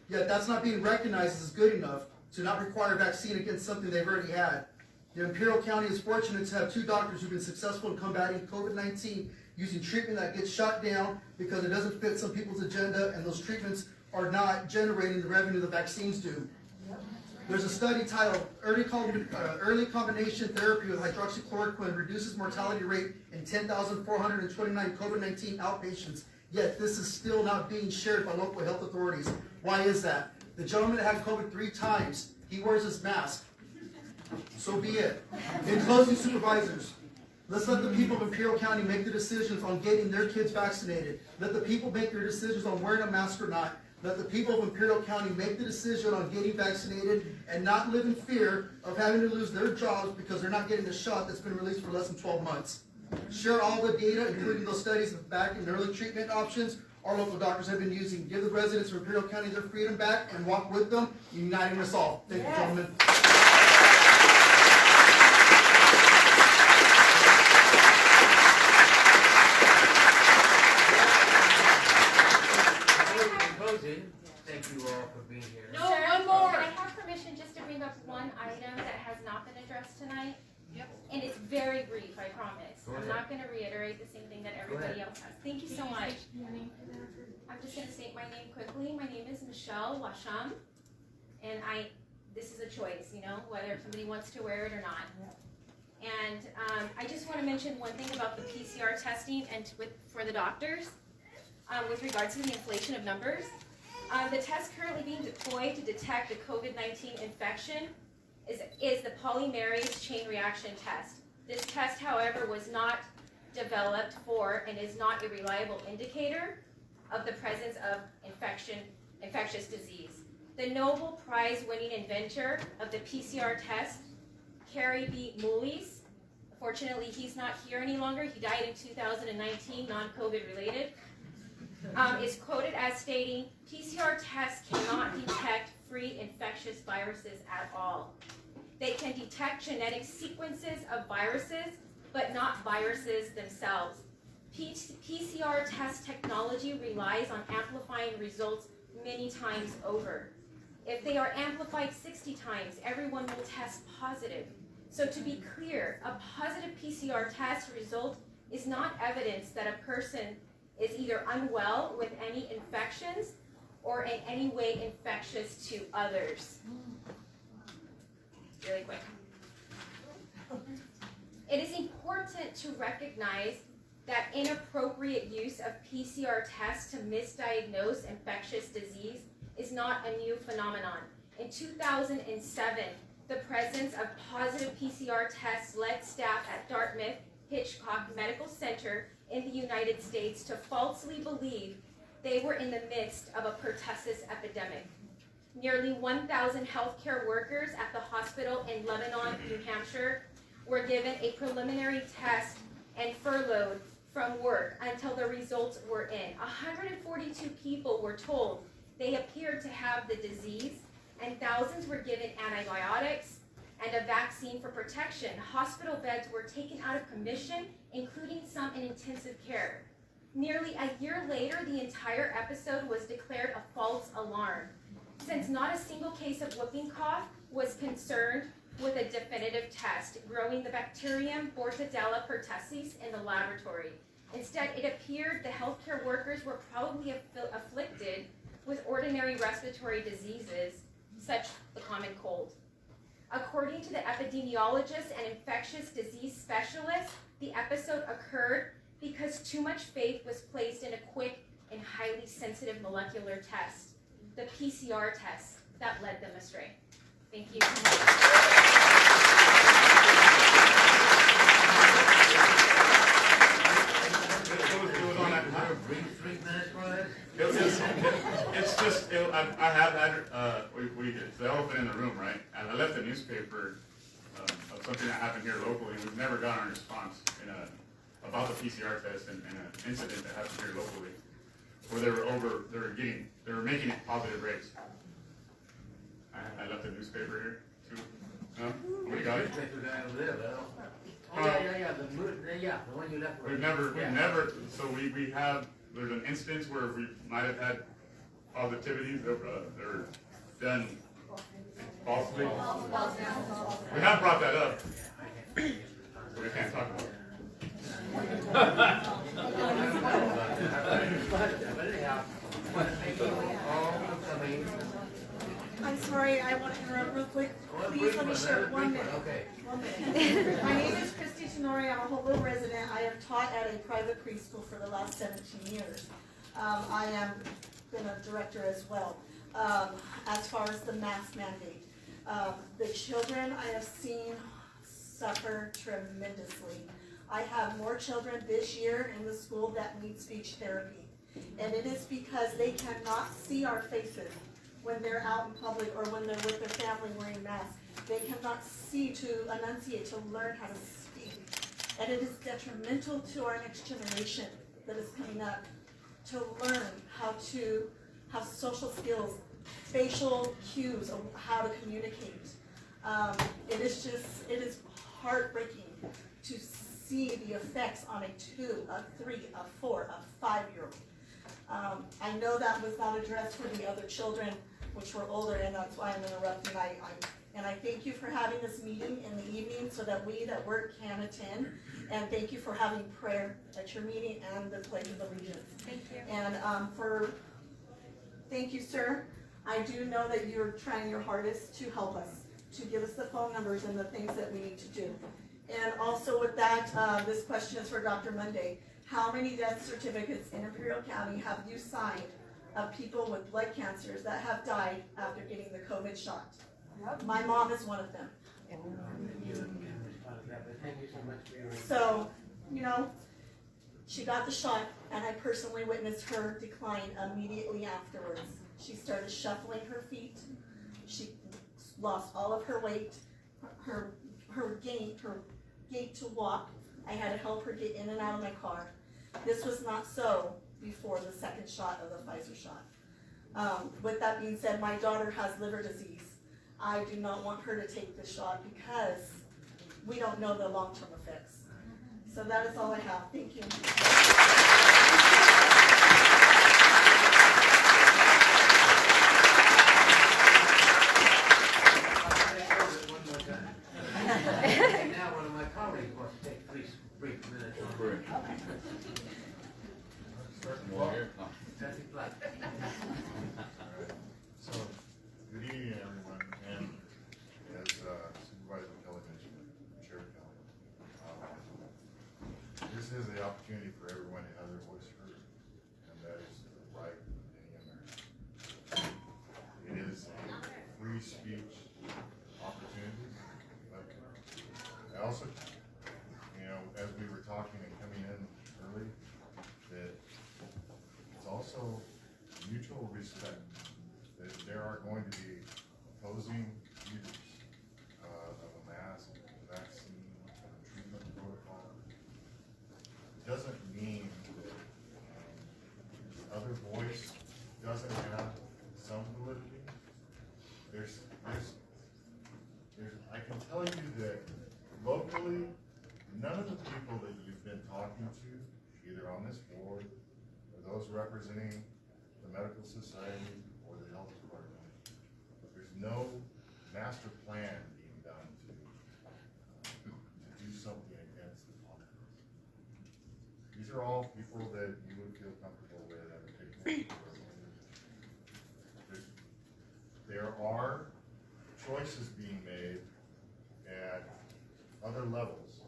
Yet that's not being recognized as good enough to not require a vaccine against something they've already had. The Imperial County is fortunate to have 2 doctors who've been successful in combating COVID-19 using treatment that gets shut down because it doesn't fit some people's agenda and those treatments are not generating the revenue the vaccines do. There's a study titled Early Combination Therapy with Hydroxychloroquine Reduces Mortality Rate in 10,429 COVID-19 outpatients, yet this is still not being shared by local health authorities. Why is that? The gentleman that had COVID 3 times, he wears his mask. So be it. In closing, supervisors, let's let the people of Imperial County make the decisions on getting their kids vaccinated. Let the people make their decisions on wearing a mask or not. Let the people of Imperial County make the decision on getting vaccinated and not live in fear of having to lose their jobs because they're not getting the shot that's been released for less than 12 months. Share all the data, including those studies of back and early treatment options our local doctors have been using. Give the residents of Imperial County their freedom back and walk with them, uniting us all. Thank you, gentlemen. Thank you all for being here. No, Sir, one more. Can I have permission just to bring up one item that has not been addressed tonight? Yep. And it's very brief, I promise. I'm not going to reiterate the same thing that everybody else has. Thank you so much. I'm just going to state my name quickly. My name is Michelle Washam, and this is a choice, you know, whether somebody wants to wear it or not. And I just want to mention one thing about the PCR testing and for the doctors with regards to the inflation of numbers. The test currently being deployed to detect the COVID-19 infection is the polymerase chain reaction test. This test, however, was not developed for and is not a reliable indicator of the presence of infectious disease. The Nobel Prize-winning inventor of the PCR test, Carrie B. Mullis, fortunately he's not here any longer. He died in 2019, non-COVID related. is quoted as stating, PCR tests cannot detect free infectious viruses at all. They can detect genetic sequences of viruses, but not viruses themselves. PCR test technology relies on amplifying results many times over. If they are amplified 60 times, everyone will test positive. So to be clear, a positive PCR test result is not evidence that a person is either unwell with any infections or in any way infectious to others. Really quick. It is important to recognize that inappropriate use of PCR tests to misdiagnose infectious disease is not a new phenomenon. In 2007, the presence of positive PCR tests led staff at Dartmouth Hitchcock Medical Center in the United States to falsely believe they were in the midst of a pertussis epidemic. Nearly 1,000 healthcare workers at the hospital in Lebanon, New Hampshire, were given a preliminary test and furloughed from work until the results were in. 142 people were told they appeared to have the disease, and thousands were given antibiotics and a vaccine for protection. Hospital beds were taken out of commission, including some in intensive care. Nearly a year later, the entire episode was declared a false alarm, since not a single case of whooping cough was concerned with a definitive test, growing the bacterium Bordetella pertussis in the laboratory. Instead, it appeared the healthcare workers were probably afflicted with ordinary respiratory diseases, such the common cold. According to the epidemiologists and infectious disease specialists, the episode occurred because too much faith was placed in a quick and highly sensitive molecular test, the PCR test, that led them astray. Thank you. It's just, I have had, it's the elephant in the room, right? And I left a newspaper of something that happened here locally, and we've never gotten a response about the PCR test and an incident that happened here locally, where they were making it positive rates. I left a newspaper here, too. No? Nobody got it? The one you left. We've never, so we have, there's an instance where we might have had positivities that were done falsely. We have brought that up, so we can't talk about it. I'm sorry, I want to interrupt real quick. Please let me share 1 minute. Okay. 1 minute. My name is Christy Tenori. I'm a Hobo resident. I have taught at a private preschool for the last 17 years. I am been a director as well. As far as the mask mandate, the children I have seen suffer tremendously. I have more children this year in the school that need speech therapy, and it is because they cannot see our faces when they're out in public or when they're with their family wearing masks. They cannot see to enunciate, to learn how to speak. And it is detrimental to our next generation that is coming up to learn how to have social skills, facial cues of how to communicate. It is heartbreaking to see the effects on a 2, a 3, a 4, a 5-year-old. I know that was not addressed for the other children, which were older, and that's why I'm interrupting. I thank you for having this meeting in the evening so that we that work can attend. And thank you for having prayer at your meeting and the Pledge of Allegiance. Thank you. And thank you, sir. I do know that you're trying your hardest to help us, to give us the phone numbers and the things that we need to do. And also with that, this question is for Dr. Munday. How many death certificates in Imperial County have you signed of people with blood cancers that have died after getting the COVID shot? My mom is one of them. So, she got the shot, and I personally witnessed her decline immediately afterwards. She started shuffling her feet. She lost all of her weight, her gait to walk. I had to help her get in and out of my car. This was not so before the second shot of the Pfizer shot. With that being said, my daughter has liver disease. I do not want her to take the shot because we don't know the long-term effects. So that is all I have. Thank you. Now, one of my colleagues wants to take 3 brief minutes on break. That's it, black. So, good evening, everyone, and as Supervisor Kelly mentioned, Chair Kelly, this is the opportunity for everyone to have their voice heard, and that is the right of any American. It is a free speech opportunity, but I also, as we were talking and coming in early, that it's also mutual respect that there are going to be opposing views of a mask, a vaccine, a treatment protocol. It doesn't mean that the other voice doesn't have some validity. I can tell you that locally, none of the people that you've been talking to, either on this board or those representing the medical society or the health department, there's no master plan being done to do something against the public. These are all people that you would feel comfortable with at a picnic. There are choices being made at other levels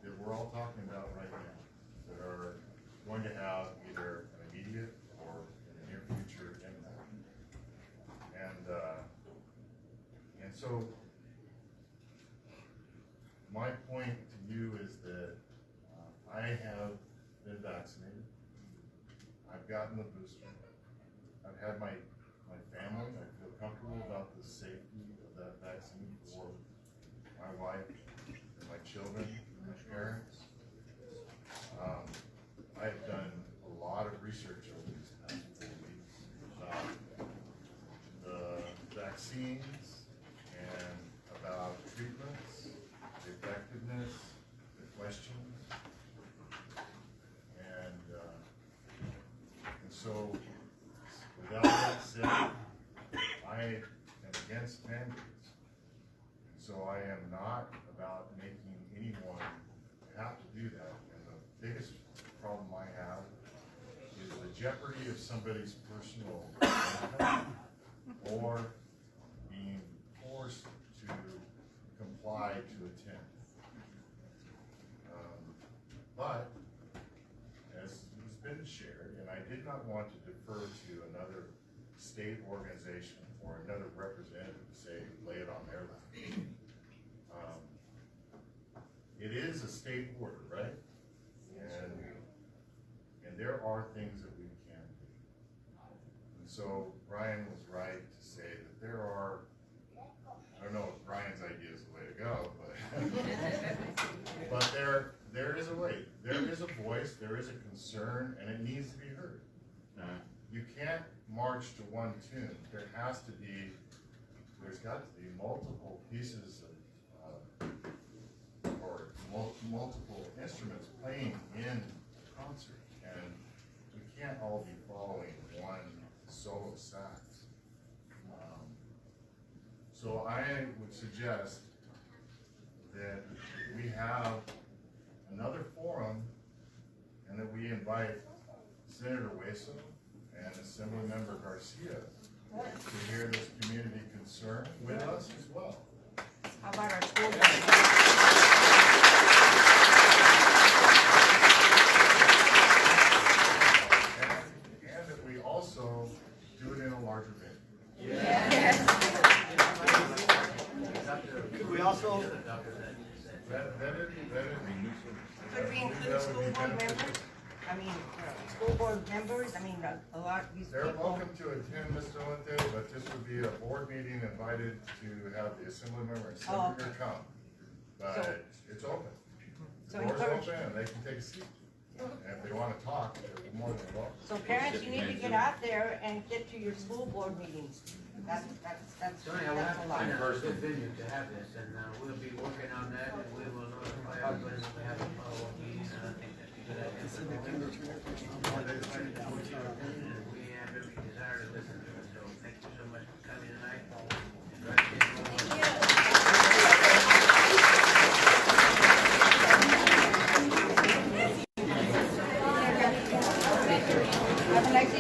that we're all talking about right now that are going to have either an immediate or in the near future impact. And so my point to you is that I have been vaccinated. I've gotten the booster. I've had my family. I feel comfortable about the safety of that vaccine for my wife and my children and my parents. I've done a lot of research over these past 4 weeks about the vaccines and about treatments, the effectiveness, the questions, and so without that said, I am against mandates. And so I am not about making anyone have to do that. And the biggest problem I have is the jeopardy of somebody's personal income or being forced to comply to attend. But as has been shared, and I did not want to defer to another state organization or another representative to say, lay it on their lap. It is a state border, right? And there are things that we can do. And so Brian was right to say that there are, I don't know if Brian's idea is the way to go, but there is a way. There is a voice, there is a concern, and it needs to be heard. You can't march to one tune. There's got to be multiple pieces of, or multiple instruments playing in concert, and we can't all be following one solo sax. So I would suggest that we have another forum and that we invite Senator Hueso and Assemblymember Garcia to hear this community concern with us as well. How about our school board? And that we also do it in a larger venue. Yes. Could we also? Could we include school board members? I mean, school board members, I mean, a lot of these They're people. welcome to attend, Mr. Munday, but this would be a board meeting invited to have the assembly member and senator come. But it's open. The So door's encourage- open and they can take a seat. And if they want to talk, they're So parents, you need to get out there and get to your school board meetings. That's Tony, I will have a to lot. find a good venue to have this, and we'll be working on that, and we will notify everybody when we have a follow-up meeting, and I think that's a good idea. And we have every desire to listen to it, so thank you so much for coming tonight. Have a nice evening.